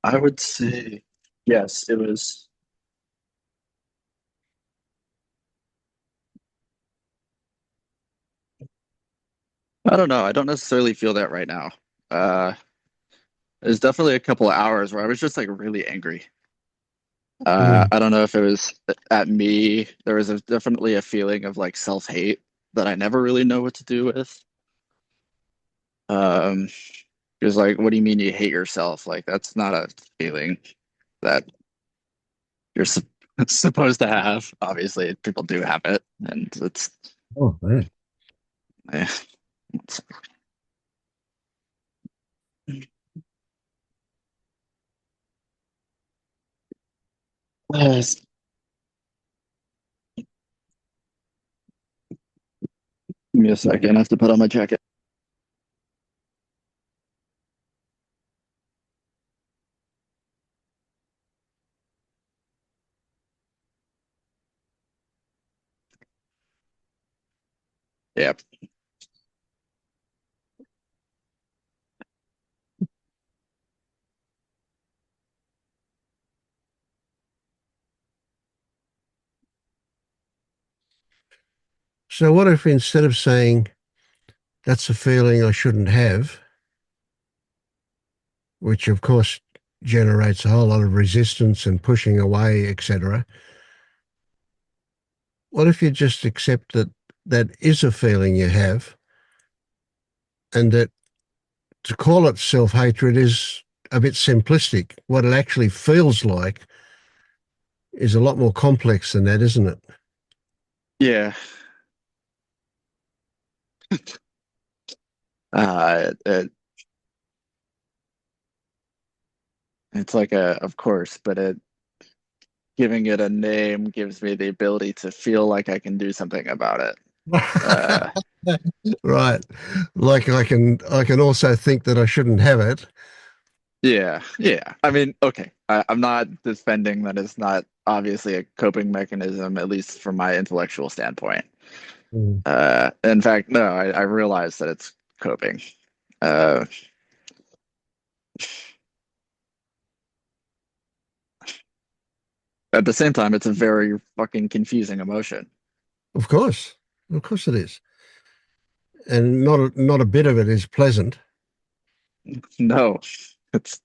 I would say yes. It was. I don't know. I don't necessarily feel that right now. Uh, there's definitely a couple of hours where I was just like really angry. Mm. I don't know if it was at me. There was definitely a feeling of like self-hate that I never really know what to do with. Um, it was like, what do you mean you hate yourself? Like that's not a feeling that. you're supposed to have. Obviously, people do have it, and Oh, man. eh, it's give me a second. I have to put on my jacket. Yeah. So what if instead of saying that's a feeling I shouldn't have, which of course generates a whole lot of resistance and pushing away, etc. What if you just accept that that is a feeling you have, and that to call it self-hatred is a bit simplistic. What it actually feels like is a lot more complex than that, isn't it? Yeah. It's like of course, but giving it a name gives me the ability to feel like I can do something about it. Uh, Right. Like I can also think that I shouldn't have it. yeah, yeah. I mean, okay, I'm not defending that it's not obviously a coping mechanism, at least from my intellectual standpoint. Mm. In fact, no, I realize that it's coping. Uh, at the same time, it's a very fucking confusing emotion. Of course. Of course it is. And not a bit of it is pleasant. No, it's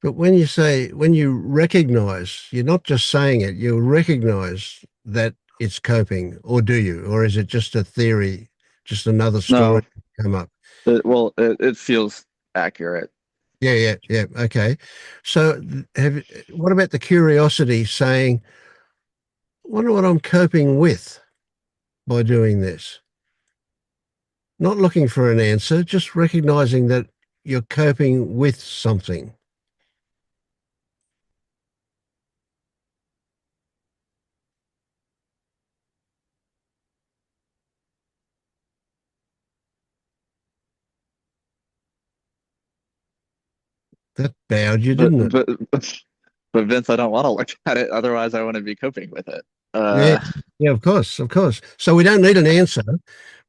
But when you recognize, you're not just saying it, you recognize that it's coping, or do you? Or is it just a theory, just another story no. come up? It feels accurate. Yeah, yeah, yeah. Okay. So what about the curiosity saying, wonder what I'm coping with by doing this? Not looking for an answer, just recognizing that you're coping with something. That bowed you, But didn't it? but but Vince, I don't want to look at it. Otherwise, I wouldn't be coping with it. Yeah, yeah, of course, of course. So we don't need an answer.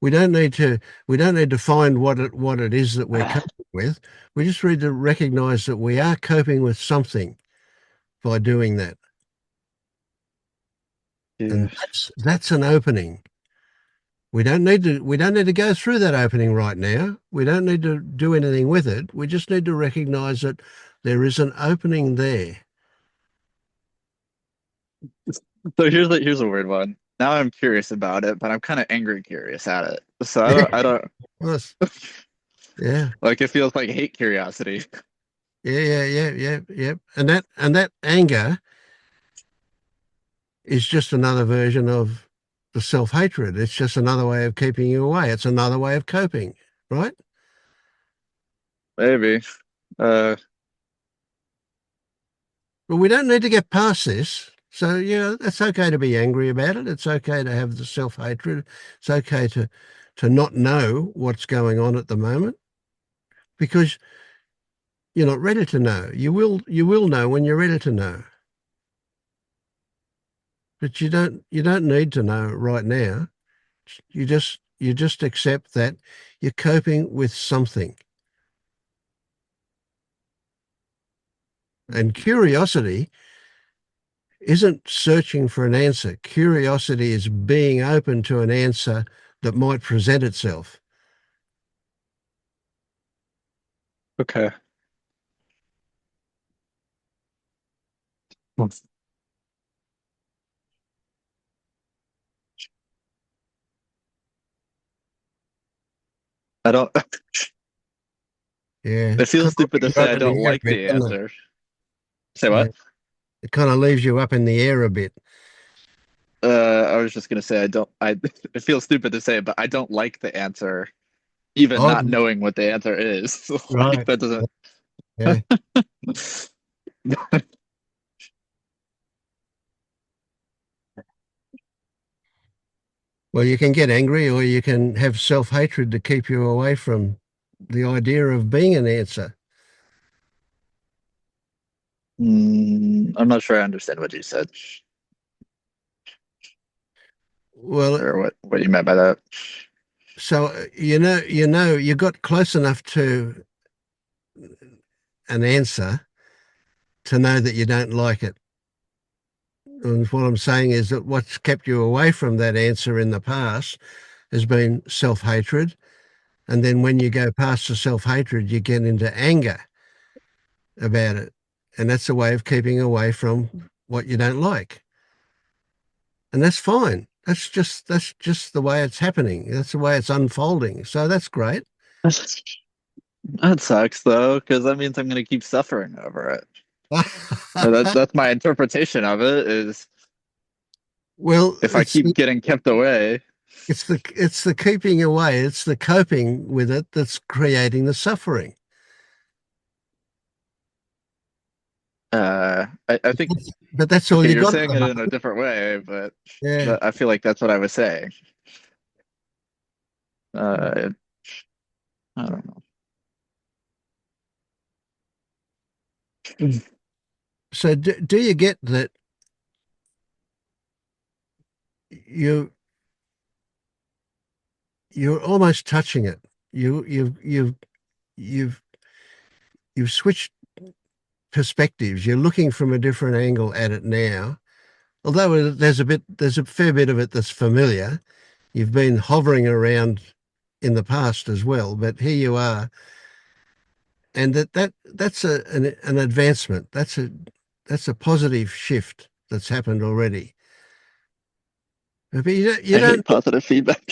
We don't need to we don't need to find what it is that we're coping with. We just need to recognize that we are coping with something by doing that. Yeah. And that's an opening. We don't need to go through that opening right now. We don't need to do anything with it. We just need to recognize that there is an opening there. So here's a weird one. Now I'm curious about it, but I'm kind of angry curious at it. So Yeah, I don't of yeah. like it feels like hate curiosity. Yeah, yeah, yeah, yeah, yeah. And that anger is just another version of the self-hatred. It's just another way of keeping you away. It's another way of coping, right? Maybe. Uh, But we don't need to get past this. So, yeah, it's okay to be angry about it. It's okay to have the self-hatred. It's okay to not know what's going on at the moment because you're not ready to know. You will know when you're ready to know. But you don't need to know right now. You just accept that you're coping with something. And curiosity isn't searching for an answer. Curiosity is being open to an answer that might present itself. okay. I don't. Yeah, It feels kind of stupid to leaves you say up I in the don't air a like bit, the doesn't it? answer. Say Yeah, what? it kind of leaves you up in the air a bit. I was just gonna say I don't. I. It feels stupid to say, but I don't like the answer, even Oh, not knowing what the answer is. Like right. that doesn't. Yeah. Well, you can get angry or you can have self-hatred to keep you away from the idea of being an answer. I'm not sure I understand what you said, Well, or what you meant by that. so you got close enough to an answer to know that you don't like it. And what I'm saying is that what's kept you away from that answer in the past has been self-hatred. And then when you go past the self-hatred, you get into anger about it. And that's a way of keeping away from what you don't like. And that's fine. That's just the way it's happening. That's the way it's unfolding. So that's great. That sucks though, because that means I'm gonna keep suffering over it. That's my interpretation of it. Is Well, if I keep getting kept away, it's the keeping away, it's the coping with it that's creating the suffering. I think But that's all okay, you you're got at saying the it in a moment. different way, but Yeah. I feel like that's what I was saying. Uh, I don't know. So do you get that you you're almost touching it? You've you've switched perspectives. You're looking from a different angle at it now. Although there's a fair bit of it that's familiar. You've been hovering around in the past as well, but here you are, and that's an advancement. That's a positive shift that's happened already. But I hate positive feedback.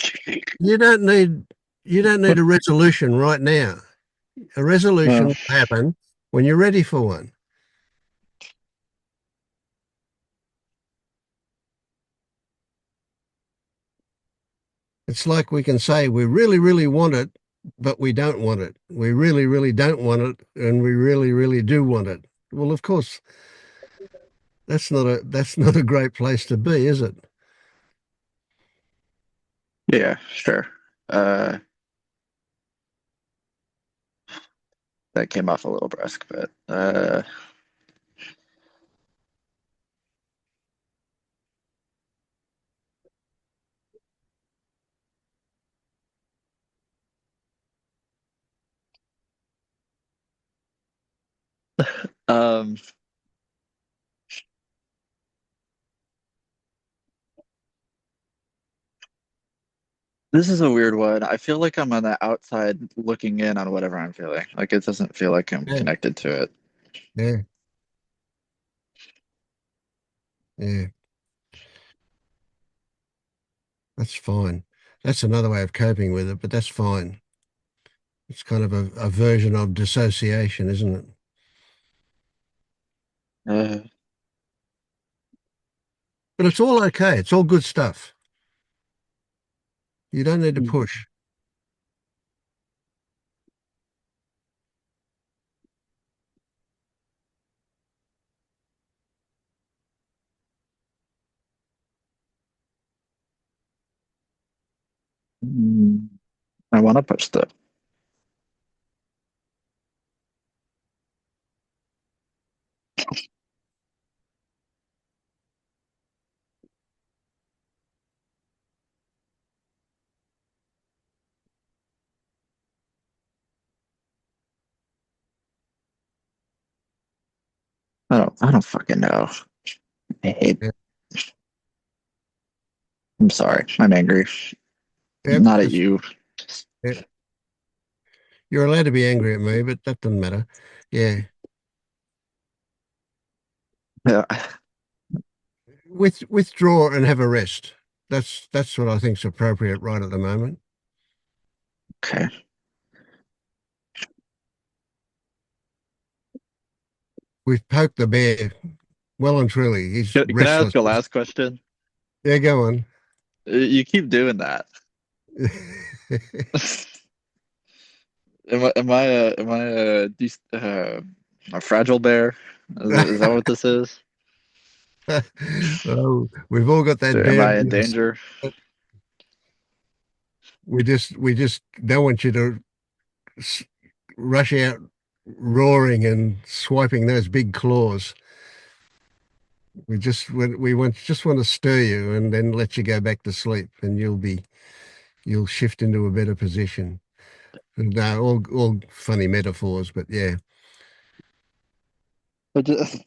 you don't need you don't need a resolution right now. A resolution Uh, will happen when you're ready for one. It's like we can say we really, really want it, but we don't want it. We really, really don't want it, and we really, really do want it. Well, of course, that's not a great place to be, is it? yeah, sure. Uh, that came off a little brusque, but um, this is a weird one. I feel like I'm on the outside looking in on whatever I'm feeling. Like it doesn't feel like I'm Yeah, connected to it. yeah, yeah. That's fine. That's another way of coping with it, but that's fine. It's kind of a version of dissociation, isn't it? Uh, But it's all okay. It's all good stuff. You don't need to push. I want to push the. I don't fucking know. I hate. Yeah, I'm sorry. I'm angry. yeah, Not at you. yeah. You're allowed to be angry at me, but that doesn't matter. Yeah. Yeah. Withdraw and have a rest. That's what I think's appropriate right at the moment. Okay. we've poked the bear well and truly. He's Can I restless. ask a last question? Yeah, go on. You keep doing that. A fragile bear? Is that what this is? Oh, we've all got that Am bear I in in us. danger? We just don't want you to s- rush out roaring and swiping those big claws. We just want to stir you and then let you go back to sleep, and you'll shift into a better position. No, all funny metaphors, but yeah, But just,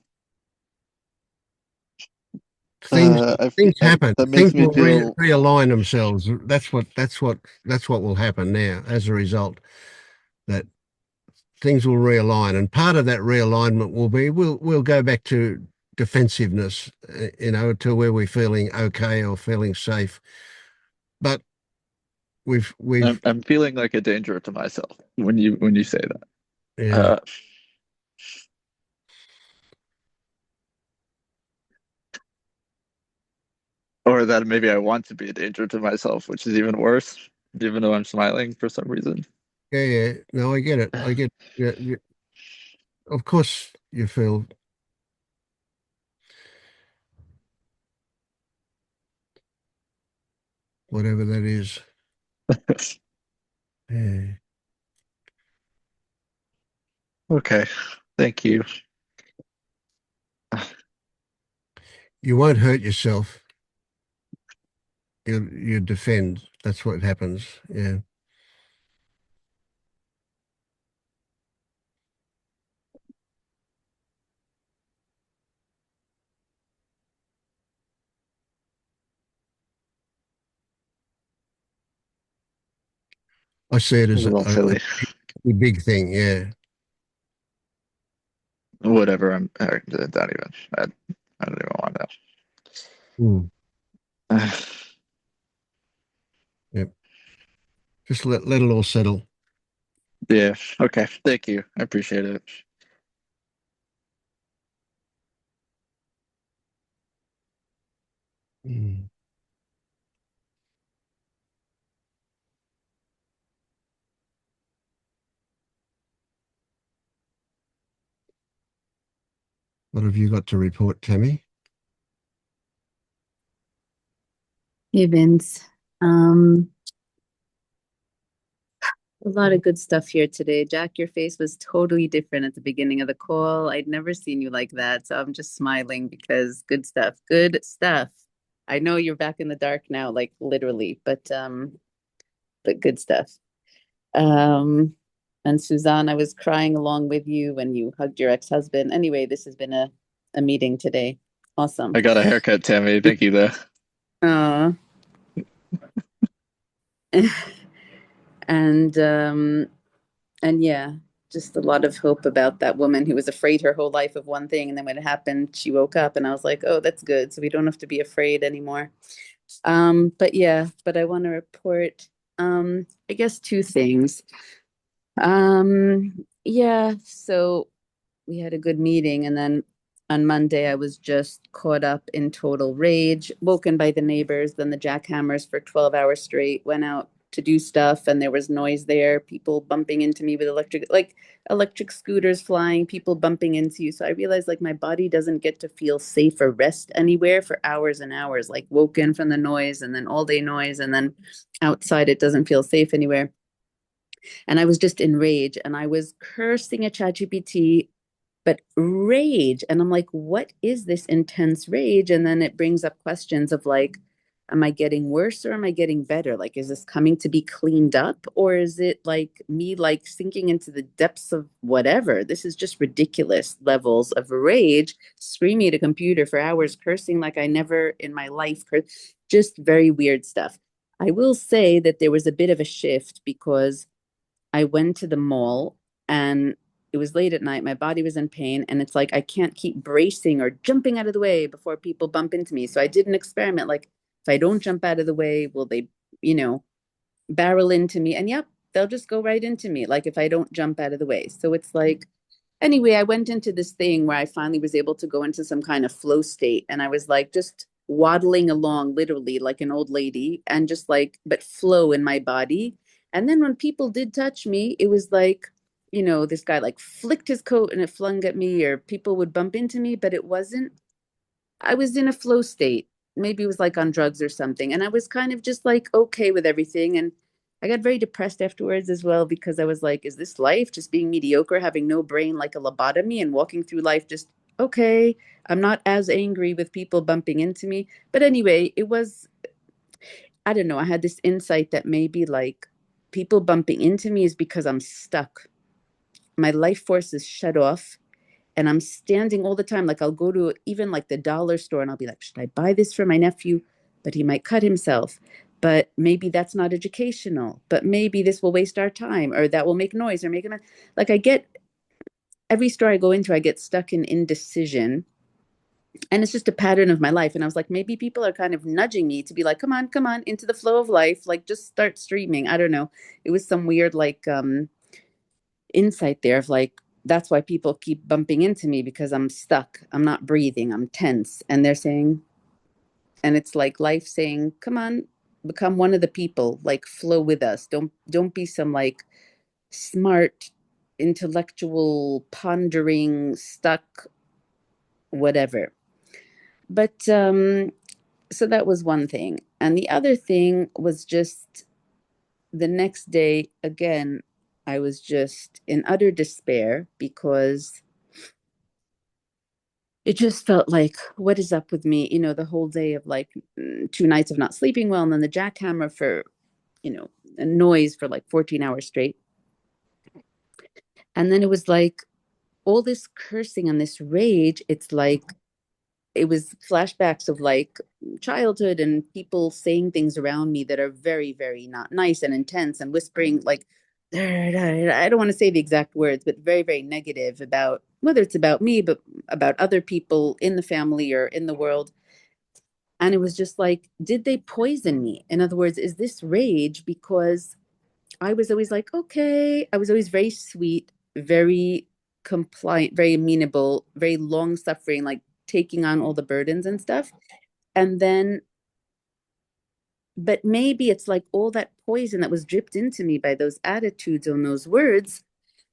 things things happen. that makes Things me will feel realign themselves. That's what will happen now as a result. That things will realign, and part of that realignment will be we'll go back to defensiveness, to where we're feeling okay or feeling safe. But we've I'm feeling like a danger to myself when you say that. yeah, Uh, or that maybe I want to be a danger to myself, which is even worse, even though I'm smiling for some reason. yeah. No, I get it. I get. Yeah, of course, you feel whatever that is. Yeah. Okay, thank you. You won't hurt yourself. You defend. That's what happens. Yeah. I see it A as little a silly. big thing. Yeah. Whatever. Don't even. I don't even want Mm. to. Yep. Just let it all settle. Yeah. Okay. Thank you. I appreciate it. Mm. What have you got to report, Tammy? Hey Vince. Um, a lot of good stuff here today. Jack, your face was totally different at the beginning of the call. I'd never seen you like that, so I'm just smiling because good stuff. Good stuff. I know you're back in the dark now, like literally, but good stuff. Um, and Suzanne, I was crying along with you when you hugged your ex-husband. Anyway, this has been a meeting today. Awesome. I got a haircut, Tammy. Thank you, though. Uh, and and yeah, just a lot of hope about that woman who was afraid her whole life of one thing, and then when it happened, she woke up, and I was like, oh, that's good. So we don't have to be afraid anymore. But yeah, but I want to report, I guess two things. Yeah, so we had a good meeting, and then on Monday I was just caught up in total rage, woken by the neighbors, then the jackhammers for 12 hours straight, went out to do stuff, and there was noise there, people bumping into me with electric scooters flying, people bumping into you. So I realized like my body doesn't get to feel safe or rest anywhere for hours and hours, like woken from the noise and then all day noise, and then outside it doesn't feel safe anywhere. And I was just enraged and I was cursing at ChatGPT, but rage. And I'm like, what is this intense rage? And then it brings up questions of like, am I getting worse or am I getting better? Like, is this coming to be cleaned up? Or is it like me like sinking into the depths of whatever? This is just ridiculous levels of rage, screaming at a computer for hours, cursing like I never in my life cursed. Just very weird stuff. I will say that there was a bit of a shift because I went to the mall and it was late at night. My body was in pain. And it's like, I can't keep bracing or jumping out of the way before people bump into me. So I did an experiment. Like, if I don't jump out of the way, will they, you know, barrel into me? And yep, they'll just go right into me. Like, if I don't jump out of the way. So it's like, anyway, I went into this thing where I finally was able to go into some kind of flow state. And I was like just waddling along, literally like an old lady, and just like, but flow in my body. And then when people did touch me, it was like, this guy like flicked his coat and it flung at me, or people would bump into me, but it wasn't, I was in a flow state. Maybe it was like on drugs or something. And I was kind of just like okay with everything. And I got very depressed afterwards as well, because I was like, is this life just being mediocre, having no brain like a lobotomy, and walking through life just okay? I'm not as angry with people bumping into me. But anyway, it was, I don't know, I had this insight that maybe like people bumping into me is because I'm stuck. My life force is shut off, and I'm standing all the time. Like I'll go to even like the dollar store and I'll be like, should I buy this for my nephew? But he might cut himself. But maybe that's not educational. But maybe this will waste our time, or that will make noise, or make it like I get every store I go into, I get stuck in indecision. And it's just a pattern of my life. And I was like, maybe people are kind of nudging me to be like, come on, into the flow of life. Like just start streaming. I don't know. It was some weird like insight there of like, that's why people keep bumping into me, because I'm stuck. I'm not breathing. I'm tense. And they're saying, and it's like life saying, come on, become one of the people, like flow with us. Don't be some like smart, intellectual, pondering, stuck, whatever. But so that was one thing. And the other thing was just the next day, again, I was just in utter despair, because it just felt like, what is up with me? The whole day of like 2 nights of not sleeping well, and then the jackhammer for, a noise for like 14 hours straight. And then it was like all this cursing and this rage. It's like, it was flashbacks of like childhood and people saying things around me that are very, very not nice and intense, and whispering like, I don't want to say the exact words, but very, very negative about whether it's about me, but about other people in the family or in the world. And it was just like, did they poison me? In other words, is this rage because I was always like, okay, I was always very sweet, very compliant, very amenable, very long suffering, like taking on all the burdens and stuff. And then, but maybe it's like all that poison that was dripped into me by those attitudes and those words.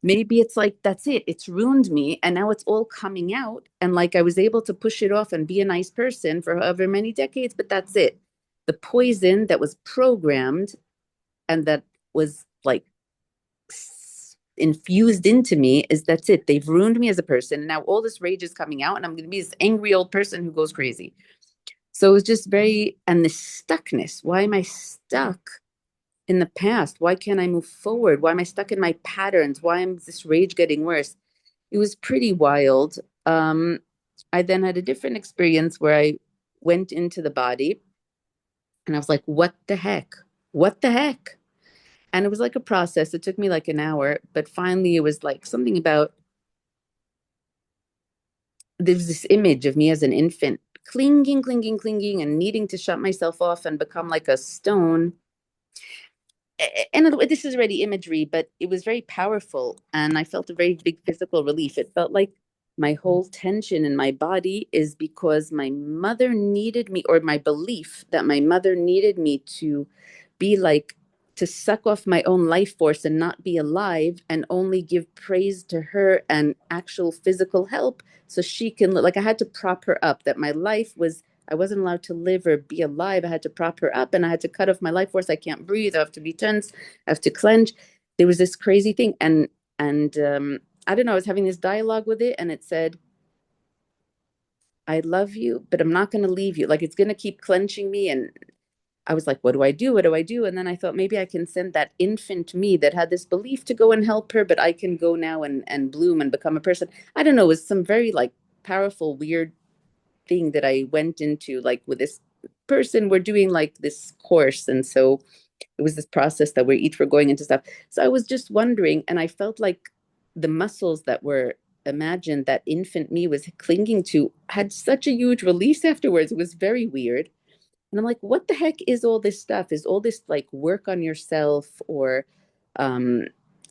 Maybe it's like, that's it. It's ruined me. And now it's all coming out. And like I was able to push it off and be a nice person for however many decades, but that's it. The poison that was programmed and that was like infused into me is, that's it. They've ruined me as a person. And now all this rage is coming out, and I'm going to be this angry old person who goes crazy. So it was just very, and the stuckness. Why am I stuck in the past? Why can't I move forward? Why am I stuck in my patterns? Why am this rage getting worse? It was pretty wild. I then had a different experience where I went into the body, and I was like, what the heck? What the heck? And it was like a process. It took me like an hour, but finally it was like something about, there's this image of me as an infant clinging, and needing to shut myself off and become like a stone. And this is already imagery, but it was very powerful. And I felt a very big physical relief. It felt like my whole tension in my body is because my mother needed me, or my belief that my mother needed me to be like, to suck off my own life force and not be alive, and only give praise to her and actual physical help, so she can, like, I had to prop her up, that my life was, I wasn't allowed to live or be alive. I had to prop her up, and I had to cut off my life force. I can't breathe. I have to be tense. I have to clench. There was this crazy thing. And I don't know, I was having this dialogue with it, and it said, I love you, but I'm not going to leave you. Like, it's going to keep clenching me. And I was like, what do I do? What do I do? And then I thought, maybe I can send that infant me that had this belief to go and help her, but I can go now and bloom and become a person. I don't know. It was some very like powerful, weird thing that I went into, like with this person. We're doing like this course. And so it was this process that we each were going into stuff. So I was just wondering, and I felt like the muscles that were imagined that infant me was clinging to had such a huge release afterwards. It was very weird. And I'm like, what the heck is all this stuff? Is all this like work on yourself, um,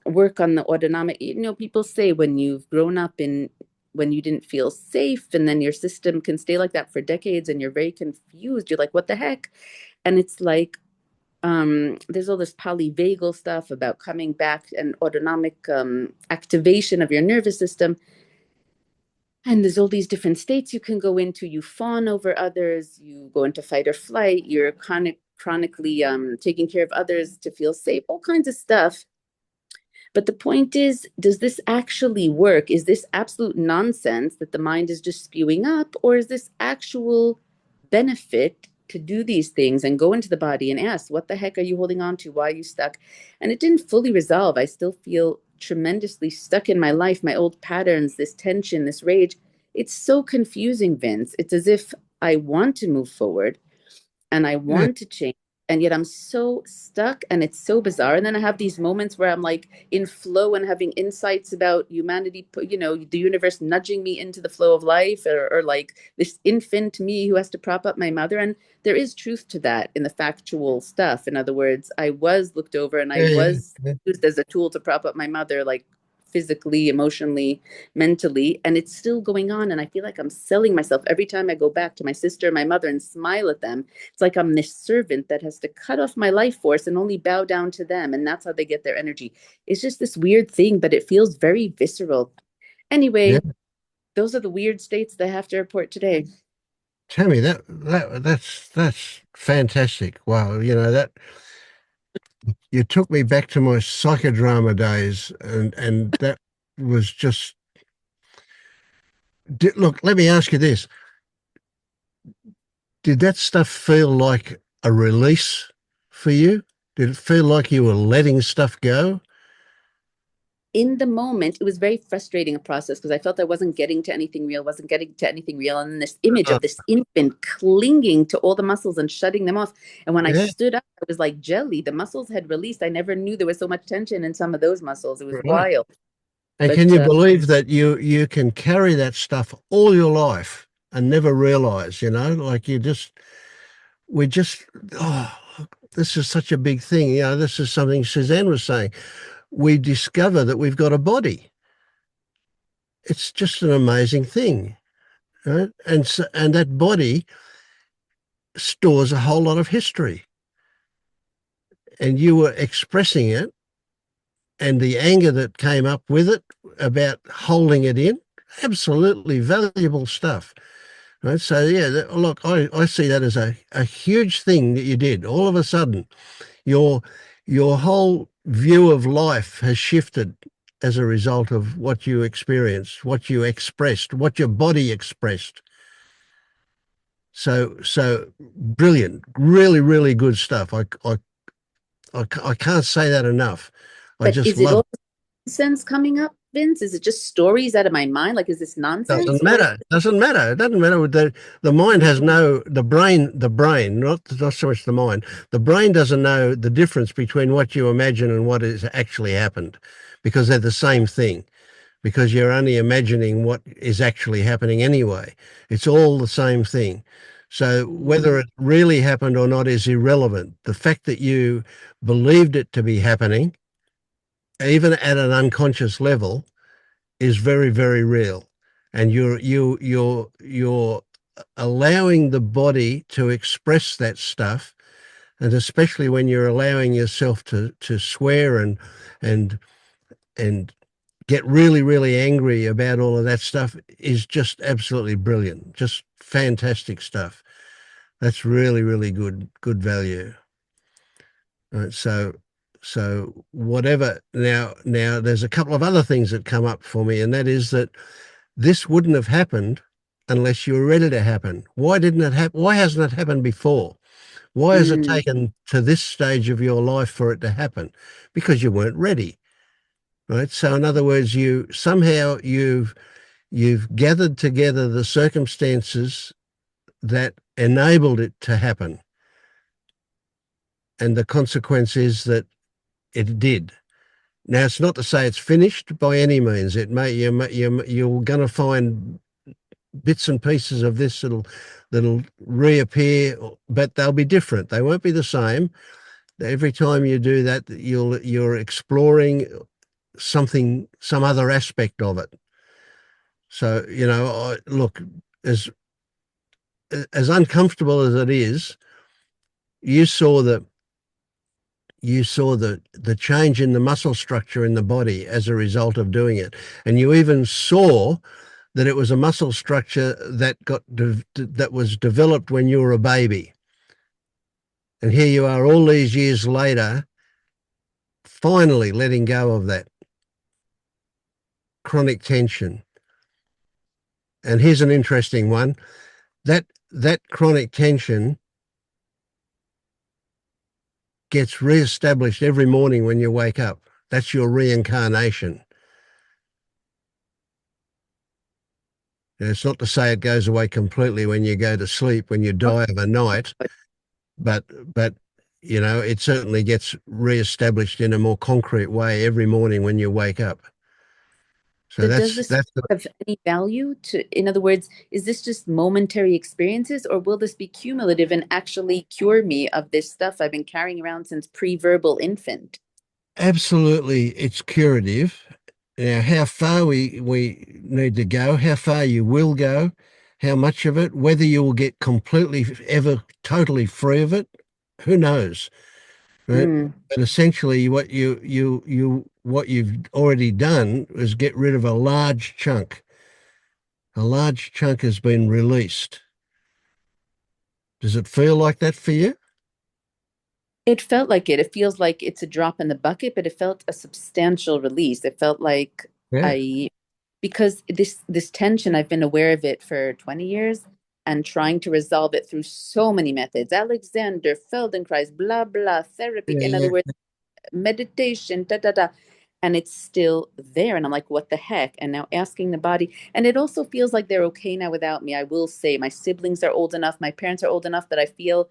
work on the autonomic, people say when you've grown up in when you didn't feel safe, and then your system can stay like that for decades and you're very confused. You're like, what the heck? And it's like, there's all this polyvagal stuff about coming back and autonomic activation of your nervous system. And there's all these different states you can go into. You fawn over others, you go into fight or flight, you're chronically taking care of others to feel safe, all kinds of stuff. But the point is, does this actually work? Is this absolute nonsense that the mind is just spewing up? Or is this actual benefit to do these things and go into the body and ask, what the heck are you holding on to? Why are you stuck? And it didn't fully resolve. I still feel tremendously stuck in my life, my old patterns, this tension, this rage. It's so confusing, Vince. It's as if I want to move forward and I Yeah. want to change. And yet I'm so stuck and it's so bizarre. And then I have these moments where I'm like in flow and having insights about humanity, the universe nudging me into the flow of life, or like this infant me who has to prop up my mother. And there is truth to that in the factual stuff. In other words, I was looked over and I Yeah, yeah, was yeah. used as a tool to prop up my mother, like physically, emotionally, mentally, and it's still going on. And I feel like I'm selling myself every time I go back to my sister, my mother, and smile at them. It's like I'm this servant that has to cut off my life force and only bow down to them. And that's how they get their energy. It's just this weird thing, but it feels very visceral. Yeah. Anyway, those are the weird states that I have to report today. Tammy, that's fantastic. Wow, that you took me back to my psychodrama days, and that was just. Look, let me ask you this: did that stuff feel like a release for you? Did it feel like you were letting stuff go? In the moment, it was very frustrating a process because I felt I wasn't getting to anything real, wasn't getting to anything real. And then this image Oh, of this infant clinging to all the muscles and shutting them off. And when I yeah, stood up, I was like jelly. The muscles had released. I never knew there was so much tension in some of those muscles. It was right. wild. And can But you believe that you can carry that stuff all your life and never realize, like we just, oh, this is such a big thing. This is something Suzanne was saying. We discover that we've got a body. It's just an amazing thing, right? And that body stores a whole lot of history, and you were expressing it, and the anger that came up with it about holding it in, absolutely valuable stuff. Right. So, yeah, look, I see that as a huge thing that you did. All of a sudden, your your whole view of life has shifted as a result of what you experienced, what you expressed, what your body expressed. So brilliant, really, really good stuff. I can't say that enough. I but just is it love all nonsense coming up, Vince? Is it just stories out of my mind? Like, is this nonsense Doesn't or matter. Doesn't matter. It doesn't matter. The mind has no the brain, not so much the mind. The brain doesn't know the difference between what you imagine and what has actually happened, because they're the same thing. Because you're only imagining what is actually happening anyway. It's all the same thing. So whether it really happened or not is irrelevant. The fact that you believed it to be happening, even at an unconscious level, is very, very real. And you're allowing the body to express that stuff, and especially when you're allowing yourself to swear and and get really, really angry about all of that stuff, is just absolutely brilliant. Just fantastic stuff. That's really, really good value. So whatever. Now there's a couple of other things that come up for me, and that is that this wouldn't have happened unless you were ready to happen. Why didn't it happen? Why hasn't it happened before? Why has it Mm. taken to this stage of your life for it to happen? Because you weren't ready, right? So in other words, you've gathered together the circumstances that enabled it to happen, and the consequence is that it did. Now, it's not to say it's finished by any means. You're going to find bits and pieces of this that'll reappear, but they'll be different. They won't be the same. Every time you do that, you're exploring some other aspect of it. So, look, as as uncomfortable as it is, you saw the the change in the muscle structure in the body as a result of doing it, and you even saw that it was a muscle structure that that was developed when you were a baby. And here you are all these years later, finally letting go of that chronic tension. And here's an interesting one. That chronic tension gets reestablished every morning when you wake up. That's your reincarnation. And it's not to say it goes away completely when you go to sleep, when you die overnight, but it certainly gets reestablished in a more concrete way every morning when you wake up. So So does this that's have any value to, in other words, is this just momentary experiences, or will this be cumulative and actually cure me of this stuff I've been carrying around since pre-verbal infant? absolutely, it's curative. Now, how far we need to go, how far you will go, how much of it, whether you will get completely, ever, totally free of it, who knows? Right? Mm. But essentially, what you've already done is get rid of a large chunk. A large chunk has been released. Does it feel like that for you? It felt like it. It feels like it's a drop in the bucket, but it felt a substantial release. It felt like Yeah. I, because this tension, I've been aware of it for 20 years and trying to resolve it through so many methods. Alexander, Feldenkrais, blah blah, therapy. In other Yeah. words, meditation, da da da. And it's still there. And I'm like, what the heck? And now asking the body. And it also feels like they're okay now without me. I will say my siblings are old enough, my parents are old enough that I feel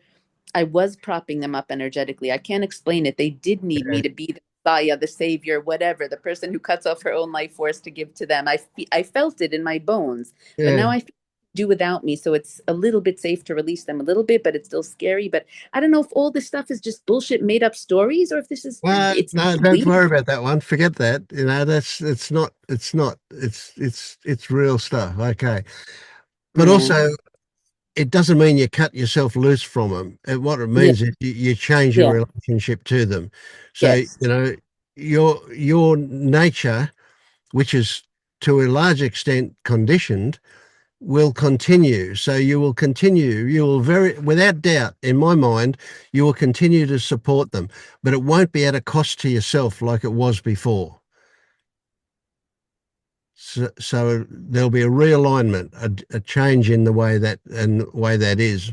I was propping them up energetically. I can't explain it. They did need me to be the Messiah, the savior, whatever, the person who cuts off her own life force to give to them. I felt it in my bones, but Yeah. now I do without me. So it's a little bit safe to release them a little bit, but it's still scary. But I don't know if all this stuff is just bullshit made up stories or if this is, No, it's no, don't real. worry about that one. Forget that. It's real stuff. Okay. But Mm, also, it doesn't mean you cut yourself loose from them. What it yeah, means is you change your yeah, relationship to them. So, yes. your nature, which is to a large extent conditioned, will continue. So you will without doubt, in my mind, you will continue to support them, but it won't be at a cost to yourself like it was before. So there'll be a realignment, a change in the way that is.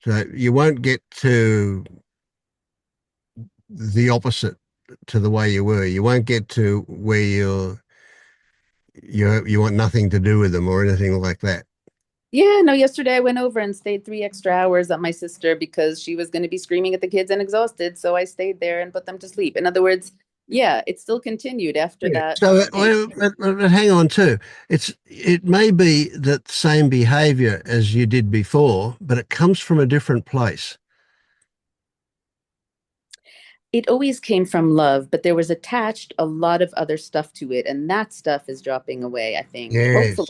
So you won't get to the opposite to the way you were. You won't get to where you want nothing to do with them or anything like that. Yeah, no, yesterday I went over and stayed 3 extra hours at my sister because she was going to be screaming at the kids and exhausted. So I stayed there and put them to sleep. In other words, yeah, it still continued after Yeah. that So, thing. but hang on too. It may be that same behaviour as you did before, but it comes from a different place. It always came from love, but there was attached a lot of other stuff to it. And that stuff is dropping away, I think. Hopefully. Yes.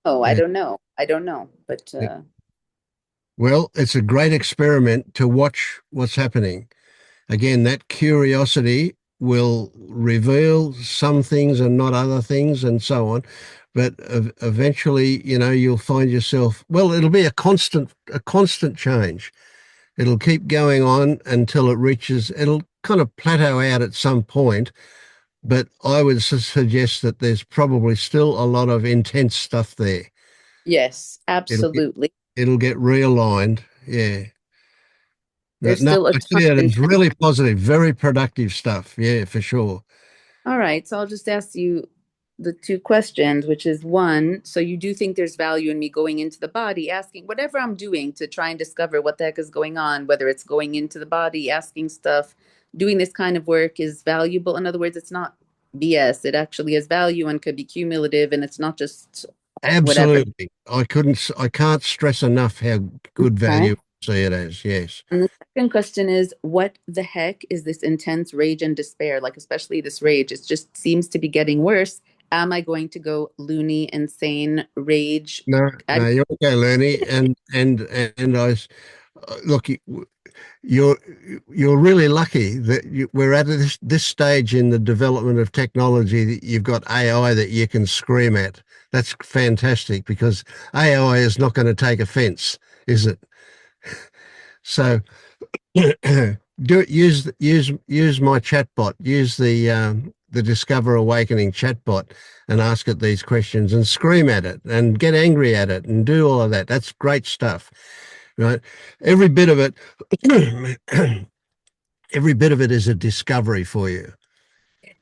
Oh, I Yeah. don't know. I don't know. But Yeah. Well, it's a great experiment to watch what's happening. Again, that curiosity will reveal some things and not other things, and so on. But eventually, you'll find yourself. Well, it'll be a constant change. It'll keep going on until it reaches. It'll kind of plateau out at some point. But I would suggest that there's probably still a lot of intense stuff there. yes, It'll get absolutely. it'll get realigned. Yeah. There's No, still a I ton see it of as really positive, very productive stuff. Yeah, for sure. All right, so I'll just ask you the two questions, which is one, so you do think there's value in me going into the body, asking whatever I'm doing to try and discover what the heck is going on, whether it's going into the body, asking stuff, doing this kind of work is valuable. In other words, it's not BS. It actually has value and could be cumulative, and it's not just whatever. Absolutely. I can't stress enough how good Okay. value see it as, yes. And the second question is, what the heck is this intense rage and despair? Like, especially this rage, it just seems to be getting worse. Am I going to go loony, insane, rage? No, I, no, you're okay, Lernie. And look, you're you're really lucky that we're at this stage in the development of technology that you've got AI that you can scream at. That's fantastic because AI is not going to take offense, is it? So use my chatbot, use the Discover Awakening chatbot, and ask it these questions and scream at it and get angry at it and do all of that. That's great stuff, right? Every bit of it, every bit of it is a discovery for you.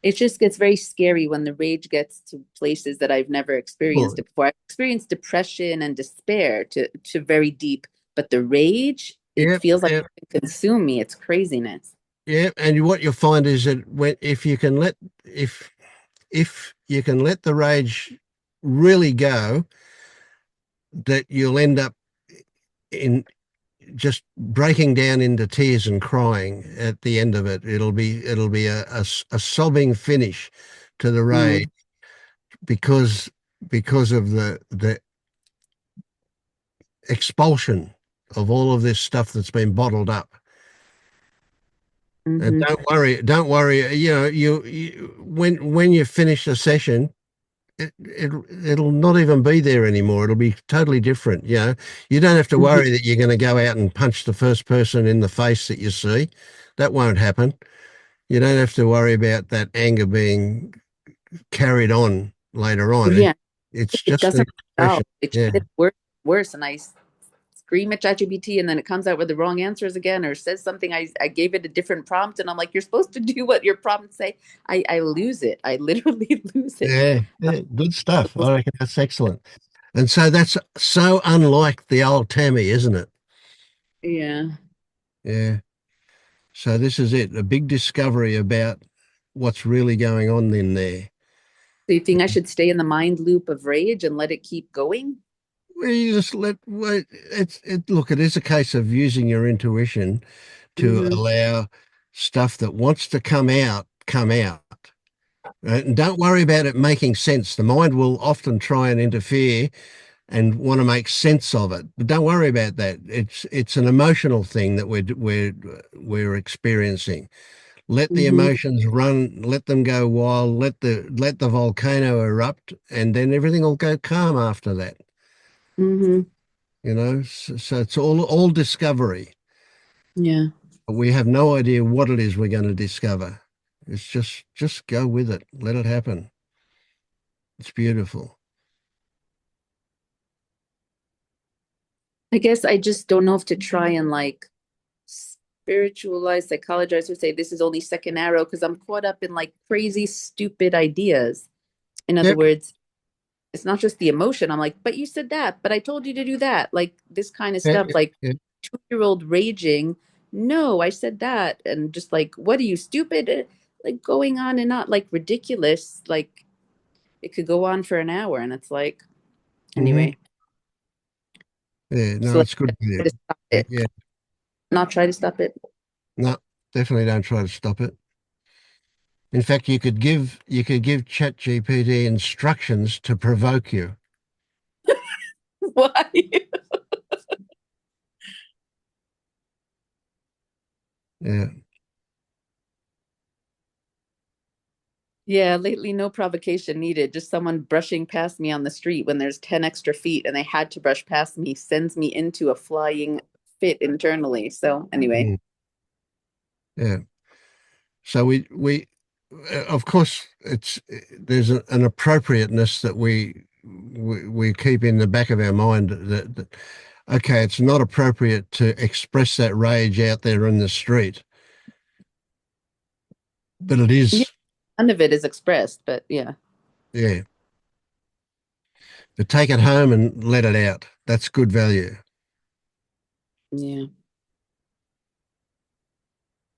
it just gets very scary when the rage gets to places that I've never experienced Well, it before. I've experienced depression and despair to very deep, but the rage, it yeah, feels like yeah, it can consume me. It's craziness. yeah. And what you'll find is that when if you can let if you can let the rage really go, that you'll end up in just breaking down into tears and crying at the end of it. It'll be a sobbing finish to the rage Mm, because of the expulsion of all of this stuff that's been bottled up. And hmm don't worry. You when you finish a session, it'll not even be there anymore. It'll be totally different. You don't have to hmm worry that you're going to go out and punch the first person in the face that you see. That won't happen. You don't have to worry about that anger being carried on later on. Yeah, It's it just an doesn't expression. help. It just Yeah. gets worse, worse, and scream at ChatGPT, and then it comes out with the wrong answers again, or says something. I gave it a different prompt, and I'm like, you're supposed to do what your prompts say. I lose it. I literally lose it. Yeah, yeah, good stuff. I reckon that's excellent. And so that's so unlike the old Tammy, isn't it? Yeah. Yeah. So this is it, a big discovery about what's really going on in there. So you think I should stay in the mind loop of rage and let it keep going? Well, you just look, it is a case of using your intuition to Hmm. allow stuff that wants to come out. Right? And don't worry about it making sense. The mind will often try and interfere and want to make sense of it. But don't worry about that. It's an emotional thing that we're experiencing. Let the Hmm. emotions run, let them go wild, let the volcano erupt, and then everything will go calm after that. Hmm. So it's all discovery. Yeah. We have no idea what it is we're going to discover. It's just go with it. Let it happen. It's beautiful. I guess I just don't know if to try and like spiritualize psychologists would say this is only second arrow because I'm caught up in like crazy, stupid ideas. In other Yep. words, it's not just the emotion. I'm like, but you said that, but I told you to do that. Like this kind of Yeah, stuff, yeah, like yeah. 2-year-old raging. No, I said that. And just like, what are you stupid? Like going on and not like ridiculous. Like it could go on for an hour. And it's like, Hmm. anyway, Yeah, so no, like, it's good for try you. to stop Yeah, it, yeah. not try to stop it. No, definitely don't try to stop it. In fact, you could give ChatGPT instructions to provoke you. Why? Yeah. Yeah, lately no provocation needed. Just someone brushing past me on the street when there's 10 extra feet and they had to brush past me sends me into a flying fit internally. So anyway, Mm, yeah. So we of course there's an appropriateness that we keep in the back of our mind that okay, it's not appropriate to express that rage out there in the street, but it yeah, is. none of it is expressed, but yeah, Yeah. But take it home and let it out. That's good value. yeah,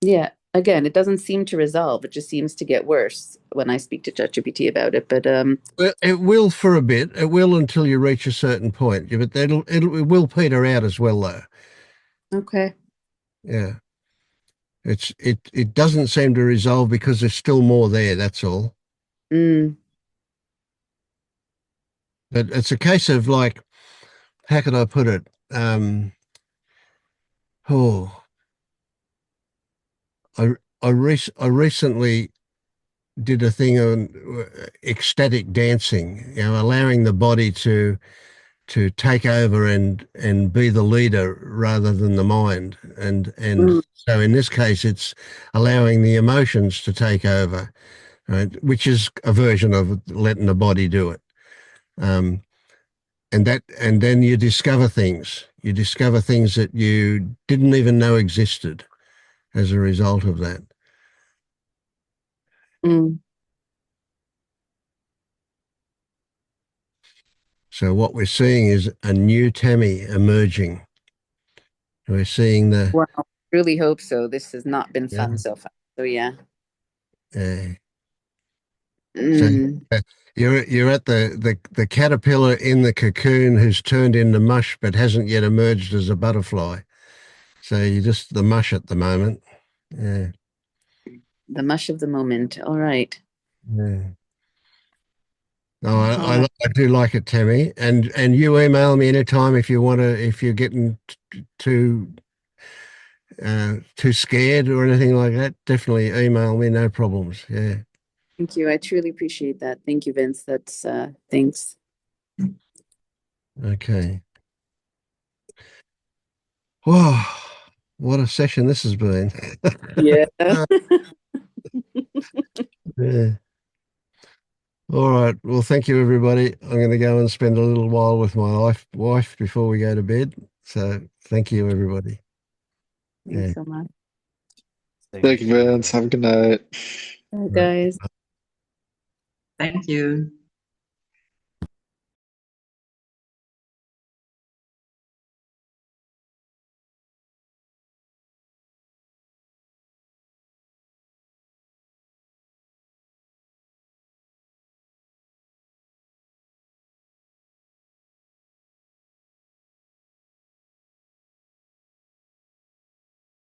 yeah. Again, it doesn't seem to resolve. It just seems to get worse when I speak to ChatGPT about it. But Well, it will for a bit. It will until you reach a certain point. Yeah, but it will peter out as well, though. Okay. Yeah. It doesn't seem to resolve because there's still more there, that's all. Mm. But it's a case of like, how could I put it? Oh, I I recently did a thing on ecstatic dancing, allowing the body to take over and be the leader rather than the mind. And Mm. so in this case, it's allowing the emotions to take over, right? Which is a version of letting the body do it. Um, and then you discover things. You discover things that you didn't even know existed as a result of that. Mm. So what we're seeing is a new Tammy emerging. We're seeing the Wow. Really hope so. This has not been yeah, fun so far. So yeah. uh, so Mm. uh, you're at the caterpillar in the cocoon who's turned into mush but hasn't yet emerged as a butterfly. So you're just the mush at the moment. Yeah. The mush of the moment. All right. Yeah. No, All right. I do like it, Tammy. And you email me anytime if you want to, if you're getting too too scared or anything like that. Definitely email me, no problems. Yeah. Thank you. I truly appreciate that. Thank you, Vince. That's thanks. Okay. Wow, what a session this has been. Yeah. Yeah. All right. Well, thank you, everybody. I'm going to go and spend a little while with my wife before we go to bed. So thank you, everybody. Thanks Yeah. so much. Thank Thank you, you. Vince. Have a good night. Bye, Right. guys. Thank you.